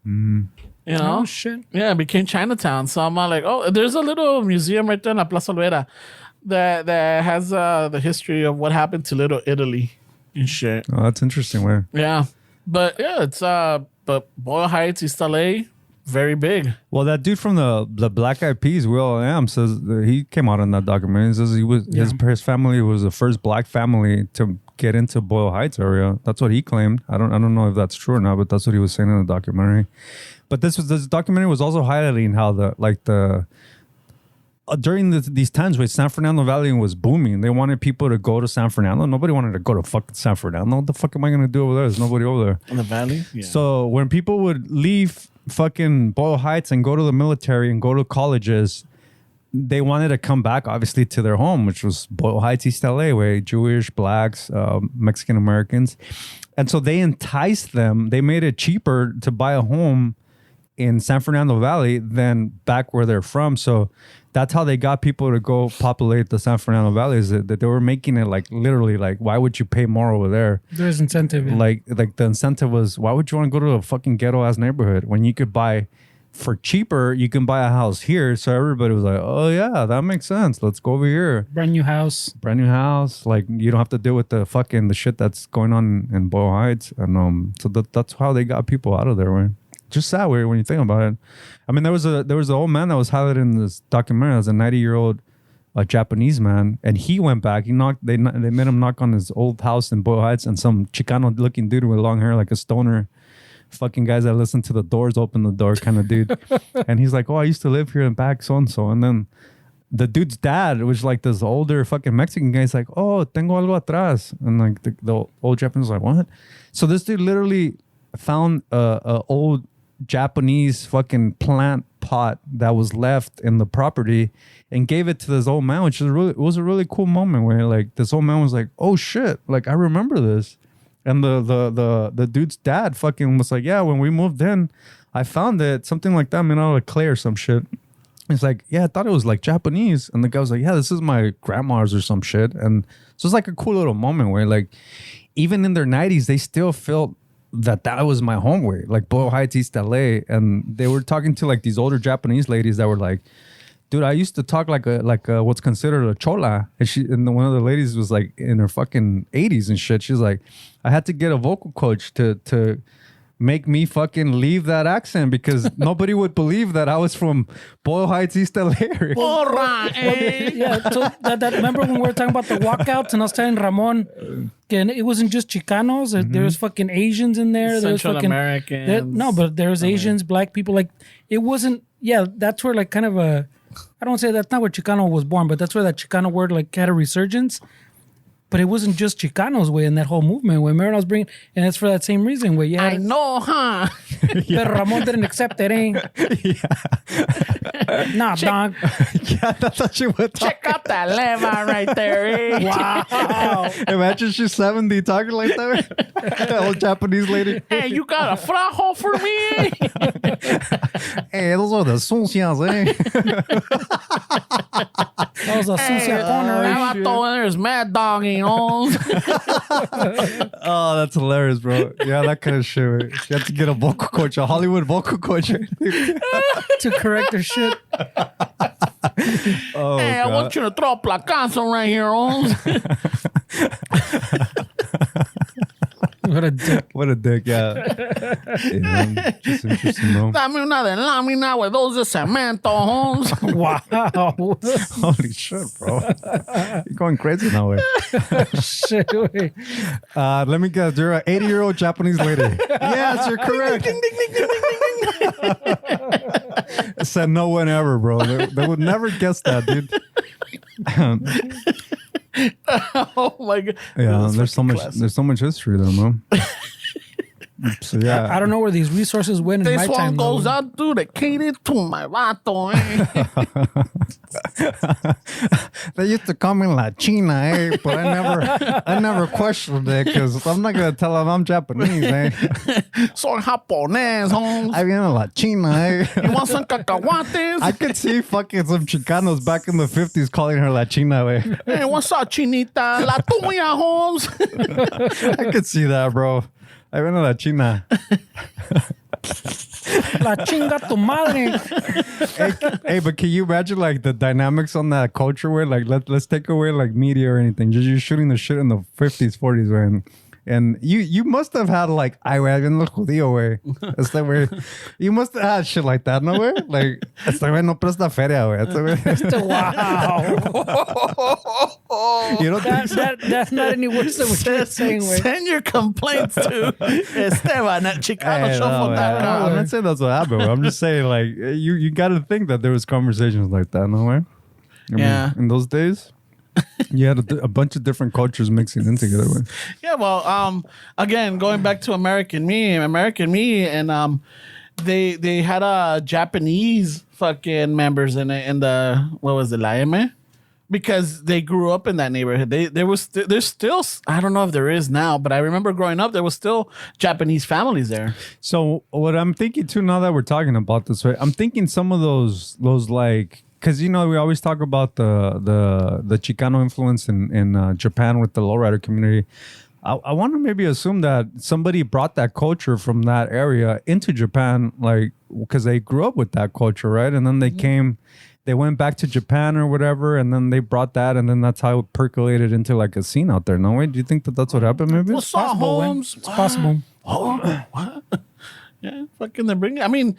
You know? Oh, shit. Yeah, it became Chinatown. So I'm like, oh, there's a little museum right there in La Plaza Olvera that has the history of what happened to Little Italy and shit. Oh, that's interesting. Where? Yeah. But yeah, it's but Boyle Heights, East LA, very big. Well, that dude from the Black Eyed Peas, Will.i.am, says that he came out in that documentary. He says his family was the first black family to get into Boyle Heights area. That's what he claimed. I don't know if that's true or not, but that's what he was saying in the documentary. But this documentary was also highlighting how during these times when San Fernando Valley was booming, they wanted people to go to San Fernando. Nobody wanted to go to fucking San Fernando. What the fuck am I going to do over there? There's nobody over there. In the valley? Yeah. So when people would leave fucking Boyle Heights and go to the military and go to colleges, they wanted to come back, obviously, to their home, which was Boyle Heights, East LA, where Jewish, blacks, Mexican Americans. And so they enticed them. They made it cheaper to buy a home in San Fernando Valley than back where they're from. So that's how they got people to go populate the San Fernando Valley, is that they were making it like literally like, why would you pay more over there? There's incentive. Yeah. Like the incentive was, why would you want to go to a fucking ghetto ass neighborhood when you could buy for cheaper? You can buy a house here. So everybody was like, oh yeah, that makes sense. Let's go over here. Brand new house. Like you don't have to deal with the shit that's going on in Boyle Heights. And so that's how they got people out of there, right? Just sad when you think about it. I mean, there was an old man that was highlighted in this documentary as a 90-year-old Japanese man, and he went back. They made him knock on his old house in Boyle Heights, and some Chicano looking dude with long hair, like a stoner, fucking guys that listen to the Doors open the door kind of dude. And he's like, oh, I used to live here and back so and so. And then the dude's dad, which like this older fucking Mexican guy, is like, oh, tengo algo atrás, and like the old Japanese is like, what? So this dude literally found a old Japanese fucking plant pot that was left in the property and gave it to this old man, which was a really cool moment where like this old man was like, oh shit, like I remember this. And the dude's dad fucking was like, yeah, when we moved in, I found it, something like that, made out of clay or some shit. It's like, yeah, I thought it was like Japanese. And the guy was like, yeah, this is my grandma's or some shit. And so it's like a cool little moment where like even in their 90s, they still felt that was my home way, like Boyle Heights, East LA. And they were talking to like these older Japanese ladies that were like, dude, I used to talk like a what's considered a chola. And one of the ladies was like in her fucking 80s and shit. She's like, I had to get a vocal coach to make me fucking leave that accent because nobody would believe that I was from Boyle Heights, East LA. All right. Yeah, so that remember when we were talking about the walkouts and I was telling Ramon, again, it wasn't just Chicanos. There was fucking Asians in there. Central Americans. But there was Asians, black people. Like, it wasn't, yeah, that's where like kind of I don't say that's not where Chicano was born, but that's where that Chicano word like had a resurgence. But it wasn't just Chicanos, way in that whole movement. When Marin was bringing, and it's for that same reason. Where I know, huh? Pero Ramon didn't accept it, eh? Nah, dog. Yeah, that's what she would Check out that leva right there, eh? Wow. Imagine she's 70 talking like that. That old Japanese lady. Hey, you got a frajo for me? Hey, those are the sucias, eh? That was a sucia corner. That vato there's mad dog, you know? Oh, that's hilarious, bro. Yeah, that kind of shit. She had to get a vocal coach, a Hollywood vocal coach. To correct her shit. Oh, Hey, I God. want you to throw a placazo right here, Holmes. What a dick. What a dick, yeah. Yeah, just interesting, bro. Dame una de lámina with those de cemento, Holmes. Wow. Holy shit, bro. You're going crazy now, way. Shit, wait. Let me guess. You're an 80-year-old Japanese lady. Yes, you're correct. Said no one ever, bro. They would never guess that, dude. Oh my god. Yeah, That's there's so fucking much. classic. There's so much history there, man. So yeah, I don't know where these resources went in This my one time. goes though. out dedicated to my vato, eh? they used to call me La China, eh? But I never questioned it because I'm not gonna tell them I'm Japanese, eh? Soy japonés, Holmes. I viene La China, eh? You want some cacahuates? I could see fucking some Chicanos back in the 50s calling her La China, eh? Hey, what's up, chinita? La tuya, Holmes. I could see that, bro. I viene La China. La chinga tu madre. Hey, but can you imagine like the dynamics on that culture where like let's take away like media or anything, just you shooting the shit in the 50s, 40s, man. And you must have had like ay güey, bien los judío, güey. Este güey. You must have had shit like that, no güey? Like este güey no presta feria, güey. Este güey. Wow. You don't think so? That's not any worse than what you're saying, way. Send your complaints to Esteban at Hey, no, man. ChicanoShuffle.com. I'm not saying that's what happened. I'm just saying like you got to think that there was conversations like that, no way? I mean, Yeah. in those days, you had a bunch of different cultures mixing in together. Way. Yeah, well, again, going back to American Me, and they had Japanese fucking members in the what was it, La M? Because they grew up in that neighborhood. There's still, I don't know if there is now, but I remember growing up, there was still Japanese families there. So what I'm thinking too, now that we're talking about this, right? I'm thinking some of those like, because we always talk about the Chicano influence in Japan with the lowrider community. I want to maybe assume that somebody brought that culture from that area into Japan, like because they grew up with that culture, right? And then they went back to Japan or whatever, and then they brought that, and then that's how it percolated into like a scene out there. No way? Do you think that that's what happened? Maybe. What's up, Possible, Holmes? it's possible. Oh, what? Yeah, fucking they bring. I mean,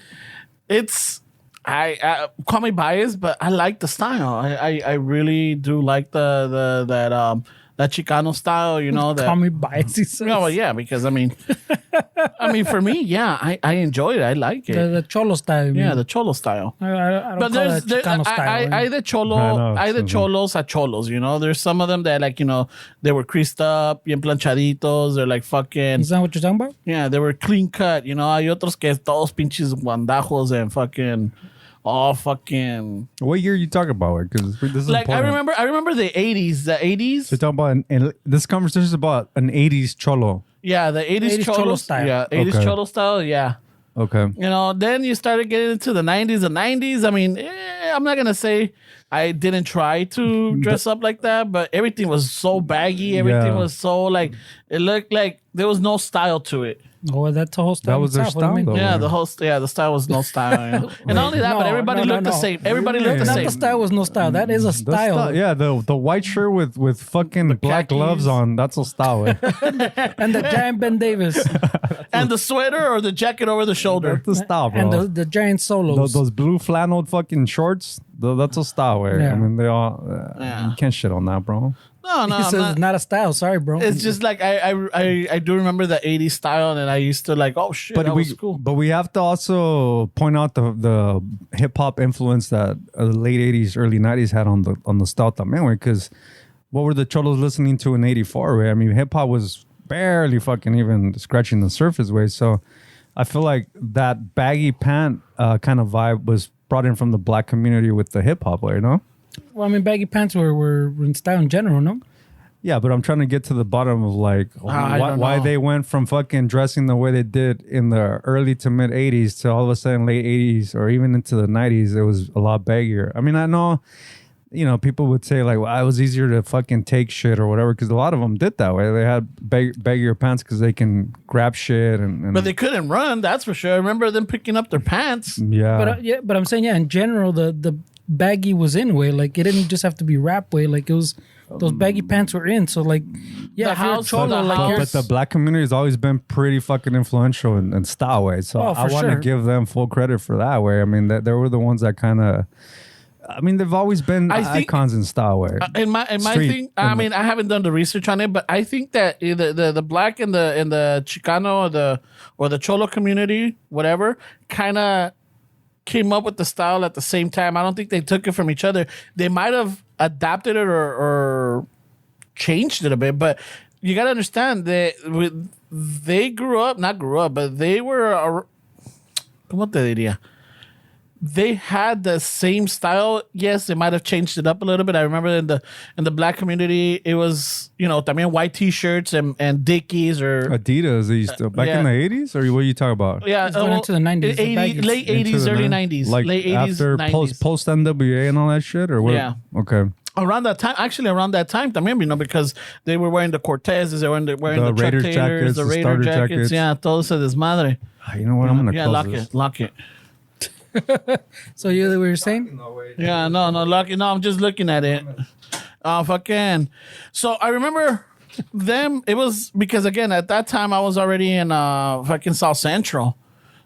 it's. I call me biased, but I like the style. I really do like that Chicano style. That. Call me biased, he says. No, well, yeah, because I mean, for me, yeah, I enjoy it. I like it. The cholo style. you Yeah, mean. the cholo style. I don't But call there's that Chicano style. I the cholo, I know, I the cholos at cholos. There's some of them that like they were creased up, bien planchaditos. They're like fucking Is that what you're talking about? yeah, they were clean cut. Hay otros que todos pinches guandajos and fucking all fucking What year are you talking about? Because this is like important. I remember the 80s. The 80s. So you're talking about this conversation is about an 80s cholo. Yeah, the 80s, 80s cholo cholo style. Yeah, 80s Okay. cholo style. Yeah. Okay. Then you started getting into the 90s. The 90s, I mean, I'm not going to say I didn't try to dress up like that, but everything was so baggy. Everything Yeah. was so like, it looked like there was no style to it. Oh, that's a whole style. That was their itself. What do you mean? style, though. Yeah, right? the style was no style. And not only that, but No, everybody no, looked the no. same. Everybody looked the Not same. the style was no style. That is a The style. yeah, the white shirt with fucking black khakis. gloves on. That's a style. Eh? And the giant Ben Davis. And the sweater or the jacket over the shoulder. That's a style, bro. And the giant solos. Those blue flannel fucking shorts. That's a style. Eh? Yeah. I mean, they all. Yeah. You can't shit on that, bro. No, he I'm says not. it's not a style. Sorry, bro. It's just like I do remember the 80s style, and I used to like, oh shit, that was cool. But we have to also point out the hip hop influence that the late 80s, early 90s had on the style también, because what were the cholos listening to in 84, way? I mean, hip hop was barely fucking even scratching the surface, way. So I feel like that baggy pant kind of vibe was brought in from the black community with the hip hop way, you know? Well, I mean, baggy pants were in style in general, no? Yeah, but I'm trying to get to the bottom of like why they went from fucking dressing the way they did in the early to mid 80s to all of a sudden late 80s or even into the 90s. It was a lot baggier. I mean, I know, you know, people would say like, well, it was easier to fucking take shit or whatever because a lot of them did that way. They had baggier pants because they can grab shit and But they couldn't run, that's for sure. I remember them picking up their pants. yeah. But I'm saying, in general, the baggy was in way. Like, it didn't just have to be rap way. Like, it was... Those baggy pants were in, so like, yeah, But the black community has always been pretty fucking influential in style way. So I want to give them full credit for that way. I mean, they were the ones that kind of. I mean, they've always been icons in style way. In my thing, I mean, I haven't done the research on it, but I think that the black and the Chicano or the Cholo community, whatever, kind of came up with the style at the same time. I don't think they took it from each other. They might have adapted it or changed it a bit, but you got to understand that but they were, ¿cómo te diría? They had the same style. Yes, they might have changed it up a little bit. I remember in the black community, it was, you know, también white t-shirts and Dickies or Adidas. They used to, back in the 80s, or what are you talking about? Yeah, it's going into the 90s. Late 80s, early 90s. Like late 80s, after 90s. post NWA and all that shit, or what? Yeah. Okay. Around that time, también, you know, because they were wearing the Cortezes, they were wearing the Raider Chuck Taylors, jackets, the the Raider starter jackets. jackets. Yeah, todo ese desmadre. You know what? I'm gonna close lock this. lock it. So you were saying? Yeah, no, lock it. No, I'm just looking at it. Fucking. So I remember them. It was because again at that time I was already in fucking South Central.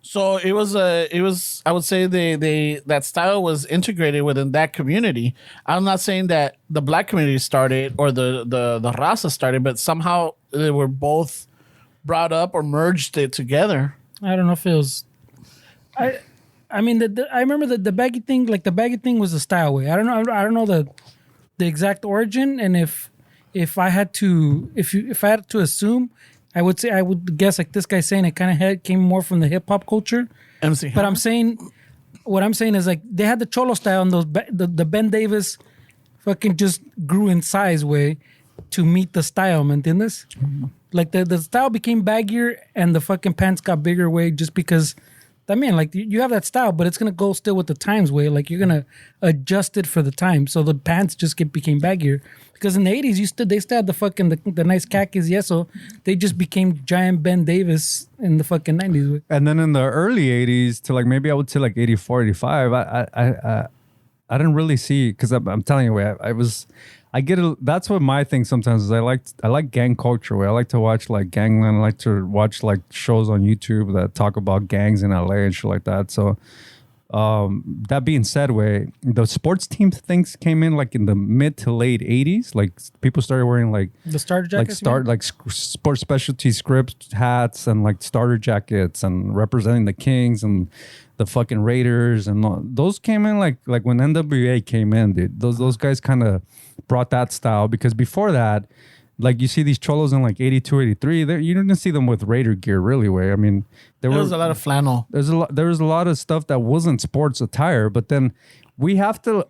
So it was I would say that style was integrated within that community. I'm not saying that the black community started or the raza started, but somehow they were both brought up or merged it together. I don't know if it was. I mean, I remember the baggy thing. Like the baggy thing was the style way. I don't know the exact origin, and if I had to assume, I would guess like this guy's saying it kind of came more from the hip hop culture. MC But what I'm saying is like they had the Cholo style, and the Ben Davis fucking just grew in size way to meet the style, ¿me entiendes? Like the style became baggier and the fucking pants got bigger way just because. I mean, like you have that style, but it's gonna go still with the times way. Like you're gonna adjust it for the time, so the pants just became baggier. Because in the 80s, they still had the fucking the nice khakis, yes. So they just became giant Ben Davis in the fucking 90s. And then in the early 80s to like maybe I would say like 84, 85, I didn't really see because I'm telling you, I get it. That's what my thing sometimes is. I like gang culture. I like to watch like gangland. I like to watch like shows on YouTube that talk about gangs in LA and shit like that. So that being said, the sports team things came in like in the mid to late 80s. Like people started wearing like the starter jackets, sports specialty script hats and like starter jackets and representing the Kings and the fucking Raiders and those came in like when NWA came in, dude. Those guys kind of brought that style because before that, like you see these cholos in like 82, 83, you didn't see them with Raider gear really way. I mean, there was a lot of flannel. There was a lot of stuff that wasn't sports attire, but then we have to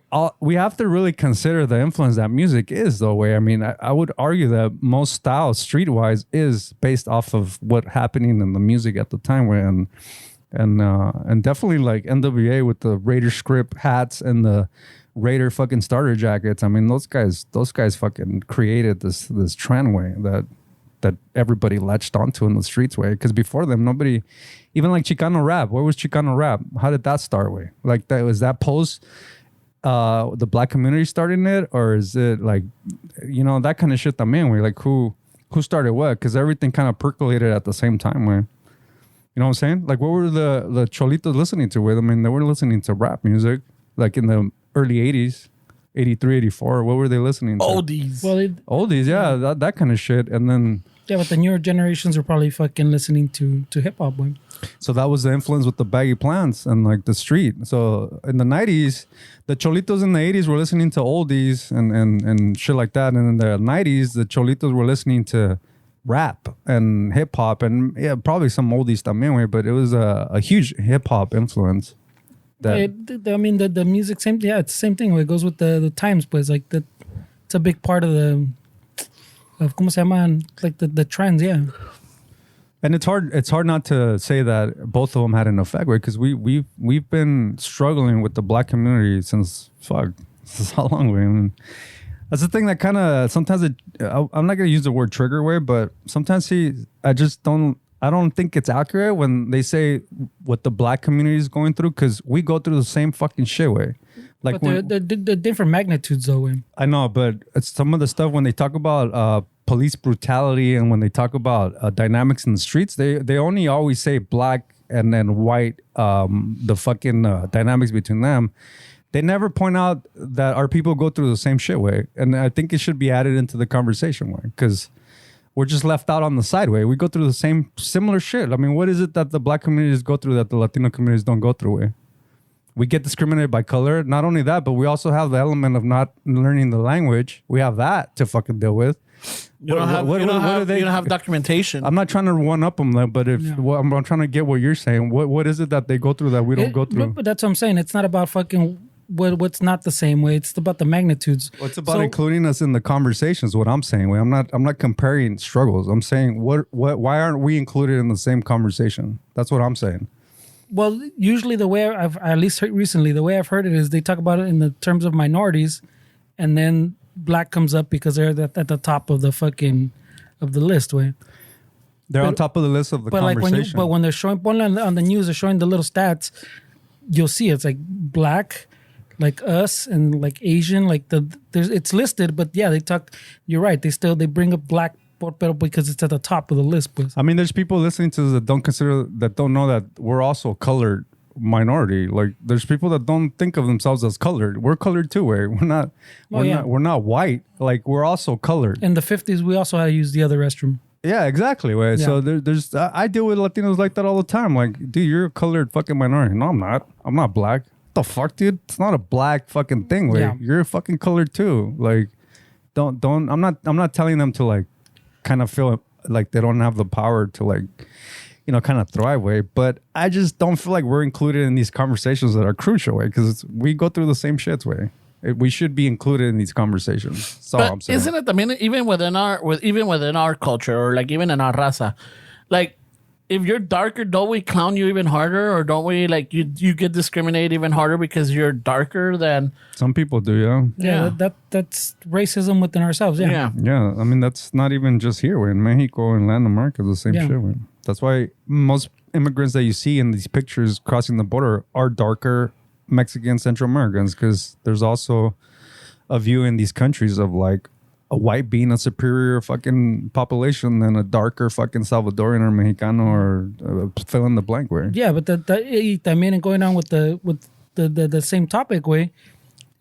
really consider the influence that music is though way. I mean, I would argue that most style streetwise is based off of what happening in the music at the time and definitely like NWA with the Raider script hats and the Raider fucking starter jackets. I mean, those guys fucking created this trend way that everybody latched onto in the streets way. Because before them, nobody, even like Chicano rap. Where was Chicano rap? How did that start way? Like that was that post the black community starting it, or is it like that kind of shit? También way like who started what? Because everything kind of percolated at the same time way. You know what I'm saying? Like what were the cholitos listening to with? I mean, they were listening to rap music like in the early 80s, 83, 84. What were they listening to? Oldies. Well, oldies, yeah, that kind of shit. And then Yeah, but the newer generations are probably fucking listening to hip hop, boy. So that was the influence with the baggy pants and like the street. So in the 90s, the cholitos in the 80s were listening to oldies and shit like that. And in the 90s, the cholitos were listening to rap and hip hop and probably some oldies también, but it was a huge hip hop influence. I mean, the music, it's the same thing. It goes with the times, but it's like it's a big part of ¿cómo se llaman? Like the trends, yeah. And it's hard not to say that both of them had an effect, right? Because we've been struggling with the black community since how long? I mean, that's the thing that kind of sometimes I'm not gonna use the word trigger way, but sometimes I don't think it's accurate when they say what the black community is going through, because we go through the same fucking shit way. Like, but they're different magnitudes, though. I know, but it's some of the stuff when they talk about police brutality and when they talk about dynamics in the streets, they only always say black and then white, the fucking dynamics between them. They never point out that our people go through the same shit way. And I think it should be added into the conversation way, because we're just left out on the side way. We go through the similar shit. I mean, what is it that the black communities go through that the Latino communities don't go through way? We get discriminated by color. Not only that, but we also have the element of not learning the language. We have that to fucking deal with. You don't have documentation. I'm not trying to one up them, but I'm trying to get what you're saying. What is it that they go through that we don't go through? But that's what I'm saying. It's not about fucking what's not the same way. It's about the magnitudes. Well, it's about including us in the conversations. What I'm saying, I'm not comparing struggles. I'm saying why aren't we included in the same conversation? That's what I'm saying. Well, usually the way I've at least heard recently, the way I've heard it is they talk about it in the terms of minorities, and then black comes up because they're at the top of the fucking of the list. Way they're on top of the list of the conversation. When they're showing on the news, they're showing the little stats. You'll see it's like black, like us, and like Asian. Like it's listed, but yeah, they talk. You're right. They bring up black. Because it's at the top of the list, pues. I mean, there's people listening to this that don't know that we're also colored minority. Like, there's people that don't think of themselves as colored. We're colored too. We're not white. Like, we're also colored. In the 50s, we also had to use the other restroom. Yeah, exactly. Right? Yeah. So there's I deal with Latinos like that all the time. Like, dude, you're a colored fucking minority. No, I'm not. I'm not black. What the fuck, dude? It's not a black fucking thing. Like, you're fucking colored too. Like, don't. I'm not telling them to like kind of feel like they don't have the power to like, kind of thrive way. But I just don't feel like we're included in these conversations that are crucial way, because we go through the same shits way. We should be included in these conversations. That's all I'm saying. Isn't it? I mean, even within our culture, or like even in our raza, like if you're darker, don't we clown you even harder, or don't we like you get discriminated even harder because you're darker than some people do? Yeah. That's racism within ourselves. Yeah. I mean, that's not even just here. We're in Mexico and Latin America, the same shit. That's why most immigrants that you see in these pictures crossing the border are darker Mexican Central Americans, because there's also a view in these countries of like a white being a superior fucking population than a darker fucking Salvadorian or Mexicano or fill in the blank way. Yeah, but también going on with the same topic way,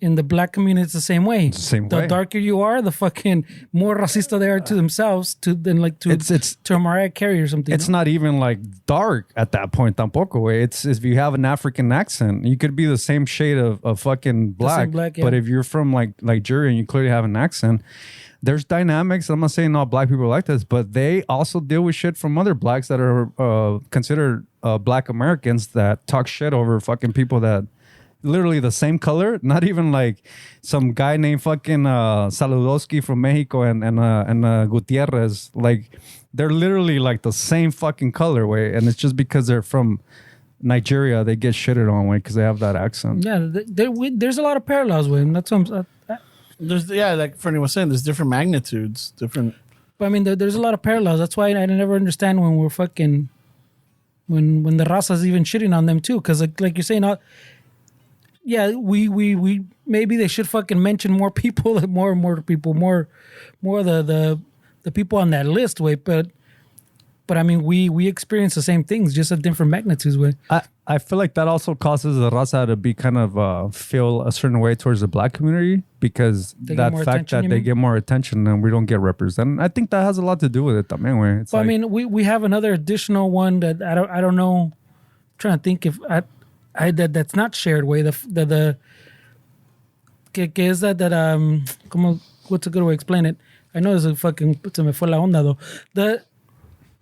in the black community it's the same way. The darker you are, the fucking more racista they are to themselves to a Mariah Carey or something. It's not even like dark at that point tampoco way. It's if you have an African accent, you could be the same shade of fucking black. But if you're from like Nigeria and you clearly have an accent, there's dynamics. I'm not saying all black people are like this, but they also deal with shit from other blacks that are considered black Americans that talk shit over fucking people that literally the same color, not even like some guy named fucking Saludowski from Mexico and Gutierrez. Like, they're literally like the same fucking color way, and it's just because they're from Nigeria they get shitted on way because they have that accent. Yeah, there's a lot of parallels with him. That's what there's like Fernie was saying, there's different magnitudes, different. But I mean, there's a lot of parallels. That's why I never understand when we're fucking when the raza's even shitting on them too, because like you're saying. Yeah, we maybe they should fucking mention more people, more people, more the people on that list. Wait, but But I mean, we experience the same things, just at different magnitudes. Way. I feel like that also causes the raza to be kind of feel a certain way towards the black community because that fact that they get more attention and we don't get represented. I think that has a lot to do with it. También, way. Well, like, I mean, we have another additional one that I don't know. I'm trying to think if that's not shared way. The que is that como what's a good way to explain it? I know it's a fucking se me fue la onda though.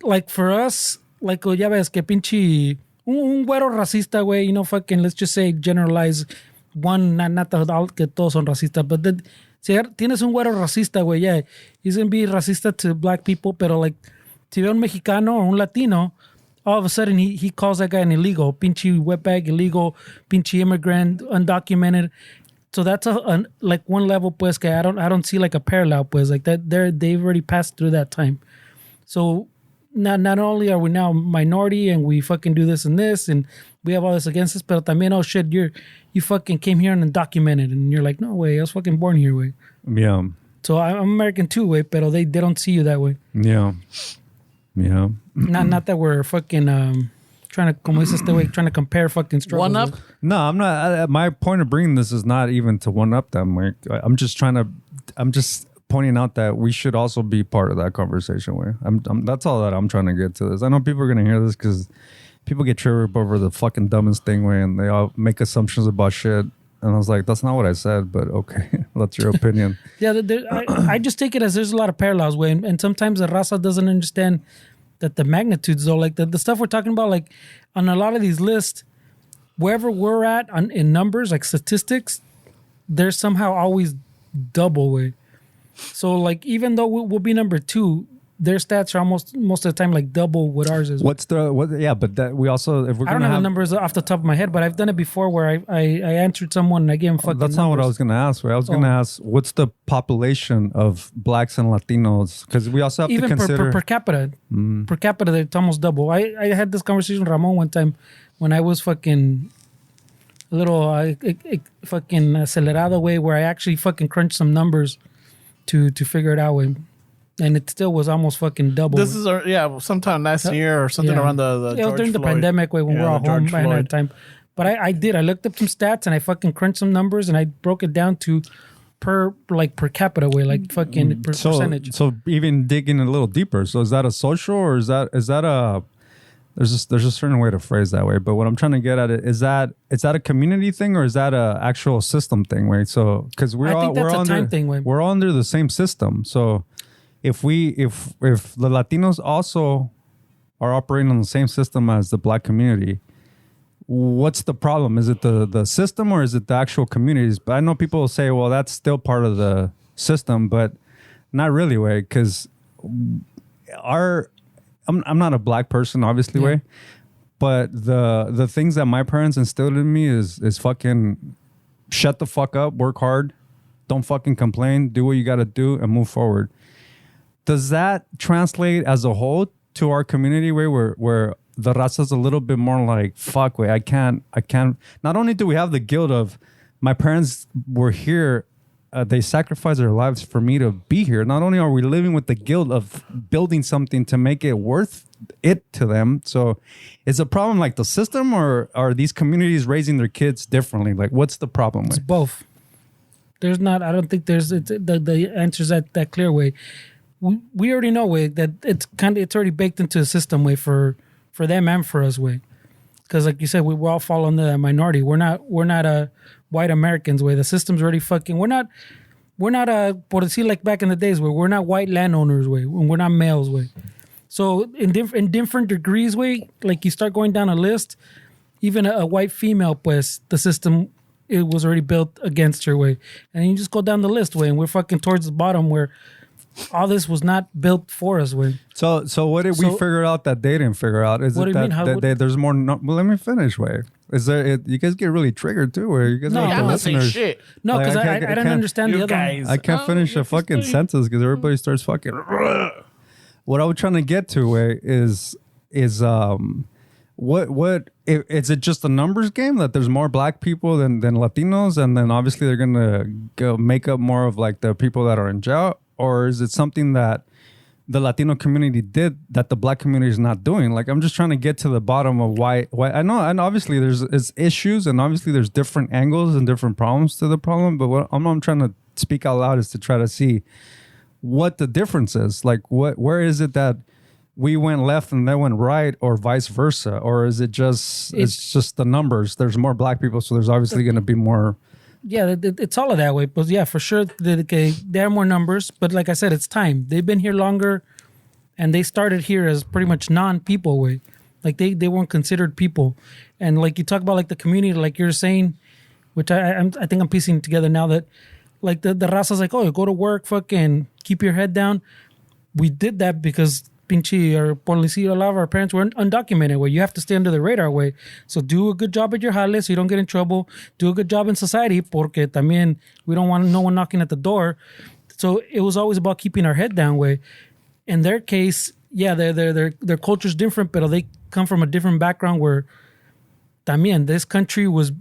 Like for us, like ya ves que pinche un güero racista, güey, you know, fucking let's just say generalize one, not que todos son racistas, but then si tienes un güero racista, güey, yeah, he's gonna be racista to black people, pero like si ve un mexicano or un latino, all of a sudden he calls that guy an illegal, pinche wetbag, illegal, pinche immigrant, undocumented. So that's like one level, pues, que I don't see like a parallel, pues, like that they've already passed through that time. So not only are we now minority and we fucking do this and this and we have all this against us, but también, oh shit, you fucking came here and undocumented, and you're like, no way, I was fucking born here, way. Yeah. So I'm American too, way, pero they don't see you that way. Yeah. Yeah. Not that we're fucking trying to, como dices este way, trying to compare fucking struggles. One up? No, I'm not. My point of bringing this is not even to one up them. Like, I'm just pointing out that we should also be part of that conversation. Where that's all that I'm trying to get to this. I know people are gonna hear this because people get triggered over the fucking dumbest thing way, and they all make assumptions about shit. And I was like, that's not what I said, but okay, that's your opinion. Yeah, I just take it as there's a lot of parallels way, and sometimes the raza doesn't understand that the magnitudes though, like the stuff we're talking about, like on a lot of these lists, wherever we're at in numbers, like statistics, they're somehow always double way. So like even though we'll be number 2, their stats are almost most of the time like double what ours is. Yeah, but that we also if we're I don't have the numbers off the top of my head, but I've done it before where I answered someone and I gave him fucking that's numbers. not what I was going to ask. Right? I was going to ask what's the population of blacks and Latinos, because we also have even to consider per capita. Per capita, it's almost double. I had this conversation with Ramon one time when I was fucking a little fucking acelerado way, where I actually fucking crunched some numbers to figure it out with. And it still was almost fucking double. This is sometime last year or something around the George during the pandemic way when we're all home by that time. But I looked up some stats and I fucking crunched some numbers and I broke it down to per capita way, like fucking percentage. So even digging a little deeper. So is that a social or is that a there's a certain way to phrase that way. But what I'm trying to get at it is that a community thing or is that a actual system thing, right? So because we're all under the same system. So if the Latinos also are operating on the same system as the black community, what's the problem? Is it the system or is it the actual communities? But I know people will say, well, that's still part of the system, but not really, way, because I'm not a black person, obviously, way, but the things that my parents instilled in me is fucking shut the fuck up, work hard, don't fucking complain, do what you got to do, and move forward. Does that translate as a whole to our community where the raza's a little bit more like, fuck, wait, I can't. Not only do we have the guilt of my parents were here, they sacrificed their lives for me to be here. Not only are we living with the guilt of building something to make it worth it to them. So is the problem like the system or are these communities raising their kids differently? Like what's the problem with? It's both. I don't think there's the answer's that clear way. We already know way that it's already baked into the system way for them and for us way, because like you said, we all fall under that minority. We're not white Americans way. The system's already fucking. We're not por decir like back in the days where we're not white landowners way. We're not males way. So in different degrees way, like you start going down a list, even a white female, pues the system it was already built against her way, and you just go down the list way, and we're fucking towards the bottom where. All this was not built for us. Way. So what did we figure out that they didn't figure out? Is it that there's more? Well, let me finish. Way is there? You guys get really triggered too. Where you guys I'm not saying shit. No, because I didn't understand the other guys. I can't finish a fucking sentence because everybody starts fucking. What I was trying to get to way is what is it just a numbers game that there's more black people than Latinos and then obviously they're gonna go make up more of like the people that are in jail? Or is it something that the Latino community did that the black community is not doing. Like, I'm just trying to get to the bottom of why I know, and obviously there's issues, and obviously there's different angles and different problems to the problem. But what I'm trying to speak out loud is to try to see what the difference is. Like, where is it that we went left and they went right, or vice versa, or is it just it's just the numbers? There's more black people, so there's obviously going to be more. Yeah, it's all of that way. But yeah, for sure, there are more numbers. But like I said, it's time. They've been here longer, and they started here as pretty much non-people way. Like they weren't considered people. And like you talk about like the community, like you're saying, which I think I'm piecing together now that like the raza's like, oh, go to work, fucking keep your head down. We did that because pinche or policía, a lot of our parents were undocumented way. You have to stay under the radar way. So do a good job at your jale so you don't get in trouble. Do a good job in society porque también we don't want no one knocking at the door. So it was always about keeping our head down way. In their case, yeah, their culture's different, but they come from a different background where también this country was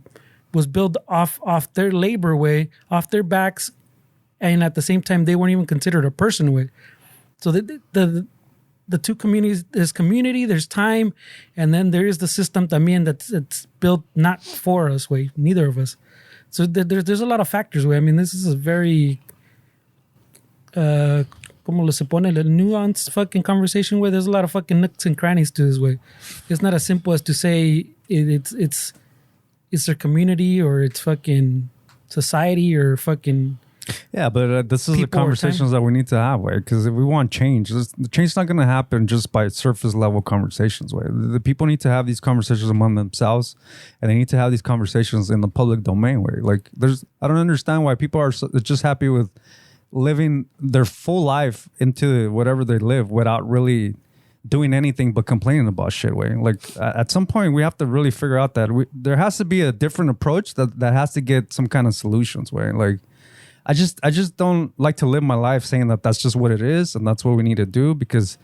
built off their labor way, off their backs, and at the same time they weren't even considered a person way. So the two communities, there's community, there's time, and then there is the system también that's built not for us way, neither of us. So there's a lot of factors way. I mean, this is a very como se pone, a nuanced fucking conversation where there's a lot of fucking nooks and crannies to this way. It's not as simple as to say it's their community or it's fucking society or fucking. Yeah, but this is the conversations that we need to have, way, because if we want change, the change's not going to happen just by surface level conversations, way. The people need to have these conversations among themselves, and they need to have these conversations in the public domain, way. Like, I don't understand why people are just happy with living their full life into whatever they live without really doing anything but complaining about shit, way. Like, at some point, we have to really figure out that there has to be a different approach that has to get some kind of solutions, way. Like, I just don't like to live my life saying that that's just what it is and that's what we need to do, because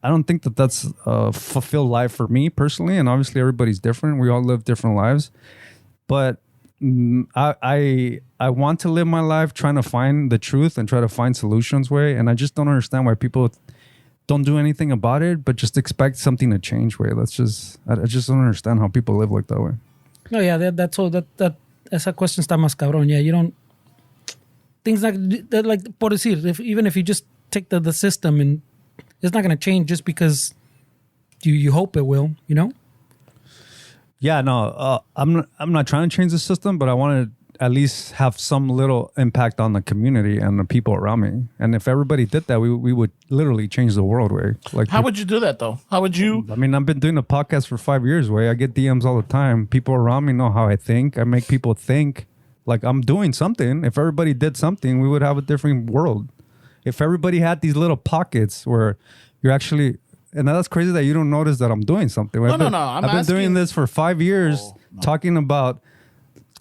I don't think that that's a fulfilled life for me personally. And obviously everybody's different. We all live different lives. But I want to live my life trying to find the truth and try to find solutions, way. And I just don't understand why people don't do anything about it, but just expect something to change, way. I just don't understand how people live like that way. No, yeah, that's all. Esa question está más cabrón. Yeah, you don't. Things like por decir, even if you just take the system, and it's not going to change just because you hope it will, you know? Yeah, no, I'm not trying to change the system, but I want to at least have some little impact on the community and the people around me. And if everybody did that, we would literally change the world, way. Like, how would you do that though? How would you? I mean, I've been doing a podcast for 5 years, way. I get DMs all the time. People around me know how I think. I make people think like I'm doing something. If everybody did something, we would have a different world. If everybody had these little pockets where you're actually, and that's crazy that you don't notice that I'm doing something. No, I've been doing this for 5 years, talking about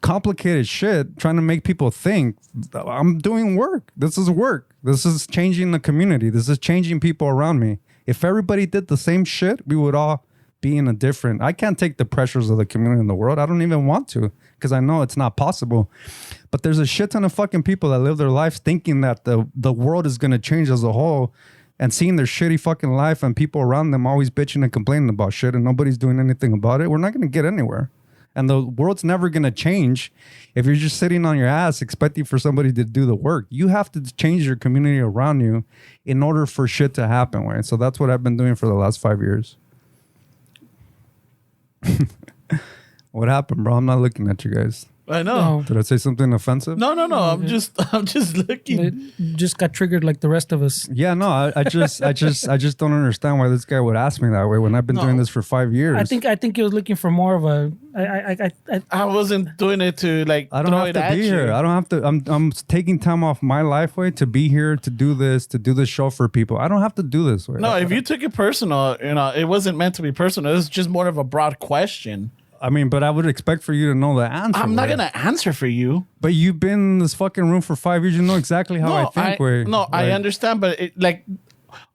complicated shit, trying to make people think. I'm doing work. This is work. This is changing the community. This is changing people around me. If everybody did the same shit, we would all be in a different. I can't take the pressures of the community in the world. I don't even want to, because I know it's not possible. But there's a shit ton of fucking people that live their lives thinking that the world is going to change as a whole, and seeing their shitty fucking life and people around them always bitching and complaining about shit and nobody's doing anything about it. We're not going to get anywhere. And the world's never going to change if you're just sitting on your ass expecting for somebody to do the work. You have to change your community around you in order for shit to happen, right? So that's what I've been doing for the last 5 years. What happened, bro? I'm not looking at you guys. I know. Did I say something offensive? No. I'm just looking. It just got triggered like the rest of us. Yeah, no. I just don't understand why this guy would ask me that way when I've been doing this for 5 years. I think he was looking for more of a. I wasn't doing it to like. I don't throw have it to at be here. you. I don't have to. I'm taking time off my life way to be here to do this show for people. I don't have to do this way. No, if you took it personal, it wasn't meant to be personal. It was just more of a broad question. I mean, but I would expect for you to know the answer. I'm not gonna answer for you. But you've been in this fucking room for 5 years. You know exactly how I think. I understand, but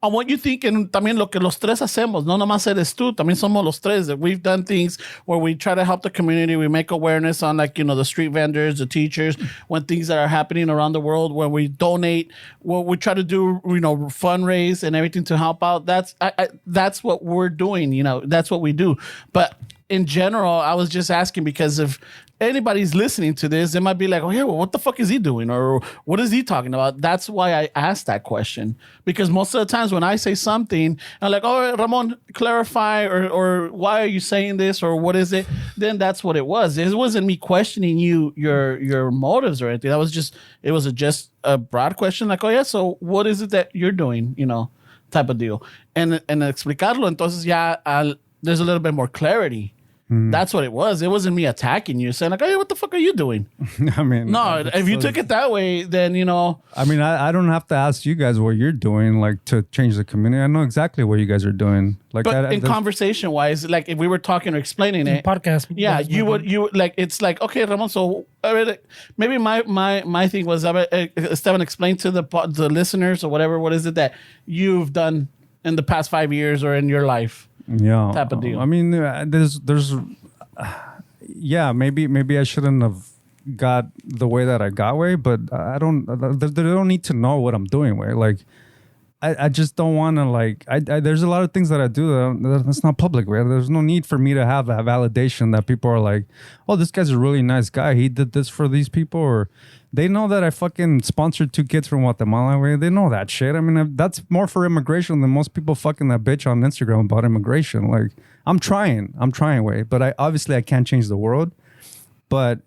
on what you think, and también lo que los tres hacemos. No nomás eres tú, también somos los tres. That we've done things where we try to help the community. We make awareness on, like, the street vendors, the teachers, when things that are happening around the world, where we donate, where we try to do, fundraise and everything to help out. That's what we're doing. That's what we do. But in general, I was just asking because if anybody's listening to this, they might be like, oh, yeah, well, what the fuck is he doing? Or what is he talking about? That's why I asked that question. Because most of the times when I say something, I'm like, oh, Ramon, clarify, or why are you saying this, or what is it? Then that's what it was. It wasn't me questioning your motives or anything. It was just a broad question, like, oh, yeah, so what is it that you're doing, type of deal. And explicarlo, entonces ya there's a little bit more clarity. That's what it was. It wasn't me attacking you, saying like, "Hey, what the fuck are you doing?" I mean, no. If you took it that way, then I mean, I don't have to ask you guys what you're doing, like, to change the community. I know exactly what you guys are doing. Like, but in conversation wise, like if we were talking or explaining it, podcast. Yeah, you would like. It's like, okay, Ramon. So maybe my thing was, Esteban, explain to the listeners or whatever. What is it that you've done in the past 5 years or in your life? Yeah, type of deal. I mean, there's maybe I shouldn't have got the way that I got way, but they don't need to know what I'm doing way. Like, I just don't want to, like, there's a lot of things that I do that's not public, right? There's no need for me to have that validation that people are like, oh, this guy's a really nice guy. He did this for these people, or they know that I fucking sponsored 2 kids from Guatemala. Way. They know that shit. I mean, that's more for immigration than most people fucking that bitch on Instagram about immigration. Like, I'm trying way, but I can't change the world, but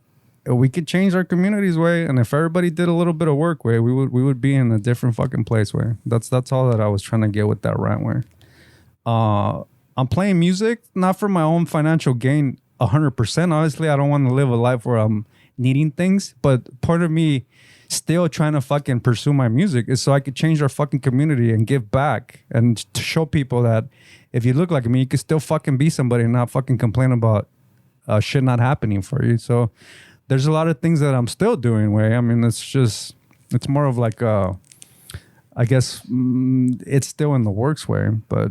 we could change our communities way. And if everybody did a little bit of work way, we would be in a different fucking place way. That's all that I was trying to get with that rant way. I'm playing music, not for my own financial gain 100%. Obviously, I don't want to live a life where I'm needing things, but part of me still trying to fucking pursue my music is so I could change our fucking community and give back and to show people that if you look like me, you could still fucking be somebody and not fucking complain about shit not happening for you. So there's a lot of things that I'm still doing way. I mean, it's more of like I guess it's still in the works way, but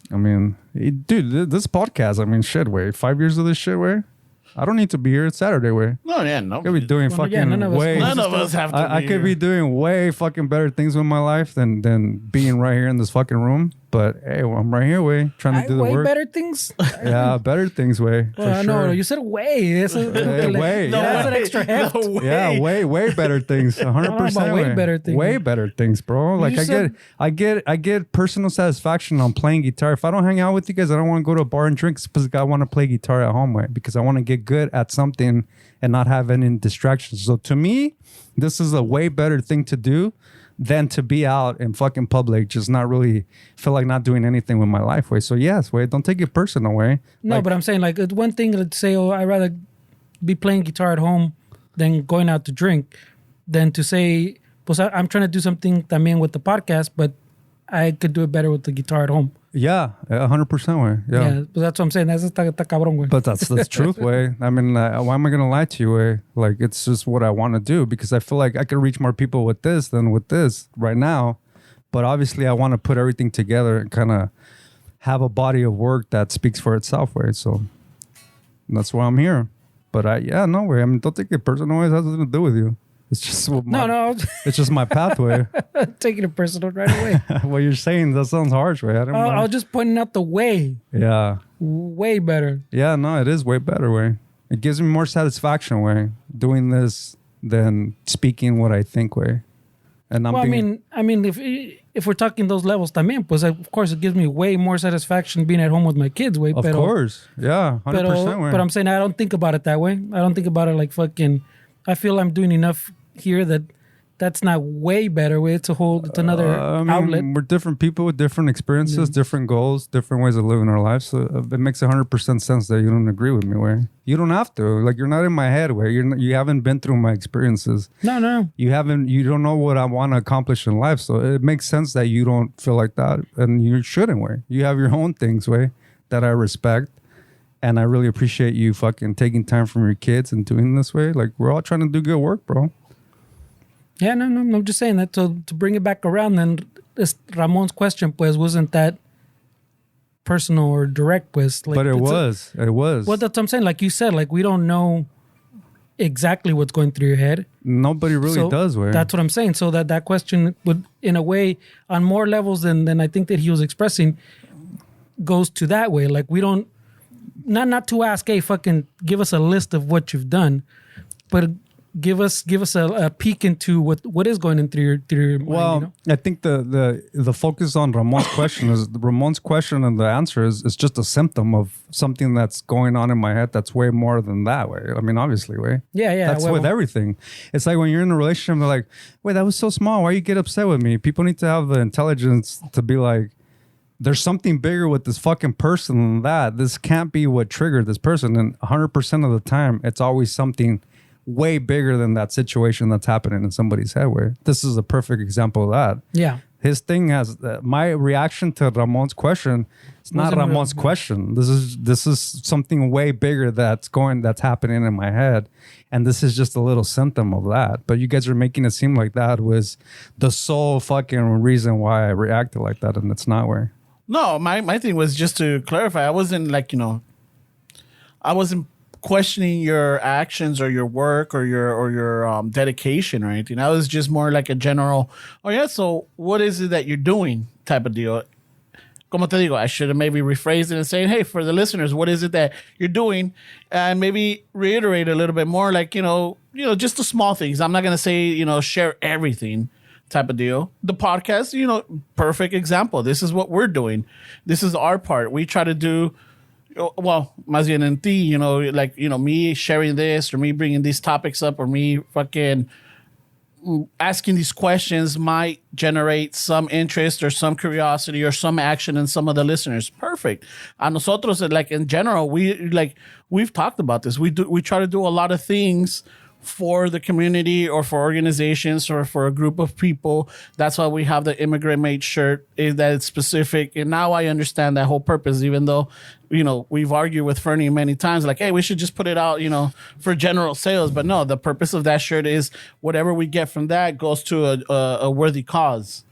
I mean, dude, this podcast, I mean, shit way, 5 years of this shit way. I don't need to be here. It's Saturday way. No, yeah, no. I could be doing none of us have to. I could be doing way fucking better things with my life than being right here in this fucking room. But hey, I'm right here, way trying to do the way work. Better things. Yeah, better things, way. Well, no, you said way. That's way. That's an extra heft. No, way. Yeah, way better things. 100% way better things. Way better things, bro. Like I get personal satisfaction on playing guitar. If I don't hang out with you guys, I don't want to go to a bar and drink because I want to play guitar at home, way. Because I want to get good at something and not have any distractions. So to me, this is a way better thing to do than to be out in fucking public, just not really feel like not doing anything with my life, way. So yes, way, don't take it personal, way. No, but I'm saying, like, it's one thing to say, oh, I'd rather be playing guitar at home than going out to drink, than to say, pues I'm trying to do something también with the podcast, but I could do it better with the guitar at home. Yeah, 100% way. Yeah, but that's what I'm saying. That's está cabrón, güey. But that's truth, way. I mean, why am I gonna lie to you, way? Like, it's just what I want to do because I feel like I could reach more people with this than with this right now. But obviously, I want to put everything together and kind of have a body of work that speaks for itself, way. So that's why I'm here. But no way. I mean, don't take it personal. It has nothing to do with you. It's just no. It's just my pathway. Taking it personal right away. What you're saying, that sounds harsh, way. I was just pointing out the way. Yeah. Way better. Yeah, no, it is way better, way. It gives me more satisfaction, way, doing this than speaking what I think, way. And I mean, if we're talking those levels también, pues of course it gives me way more satisfaction being at home with my kids, way. Of course, yeah, 100%. Way. But I'm saying I don't think about it that way. I don't think about it like fucking. I feel I'm doing enough here that's not way better way. It's another outlet. We're different people with different experiences, different goals, different ways of living our lives. So it makes 100% sense that you don't agree with me, way. You don't have to. Like, you're not in my head, way. You haven't been through my experiences. No. You don't know what I want to accomplish in life. So it makes sense that you don't feel like that, and you shouldn't, way. You have your own things, way, that I respect. And I really appreciate you fucking taking time from your kids and doing this way. Like, we're all trying to do good work, bro. Yeah, no, I'm just saying that to bring it back around. Then Ramon's question, pues, wasn't that personal or direct, pues. Like, but it was. Well, that's what I'm saying. Like you said, like, we don't know exactly what's going through your head. Nobody really does, way. That's what I'm saying. So that question would, in a way, on more levels than I think that he was expressing, goes to that way. Like, we don't, not to ask, hey, fucking give us a list of what you've done, but give us a peek into what is going in through your mind. Well, you know? I think the focus on Ramon's question is Ramon's question, and the answer is just a symptom of something that's going on in my head that's way more than that way. I mean, obviously, way. Yeah. That's with everything. It's like when you're in a relationship, they're like, wait, that was so small. Why you get upset with me? People need to have the intelligence to be like, there's something bigger with this fucking person than that. This can't be what triggered this person. And 100% of the time, it's always something way bigger than that situation that's happening in somebody's head. Where this is a perfect example of that. Yeah. His thing has my reaction to Ramon's question. It's not Ramon's question. This is something way bigger that's happening in my head, and this is just a little symptom of that. But you guys are making it seem like that was the sole fucking reason why I reacted like that, and it's not. Where No, my thing was just to clarify. I wasn't like, I wasn't questioning your actions or your work or your dedication or anything. I was just more like a general, so what is it that you're doing type of deal. Como te digo, I should have maybe rephrased it and saying, hey, for the listeners, what is it that you're doing? And maybe reiterate a little bit more, like, just the small things. I'm not going to say, share everything type of deal. The podcast, perfect example. This is what we're doing. This is our part. We try to do, well, más bien en ti, me sharing this or me bringing these topics up or me fucking asking these questions might generate some interest or some curiosity or some action in some of the listeners. Perfect. A nosotros, like in general, we've talked about this. We try to do a lot of things for the community or for organizations or for a group of people. That's why we have the Immigrant Made shirt, that it's specific. And now I understand that whole purpose, even though, we've argued with Fernie many times, like, hey, we should just put it out, for general sales. But no, the purpose of that shirt is whatever we get from that goes to a worthy cause.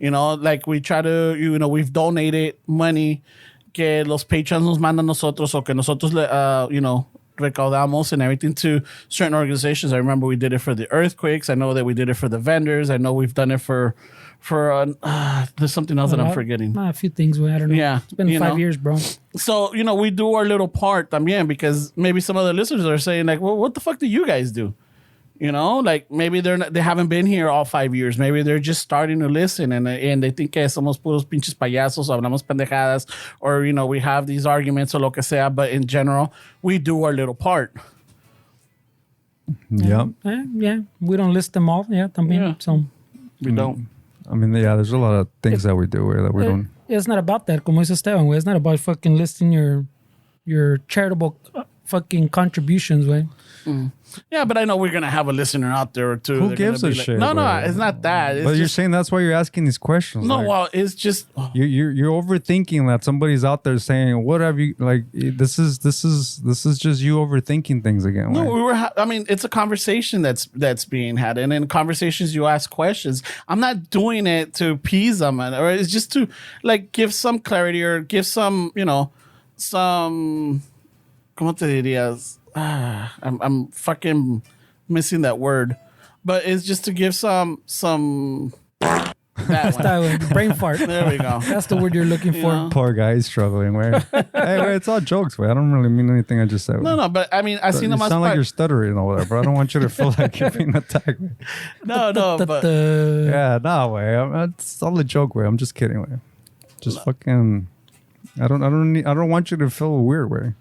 Like we try to, we've donated money que los patrons nos mandan nosotros o que nosotros, recaudamos and everything to certain organizations. I remember we did it for the earthquakes. I know that we did it for the vendors. I know we've done it for there's something else that I'm forgetting. A few things. I don't know. Yeah. It's been 5 years, bro. So, we do our little part también, because maybe some of the listeners are saying like, well, what the fuck do you guys do? Like maybe they haven't been here all 5 years. Maybe they're just starting to listen and they think que somos puros pinches payasos, hablamos pendejadas, or, we have these arguments or lo que sea, but in general, we do our little part. Yeah. Yeah. We don't list them all. Yeah, también. Yeah. So We don't. I mean, yeah, there's a lot of things that we do where that we don't. It's not about that, como dice Esteban, güey. It's not about fucking listing your charitable fucking contributions, way. Yeah, but I know we're gonna have a listener out there or two. Who gives a shit? No, it's not that. It's but you're saying that's why you're asking these questions. No, like, well, it's just you're overthinking that somebody's out there saying, "What have you like?" This is just you overthinking things again. no. Like, We were. I mean, it's a conversation that's being had, and in conversations you ask questions. I'm not doing it to appease them, or it's just to like give some clarity or give some, some. ¿Cómo te dirías? I'm fucking missing that word, but it's just to give some that one. Brain fart. There we go. That's the word you're looking for. poor guy, he's struggling. Where hey, it's all jokes. Way I don't really mean anything I just said. No, but I mean, I seen them. You sound like you're stuttering or whatever. I don't want you to feel like you're being attacked. No, but Yeah, no way. It's all a joke. Way I'm just kidding. Way just fucking. I don't want you to feel a weird way.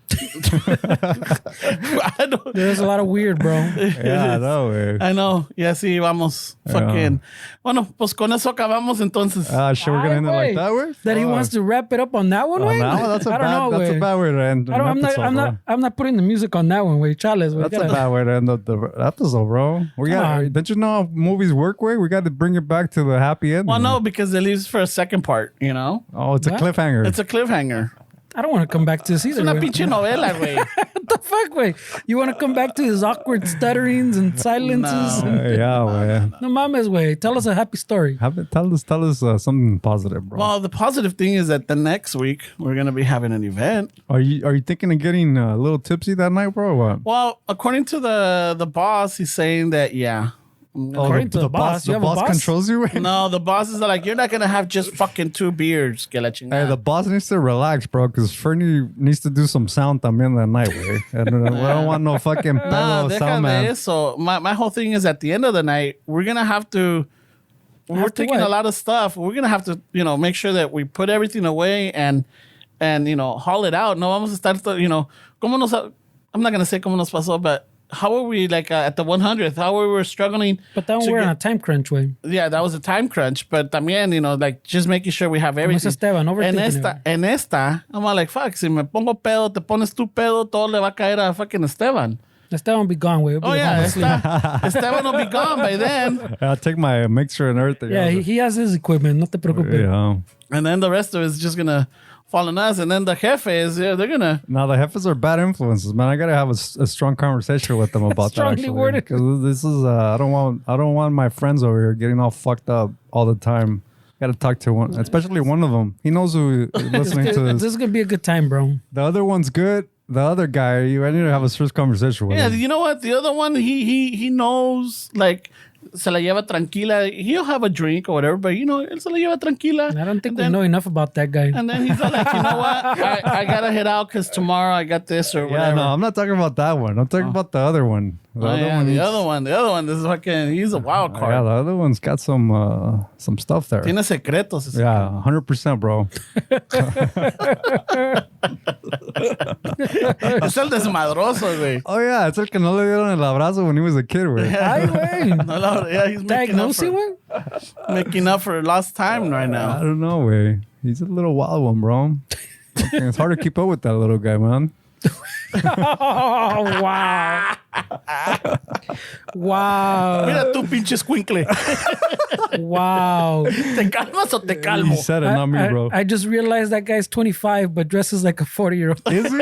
There's a lot of weird, bro. Yeah, no way. I know. Y así vamos. Fucking. Bueno, pues con eso acabamos entonces. Shit, we're gonna end it like that way. That he wants to wrap it up on that one, way. No, that's a I don't know, bad. That's a bad way to end. I'm not putting the music on that one, way. Chales, That's a bad way to end up the episode, bro. Don't you know how movies work, way? We got to bring it back to the happy end. Well, no, because it leaves for a second part. Oh, it's a What? cliffhanger. It's a cliffhanger. I don't want to come back to this Es either. una güey. pinche novela, güey. fuck, wait? You want to come back to his awkward stutterings and silences? Yeah, way. No mames, way. Tell us a happy story. Tell us something positive, bro. Well, the positive thing is that the next week we're gonna be having an event. Are you thinking of getting a little tipsy that night, bro? Or what? Well, according to the boss, he's saying that According to the boss, you the have a boss boss? controls you. No, the bosses are like, you're not gonna have just fucking 2 beers. Que la Hey, chingada. the boss needs to relax, bro, because Fernie needs to do some sound también that night, way. And we don't want no fucking Nah, pedo deja sound de man. eso. My whole thing is at the end of the night, we're gonna have to. We're Have to taking what? a lot of stuff. We're gonna have to, make sure that we put everything away and haul it out. No vamos a estar, como nos. I'm not gonna say como nos pasó, but how were we like at the 100th? How we were struggling? But then to we're get- on a time crunch, way. Yeah, that was a time crunch, but también, like just making sure we have everything. Esteban, overthinking En esta, I'm like, fuck, si me pongo pedo, te pones tu pedo, todo le va a caer a fucking Esteban. Esteban will be gone, way. Oh yeah, Esteban will be gone by then. I'll take my mixer and everything. Yeah, he has his equipment. No te preocupes. Yeah. And then the rest of it is just gonna fall on us. And then the jefes, they're gonna. Now the jefes are bad influences, man. I gotta have a strong conversation with them about that. Strongly Actually, worded. 'cause this is I don't want my friends over here getting all fucked up all the time. Gotta talk to one, especially one of them. He knows who is listening to This this. is gonna be a good time, bro. The other one's good. The other guy, I need to have a serious conversation with Yeah, him. you know what? The other one, he knows, like, se la lleva tranquila. He'll have a drink or whatever, but él se la lleva tranquila. I don't think And we then- know enough about that guy. And then he's like, you know what? I gotta head out because tomorrow I got this or Yeah, whatever. no, I'm not talking about that one. I'm talking about the other one. The other one. The needs- other one. This is fucking. He's a wild card. Yeah, the other one's got some stuff there. Tiene secretos. ese Yeah, 100%, bro. Es el desmadroso, güey. Oh yeah, it's el que no le dieron el abrazo when he was a kid, güey. Ay, güey. Yeah, he's Diagnosing, way? making up for lost time right I now. don't know, way. He's a little wild one, bro. Fucking, it's hard to keep up with that little guy, man. Oh, wow. Wow. Mira tú, pinche escuincle. Wow. ¿Te calmas o te He calmo? said it, not me, bro. I just realized that guy's 25, but dresses like a 40-year-old. Is he?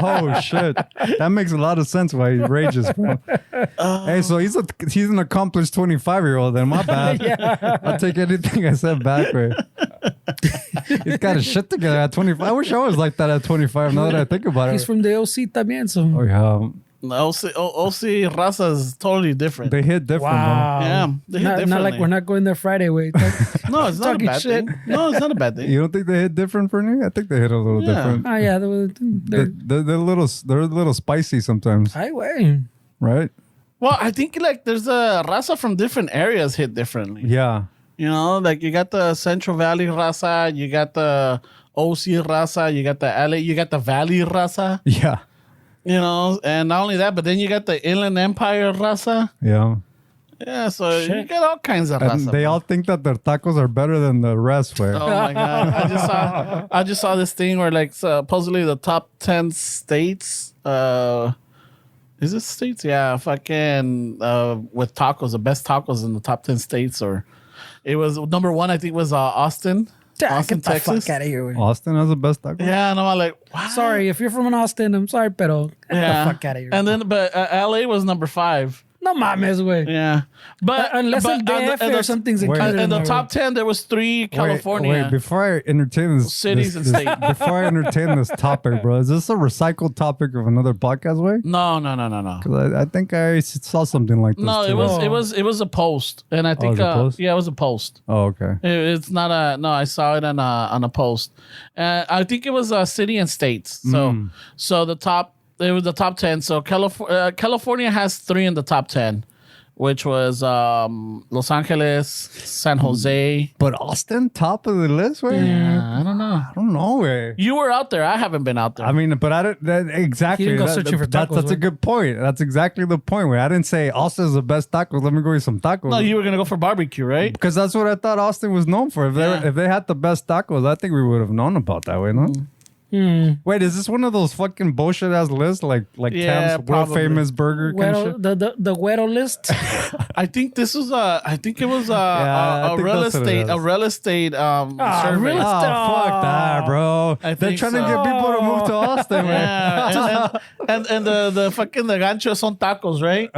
Oh shit, that makes a lot of sense why he rages, bro. Hey, so he's an accomplished 25-year-old. Then my bad. I'll take anything I said back, right? He's got his shit together at 25. I wish I was like that at 25. Now that I think about it. He's from the OC también, so. Oh yeah, No, OC raza is totally different. they hit different, Wow. Yeah, they hit Not like differently. we're not going there Friday, wait. No, it's not a talking bad shit. thing. No, it's not a bad bro. thing. You don't think they hit different for me? I think they hit a little Yeah. different. Oh, yeah. They're They're a little spicy sometimes, highway. right? Well, I think like there's a raza from different areas hit differently. Yeah. You know, like you got the Central Valley raza, you got the OC raza, you got the LA, you got the Valley raza. Yeah. You know, and not only that, but then you got the Inland Empire raza. Yeah. Yeah, so you got all kinds of And raza. they all think that their tacos are better than the rest, way. Oh my god! I just saw this thing where like supposedly the top 10 states. Is it states? Yeah, fucking with tacos, the best tacos in the top 10 states, or it was number 1. I think was Austin, Austin, Get the Texas. fuck out of here. Way. Austin has the best tacos. Yeah, and I'm like, wow. Sorry, if you're from Austin, I'm sorry, pero get Yeah, the fuck out of here. And then, but LA was number 5. no mames, way. Yeah, but Unless but el DF or something's included in the there, top 10, there was 3 California. Wait, before I entertain this Cities and states. before I entertain this topic, bro, is this a recycled topic of another podcast, way? No. Because I think I saw something like this. No, too. it was a post, and I think it was a post? yeah, it was a post. Oh, okay. It's not a no. I saw it on a post. I think it was city and states. So the top, it was the top 10. So California has 3 in the top 10, which was Los Angeles, San Jose. But Austin, top of the list, way? I don't know. I don't know, way. You were out there. I haven't been out there. I mean, but I don't. Exactly. He didn't go searching for tacos, That's a right? good point. That's exactly the point. Where I didn't say Austin's the best tacos. Let me go eat some tacos. no, you were gonna go for barbecue, right? Because that's what I thought Austin was known for. If they Yeah. if they had the best tacos, I think we would have known about that way, no? Wait, is this one of those fucking bullshit ass lists like Yeah, Tam's world probably. famous burger kind of Güero, shit? the Güero list. I think this was I think it was I a think real that's what it estate is. a real estate survey. real Oh, estate. fuck that, bro. I They're think trying to so. get people to move to Austin, man. Yeah, and the fucking the ganchos son tacos, right?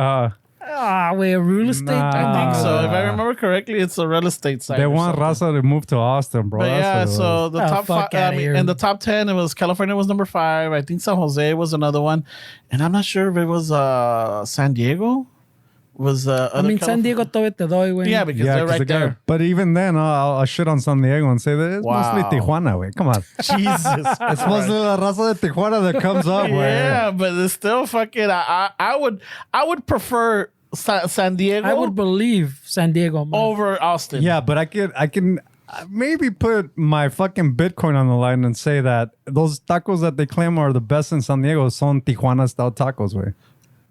Wait, a real estate. Nah. I think so. If I remember correctly, it's a real estate site. They or want something. Raza to move to Austin, bro. But That's yeah, what it so was. the Oh, top fuck five. outta here. In the top 10, it was California was number 5. I think San Jose was another one, and I'm not sure if it was San Diego. Was I mean, San Diego todavía te doy, güey. Yeah, because Yeah, they're 'cause right they got- there. But even then, I'll shit on San Diego and say that it's Wow. mostly Tijuana, güey. Come on. Jesus. It's mostly la raza de Tijuana that comes up, güey. Yeah, but it's still fucking. I would prefer San Diego I would believe San Diego. Man. over Austin. Yeah, but I can maybe put my fucking Bitcoin on the line and say that those tacos that they claim are the best in San Diego son Tijuana style tacos, way.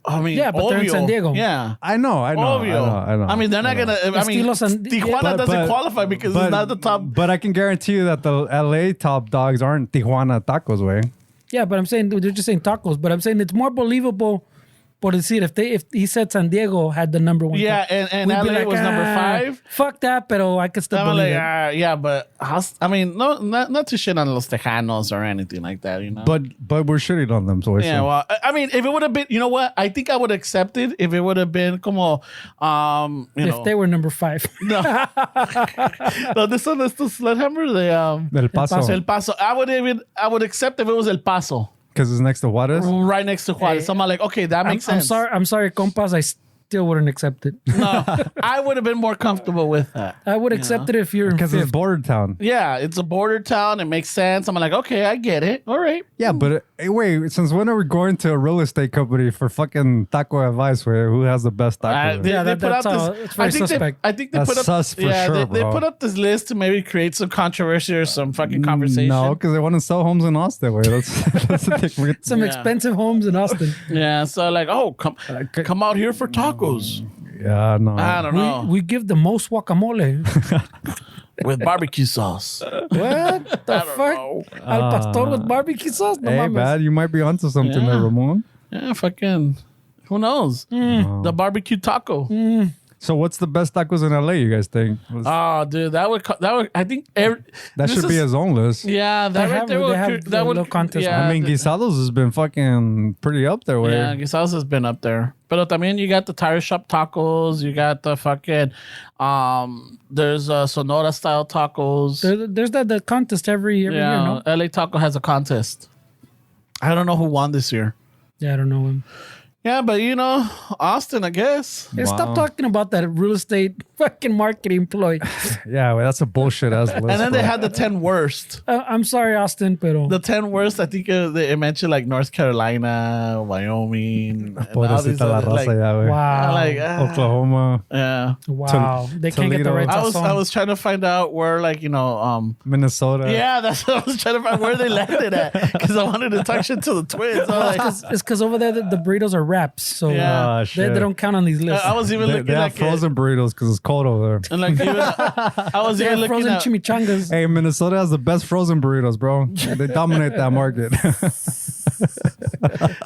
I mean, Yeah, but they're in obvio. San Diego. Yeah. I know. Obvio. I mean, they're not gonna. I mean, Estilo San- Tijuana yeah. doesn't qualify because it's not the top. But I can guarantee you that the LA top dogs aren't Tijuana tacos, way. Yeah, but I'm saying they're just saying tacos. But I'm saying it's more believable. Por decir, if he said San Diego had the number 1. Yeah, and we'd be LA was number 5. Fuck that, pero I could still I'm believe like, it. yeah, but I mean, no, not to shit on Los Tejanos or anything like that, you know. But we're shitting on them, so yeah, well, I mean, if it would have been, you know what? I think I would accept it if it would have been como, you If know. they were number 5. No, this one is the Sledgehammer, El Paso, El Paso. I would accept if it was El Paso, because it's next to Juarez. right next to Juarez. So I'm like, okay, that makes sense. I'm sorry, compas. I still wouldn't accept it. No, I would have been more comfortable with that. I would accept it if you're in Because it's 5th. border town. Yeah, it's a border town. It makes sense. I'm like, okay, I get it. All right. Yeah, but hey, wait, since when are we going to a real estate company for fucking taco advice? Where who has the best taco? They that- put that's out all- this. it's very suspect. I think they That's put up. sus for yeah, sure, they bro. put up this list to maybe create some controversy or some fucking conversation. No, because they want to sell homes in Austin. Wait, that's the thing. We- Some Yeah. expensive homes in Austin. Yeah, so like, oh, come out here for tacos. Yeah, no. I don't know. We give the most guacamole. With barbecue sauce. What the fuck? Al pastor with barbecue sauce? No Hey, mames. bad. You might be onto something Yeah. there, Ramon. Yeah, fucking. Who knows? The barbecue taco. So, what's the best tacos in LA? You guys think? Oh, dude, that would. I think that this should be is- his own list. Yeah, that They right have- there they would. have That the would. little contest. Yeah, I mean, Guisados has been fucking pretty up there. Way. Yeah, Guisados has been up there. But I mean, you got the tire shop tacos. You got the fucking. There's Sonora style tacos. There's the contest every year, no? LA Taco has a contest. I don't know who won this year. Yeah, I don't know him. Yeah, but you know, Austin, I guess. Hey, stop talking about that real estate fucking marketing ploy. Yeah, well, that's a bullshit ass list. And then they bro. had the 10 worst. I'm sorry, Austin, pero The 10 worst, I think they mentioned like North Carolina, Wyoming. and all these Pobrecita la other, raza, like, ya, güey. wow, like, Oklahoma, yeah. wow, they can't get the Toledo. right I sazon. was trying to find out where, like, you know, Minnesota. yeah, that's what I was trying to find where they landed at because I wanted to talk shit to the twins. I was like, It's because over there the burritos are wraps, so Yeah. Ah, they shit. don't count on these lists. I was even They looking have like frozen burritos because it's cold over there. and like even, I was They even have looking frozen at chimichangas. Hey, Minnesota has the best frozen burritos, bro. They dominate that market.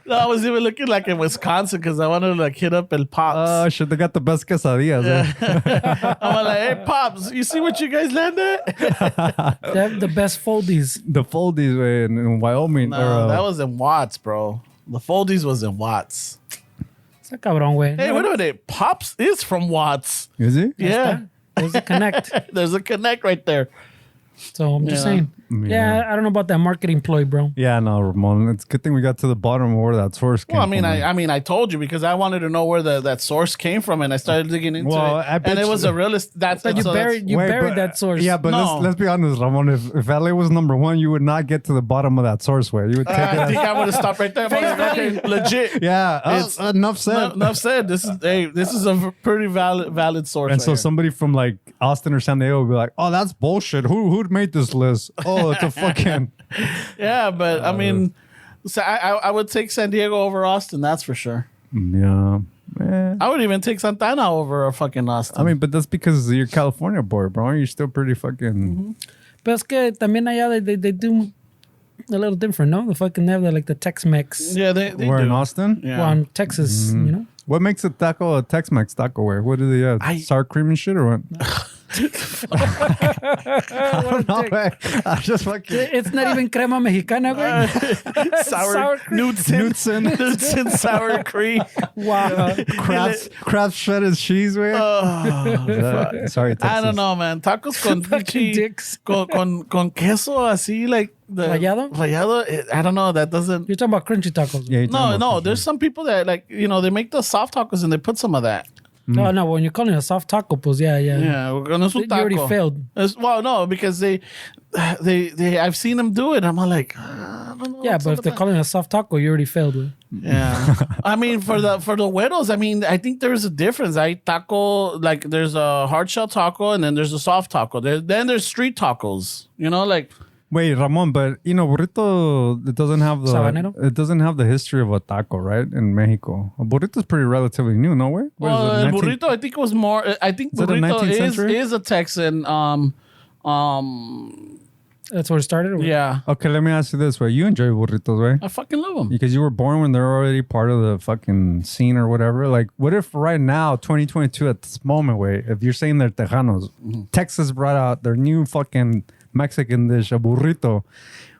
No, I was even looking like in Wisconsin because I wanted to like hit up El Pops. Oh shit, they got the best quesadillas. Eh? I'm like, hey Pops, you see what you guys landed? They have the best foldies. The Foldies way in Wyoming. No, that was in Watts, bro. The Foldies was in Watts. It's a cabrón, güey. Hey, wait a minute. Pops is from Watts. Is he? Yeah. There's a connect. There's a connect right there. So I'm just Yeah. saying. Yeah, I don't know about that marketing ploy, bro. Yeah, no, Ramon. It's a good thing we got to the bottom of where that source came Well, I mean, from. I told you because I wanted to know where that source came from, and I started digging into Well, it, I bet and it you- was a realist. That's But you so buried Wait, that source. Yeah, but No. let's be honest, Ramon. If LA was number one, you would not get to the bottom of that source way. You would take it I as, think I would have stopped right there. I'm like, okay, legit. yeah, It's- enough said. Enough said. This is a pretty valid source. And right so here. somebody from like Austin or San Diego would be like, "Oh, that's bullshit. Who made this list? Oh, it's a fucking." Yeah, but I mean, so I would take San Diego over Austin. That's for sure. Yeah. Eh. I would even take Santana over a fucking Austin. I mean, but that's because you're California boy, bro. You're still pretty fucking. Pero es que también allá they do a little different, no? The fucking they have like the Tex-Mex. Yeah, they We're do. in Austin? Yeah. Well, in Texas, you know? What makes a taco a Tex-Mex taco? Where? What do they have? Sour cream and shit or what? I don't know, man. I just fucking... It's not even crema mexicana, güey. Sour Knudsen sour cream. Wow. Kraft shredded cheese, güey. Sorry, Texas. I don't know, man. Tacos con Fucking dicks. con queso así, like the Rallado? I don't know. That doesn't. You're talking about crunchy tacos. Yeah, you're talking No. about- There's some people that like they make the soft tacos and they put some of that. No, when you're calling it a soft taco, pues yeah. Yeah, no es un You taco. already failed. Well, no, because they I've seen them do it. I'm all like, I don't know. Yeah, but if they're calling it a soft taco, you already failed. Güey. Yeah, I mean for the güeros, I mean I think there's a difference. Taco, like there's a hard shell taco and then there's a soft taco. Then there's street tacos. Like. Wait, Ramon, but burrito it doesn't have Sabanero? the history of a taco, right? In Mexico, a burrito is pretty relatively new, no way. Well, el burrito, I think it was more. I think Is it the burrito 19th century? is a Texan. That's where it started? Or? Yeah, Okay, let me ask you this way: you enjoy burritos, right? I fucking love them. Because you were born when they're already part of the fucking scene or whatever. Like, what if right now, 2022, at this moment, way, if you're saying they're Tejanos, Texas brought out their new fucking Mexican dish, a burrito,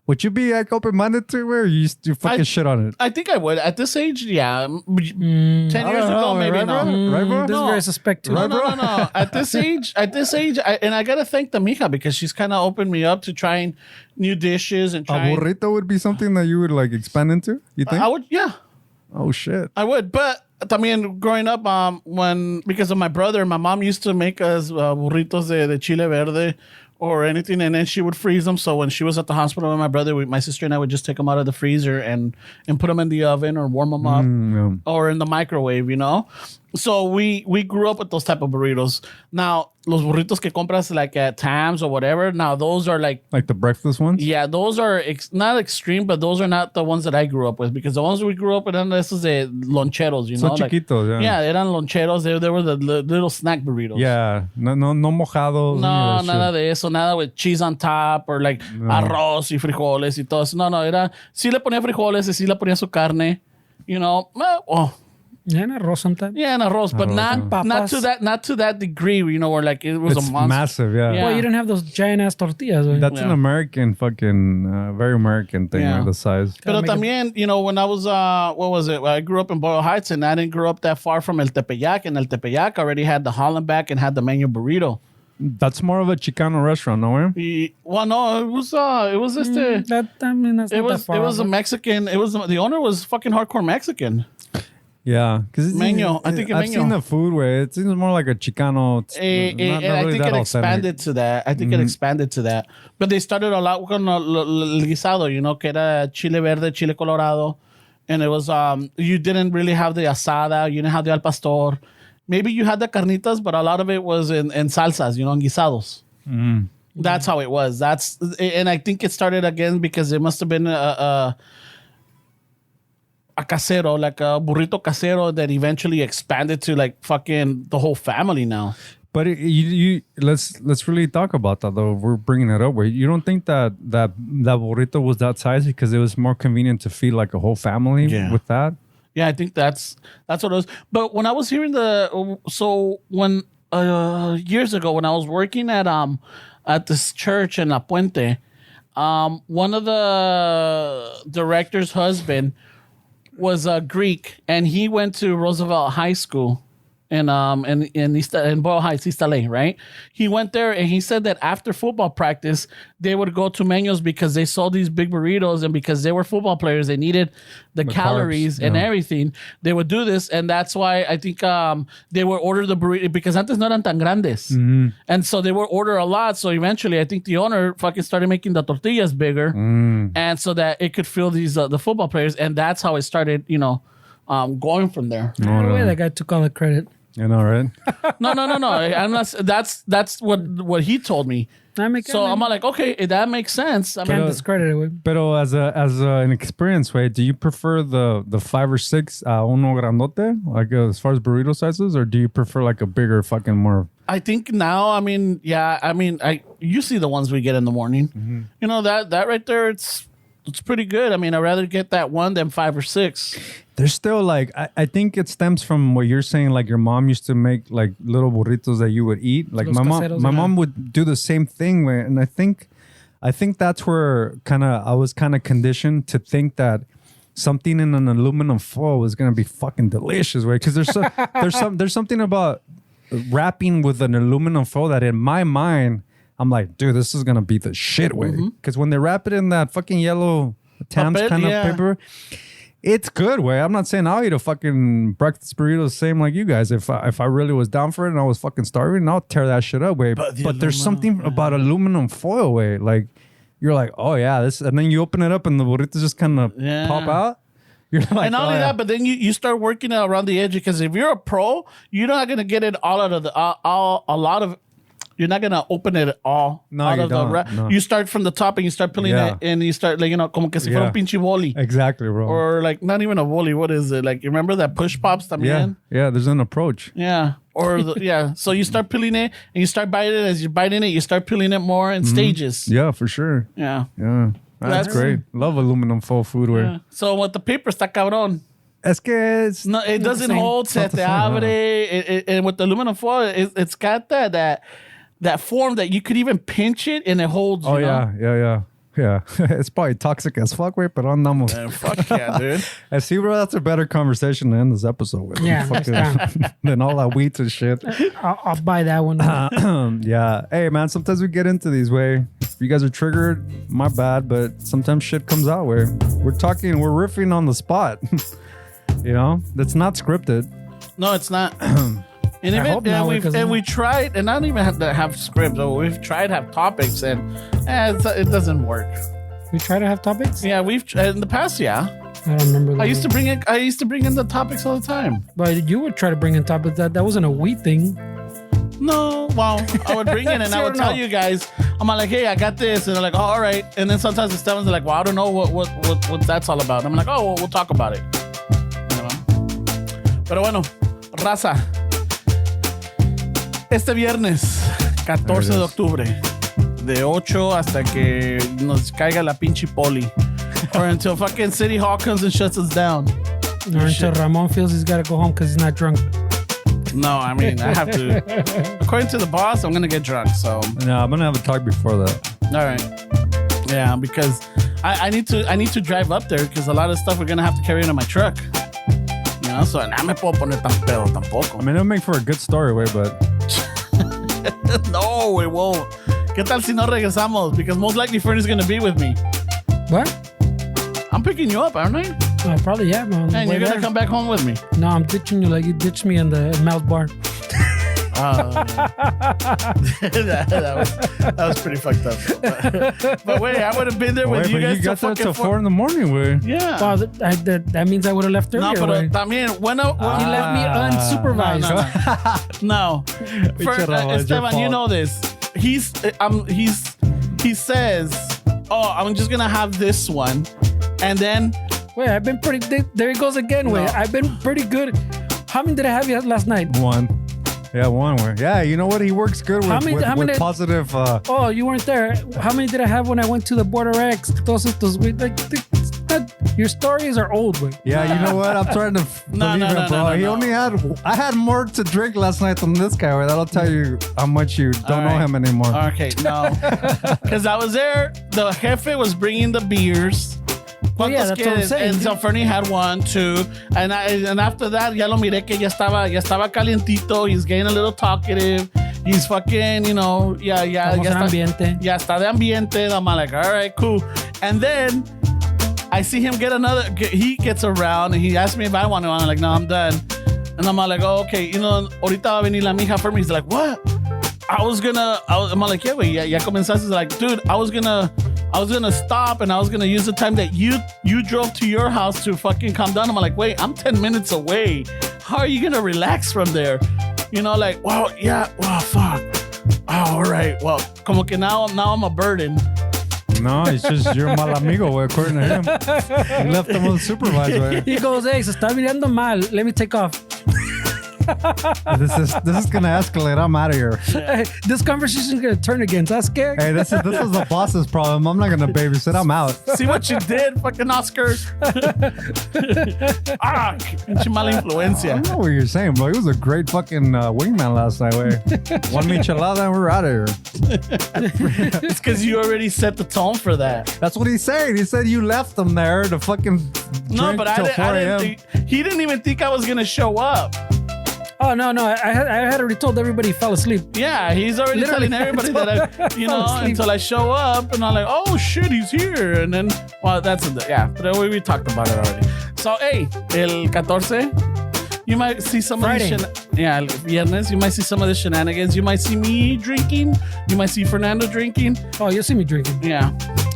would you be like open-minded to it, or you fucking shit on it? I think I would at this age. Yeah, 10 years ago, maybe right, no. bro? Right, bro? This is very suspect too. No. At this age, I gotta thank the mija because she's kind of opened me up to trying new dishes and A trying. burrito would be something that you would like expand into, you think? I would, yeah. Oh, shit. I would, but también growing up, because of my brother, my mom used to make us burritos de chile verde or anything, and then she would freeze them. So when she was at the hospital with my brother, my sister and I would just take them out of the freezer and put them in the oven or warm them up or in the microwave, So we grew up with those type of burritos. Now, los burritos que compras like at Tams or whatever, now those are like the breakfast ones? yeah, those are not extreme, but those are not the ones that I grew up with because the ones we grew up with, esos de loncheros, So like, chiquitos, yeah. Yeah, eran loncheros. They were the little snack burritos. Yeah. No mojados. No, any of that nada shit. de eso, nada with cheese on top or like arroz y frijoles y todo eso. No, era, sí le ponía frijoles y sí le ponía su carne, Yeah, and arroz sometimes. yeah, and arroz, but not to that degree, where like it was It's a monster. massive, yeah. Yeah. Well, you didn't have those giant ass tortillas. Güey. That's an American fucking, very American thing, Yeah. like the size. Pero make it- también, when I was, what was it? I grew up in Boyle Heights and I didn't grow up that far from El Tepeyac. And El Tepeyac already had the Hollandback and had the menu burrito. That's more of a Chicano restaurant, no way? Well, no, it was That's it not that far. was a Mexican. The owner was fucking hardcore Mexican. Yeah. Because Meño. I think I've Meño. seen the food where it seems more like a Chicano. It's And not I really think that it authentic. expanded to that. It expanded to that. But they started a lot con el guisado, que era chile verde, chile colorado. And it was, you didn't really have the asada. You didn't have the al pastor. Maybe you had the carnitas, but a lot of it was in salsas, en guisados. That's how it was. And I think it started again because it must have been a casero, like a burrito casero that eventually expanded to like fucking the whole family now. But let's really talk about that though. We're bringing it up. Where you don't think that burrito was that size because it was more convenient to feed like a whole family with that? Yeah, I think that's what it was. But when I was hearing years ago when I was working at this church in La Puente, one of the director's husband was Greek, and he went to Roosevelt High School in Boyle Heights, East LA, right? He went there and he said that after football practice, they would go to Meños because they saw these big burritos, and because they were football players, they needed the calories carbs, and everything. They would do this, and that's why I think they would order the burrito because antes no eran tan grandes, and so they would order a lot. So eventually, I think the owner fucking started making the tortillas bigger, and so that it could fill these the football players, and that's how it started, going from there. By the way, that guy took all the credit. You know, right? No. I'm not. That's what he told me. So I'm like, okay, that makes sense. I Can't mean, discredit it. Güey. Pero as an experience way, do you prefer the 5 or 6 uno grandote, like as far as burrito sizes, or do you prefer like a bigger fucking more? I think now, you see the ones we get in the morning. That right there, it's pretty good. I mean, I'd rather get that one than 5 or 6. There's still like I think it stems from what you're saying. Like your mom used to make like little burritos that you would eat. Like Los my mom would do the same thing. And I think that's where I was kind of conditioned to think that something in an aluminum foil was gonna be fucking delicious, way. Because there's something about wrapping with an aluminum foil that in my mind I'm like, dude, this is gonna be the shit, way. Because when they wrap it in that fucking yellow Tams kind of paper. It's good, way. I'm not saying I'll eat a fucking breakfast burrito the same like you guys. If I really was down for it and I was fucking starving, I'll tear that shit up, way. But there's something about aluminum foil, way. Like, you're like, oh yeah, this, and then you open it up and the burritos just kind of pop out. You're like, and not only that, but then you start working it around the edge, because if you're a pro, you're not gonna get it all out of the a lot of. You're not gonna open it all out of the wrap. No. You start from the top and you start peeling it, and you start, like, you know, como que si fuera un pinche boli. Exactly, bro. Or like not even a boli. What is it? Like, you remember that push pops también? Yeah. There's an approach. Yeah. Or so you start peeling it and you start biting it. As you're biting it, you start peeling it more in stages. Yeah, for sure. Yeah. That's great. Love aluminum foil foodware. Yeah. So with the paper, está cabrón. Es que it's no, it doesn't hold. Se te abre. And with the aluminum foil, it's got that form that you could even pinch it and it holds. Oh, you know? Yeah. It's probably toxic as fuck, way, but andamos. Fuck yeah, dude. I see, bro. That's a better conversation to end this episode with. Yeah, than all that weed and shit. I'll buy that one. Yeah. Hey, man, sometimes we get into these, way. If you guys are triggered, my bad, but sometimes shit comes out, where we're riffing on the spot. You know? That's not scripted. No, it's not. And we tried, and I don't even have to have scripts. We've tried to have topics, and it doesn't work. We try to have topics? Yeah, we've in the past. Yeah, I don't remember. I used to bring in the topics all the time. But you would try to bring in topics. That wasn't a we thing. No, well, I would bring in and I would tell you guys. I'm like, hey, I got this, and they're like, oh, all right. And then sometimes Esteban's like, well, I don't know what that's all about. And I'm like, oh, well, we'll talk about it. You know? Pero bueno, raza. Este viernes, 14 de octubre, de 8 hasta que nos caiga la pinche poli. Or until fucking City Hall comes and shuts us down. Or until Ramon feels he's got to go home because he's not drunk. No, I mean, I have to. According to the boss, I'm going to get drunk, so. No, I'm going to have a talk before that. All right. Yeah, because I need to drive up there, because a lot of stuff we're going to have to carry into my truck. You know, so no me puedo poner tan pedo tampoco. I mean, it'll make for a good story, way, but. No, it won't. ¿Qué tal si no regresamos? Because most likely Fernie's going to be with me. What? I'm picking you up, aren't I? Probably, yeah, man. And you're going to come back home with me. No, I'm ditching you like you ditched me in the Mouse Bar. That was pretty fucked up. But wait, I would have been there with you guys. You got there till 4 a.m, way. Yeah. Well, that means I would have left earlier. No, but también, when he left me unsupervised. No. Esteban, you know this. He says, oh, I'm just gonna have this one, and then. Wait, I've been pretty. There he goes again. Wait, I've been pretty good. How many did I have last night? 1. Yeah, 1 word. Yeah, you know what? He works good with positive. Oh, you weren't there. How many did I have when I went to the Border X? Your stories are old, way. Yeah, you know what? I'm trying to believe it, bro. I had more to drink last night than this guy. Right? That'll tell you how much you don't know him anymore. Okay, no, because I was there. The jefe was bringing the beers. Well, yeah, that's what I'm saying. And so Fernie had 1, 2, and after that, ya lo miré que ya estaba calientito. He's getting a little talkative. He's fucking, you know, ya está de ambiente. And I'm like, all right, cool. And then I see him get another. He gets around and he asks me if I want to. I'm like, no, I'm done. And I'm like, oh, okay, you know, ahorita va a venir la mija Fernie. He's like, what? I'm like, yeah, wait, ya comenzaste. He's like, dude, I was gonna stop and I was gonna use the time that you drove to your house to fucking calm down. I'm like, wait, I'm 10 minutes away. How are you gonna relax from there? You know, like, well, yeah, well, fuck. Oh, all right. Well, como que now I'm a burden. No, it's just you're mal amigo, way, according to him. He left him unsupervised, way. He goes, hey, se está mirando mal. Let me take off. This is gonna escalate. I'm out of here. Hey, this conversation is gonna turn against us, Gary. Hey, this is the boss's problem. I'm not gonna babysit. I'm out. See what you did, fucking Oscar. Pinche mala influencia. I don't know what you're saying, bro. He was a great fucking wingman last night. Way. One michelada and we're out of here. It's because you already set the tone for that. That's what he said. He said you left them there to fucking No, drink but till 4 I didn't a.m. think he didn't even think I was gonna show up. Oh no, I had already told everybody he fell asleep. Yeah, he's already Literally. telling everybody that Asleep. until I show up and I'm like, oh shit, he's here, and then but we talked about it already. So hey, el 14. You might see some Friday. of the viernes. You might see some of the shenanigans. You might see me drinking. You might see Fernando drinking. Oh, you'll see me drinking. Yeah,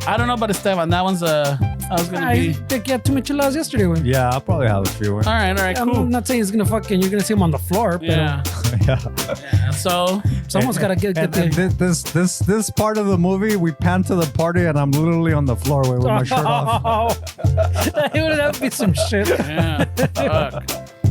I don't know about Esteban. That one's I was gonna I be. think you had too much micheladas yesterday. When Yeah, I'll probably have a few. All right, I'm cool. not saying he's gonna fucking. You're gonna see him on the floor. But Yeah. Yeah. So someone's gotta get And there. this part of the movie, we pan to the party and I'm literally on the floor with my shirt off. It would have to be some shit. yeah, fuck.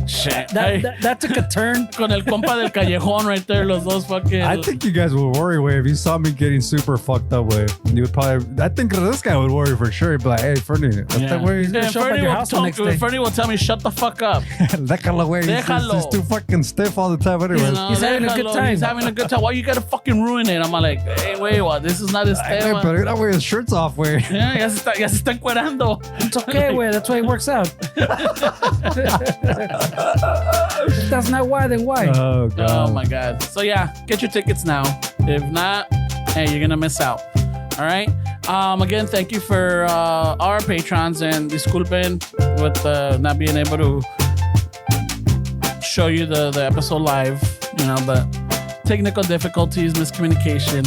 Shit. Hey, That took a turn. con el compa del callejón right there, los dos fucking. I think you guys would worry, way if you saw me getting super fucked up, way. You would probably. I think this guy would worry for sure. He'd be like, "Hey, Fernie, Yeah. way. gonna show up at your house the next day. Fernie will tell me, shut the fuck up. Déjalo, way. Déjalo. He's too fucking stiff all the time, You anyway. know, He's having a good déjalo, time. He's having a good time. Why you gotta fucking ruin it? I'm like, hey, wait, what? This is not his Hey, tema. pero that way his shirt's off, way. Yeah, ya se está encuerando. It's okay, way. That's why it works out. If that's not why, then why? Oh god. Oh my god. So yeah, get your tickets now. If not, hey, you're gonna miss out. All right. Again, thank you for our patrons, and disculpen with not being able to show you the episode live, but technical difficulties, miscommunication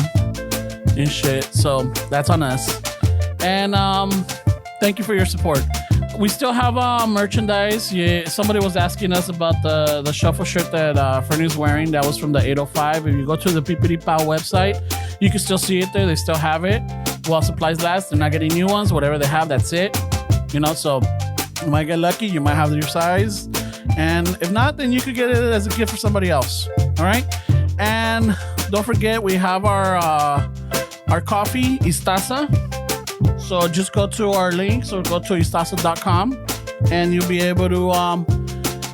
and shit. So that's on us. And thank you for your support. We still have merchandise. Yeah, somebody was asking us about the shuffle shirt that Fernie's wearing. That was from the 805. If you go to the Pipiri Pow website, you can still see it there. They still have it. While supplies last, they're not getting new ones. Whatever they have, that's it. So you might get lucky. You might have your size. And if not, then you could get it as a gift for somebody else. All right? And don't forget, we have our coffee, Istaza. So just go to our links or go to istaza.com and you'll be able to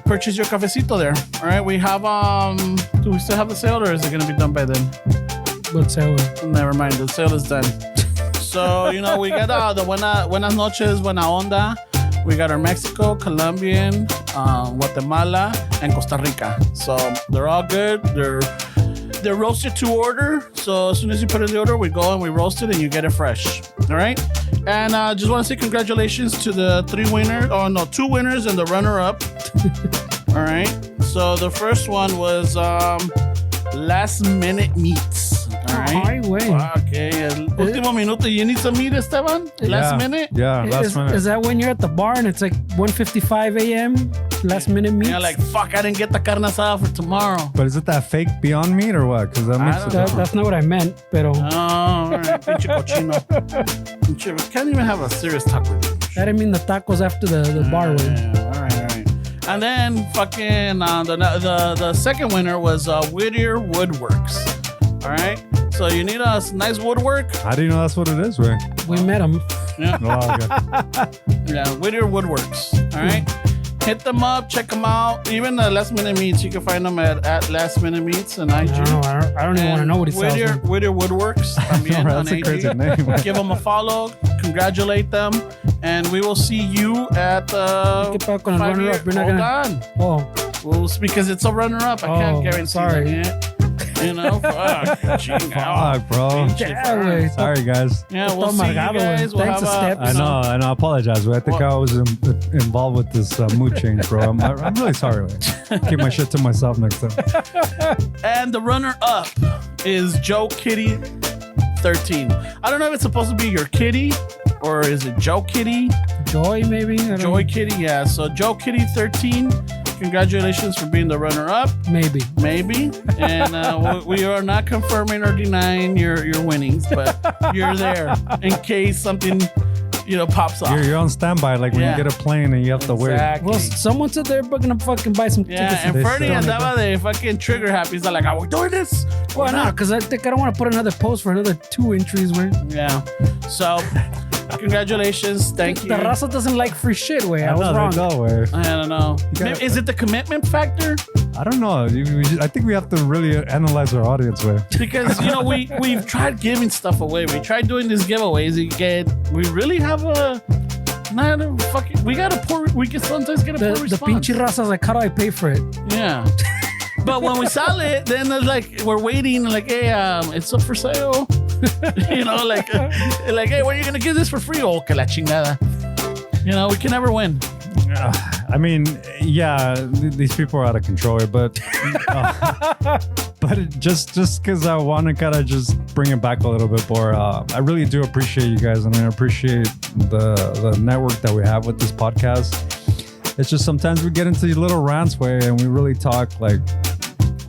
purchase your cafecito there. All right, we have do we still have the sale, or is it going to be done by then? But so Never mind, the sale is done. So we got the Buenas Noches, Buena Onda. We got our Mexico, Colombian, Guatemala, and Costa Rica. So they're all good. They're roasted to order. So as soon as you put in the order, we go and we roast it and you get it fresh. All right. And just want to say congratulations to the 2 winners and the runner-up. All right. So the first one was Last Minute Meats. All right. Ay, güey. Okay. El último minuto. You need some meat, Esteban? Last minute? Yeah, last minute. Is that when you're at the bar and it's like 1:55 a.m. last minute meat? You're like, fuck, I didn't get the carne asada for tomorrow. But is it that fake Beyond Meat or what? Because that makes don't it know. different. That's not what I meant, pero Oh, all right. Pinche cochino. Pinche, we can't even have a serious talk with you. I didn't mean the tacos after the bar way. Yeah, all right. And then fucking the second winner was Whittier Woodworks. All right. So you need a nice woodwork. How do you know that's what it is, Ray? We met him. Yeah. Oh, okay. Yeah, Whittier Woodworks. All right. Hit them up, check them out. Even the Last Minute Meats, you can find them at Last Minute Meats on IG. I don't even want to know what he sells. Whittier Woodworks. También That's on a crazy IG. name. Give them a follow, congratulate them, and we will see you at the ¿Qué pedo con el 5 year. runner-up? You're not Hold gonna- on. Oh, Well, because it's a runner-up. I can't Oh, guarantee sorry. that yet. Fuck. Fuck, bro. yeah, güey. Sorry, guys. Yeah, we'll see you Amargado, güey. guys. We'll Thanks have a step. I know. I apologize. I think I was involved with this mood change, bro. I'm really sorry. Man. Keep my shit to myself next time. And the runner-up is Joe Kitty 13. I don't know if it's supposed to be your kitty or is it Joe Kitty? Joy maybe. I don't Joy know. Kitty, yeah. So Joe Kitty 13. Congratulations for being the runner-up. Maybe. Maybe. And we are not confirming or denying your winnings, but you're there in case something pops off. You're on standby, like when Yeah. you get a plane and you have to wait. Exactly. Well, someone said they're gonna fucking buy some Yeah, tickets. and They Fernie still andaba de fucking trigger happy. He's like, are we doing this? Well, no, because I think I don't want to put another post for another 2 entries. Where Yeah. So, congratulations. Thank you. the raza doesn't like free shit. Way I was wrong. No way. I don't know. gotta- Maybe, is it the commitment factor? I don't know. I think we have to really analyze our audience, way. Because we've tried giving stuff away. We tried doing these giveaways. We really have we got a poor. We can sometimes get a poor The response. pinche raza's like, how do I pay for it? Yeah. But when we sell it, then it's like we're waiting. Like, hey, it's up for sale. Like, hey, when are you gonna give this for free? Oh, que la chingada. We can never win. I mean, yeah, these people are out of control, but just because I want to kind of just bring it back a little bit more, I really do appreciate you guys, and I appreciate the network that we have with this podcast. It's just sometimes we get into these little rants way, and we really talk like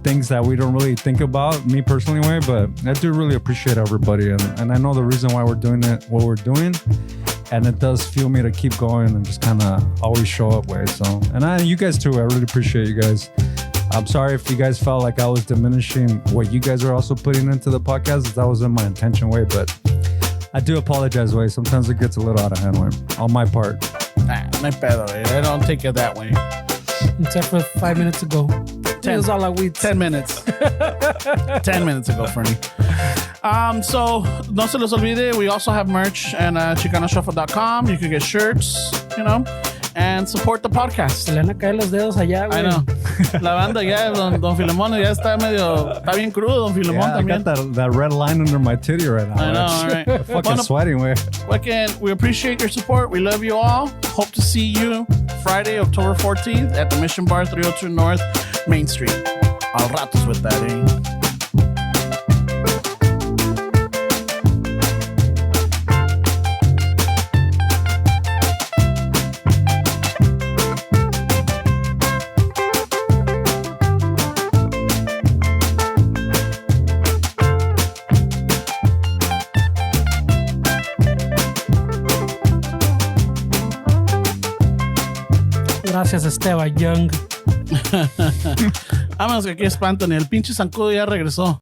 things that we don't really think about, me personally way, but I do really appreciate everybody, and I know the reason why we're doing what we're doing. And it does fuel me to keep going and just kind of always show up way. So, and you guys too. I really appreciate you guys. I'm sorry if you guys felt like I was diminishing what you guys are also putting into the podcast. That wasn't my intention way, but I do apologize way. Sometimes it gets a little out of hand way on my part. Nah, no pedo, I don't take it that way. Except for 5 minutes ago. 10. All like we 10 minutes. 10 minutes ago, Fernie. So no se los olvide, we also have merch at chicanoshuffle.com. You can get shirts, and support the podcast. se le van a caer los dedos allá, I güey. know. La banda ya, don Filemón ya está bien crudo, don Filemón Yeah, I también. got that red line under my titty right now. I know, all right. I'm fucking Bueno, sweating way. Again, we appreciate your support. We love you all. Hope to see you Friday, October 14th at the Mission Bar, 302 North Main Street. Al ratos with that, eh? Gracias, Esteban Young. Vámonos que aquí espantan. El pinche zancudo ya regresó.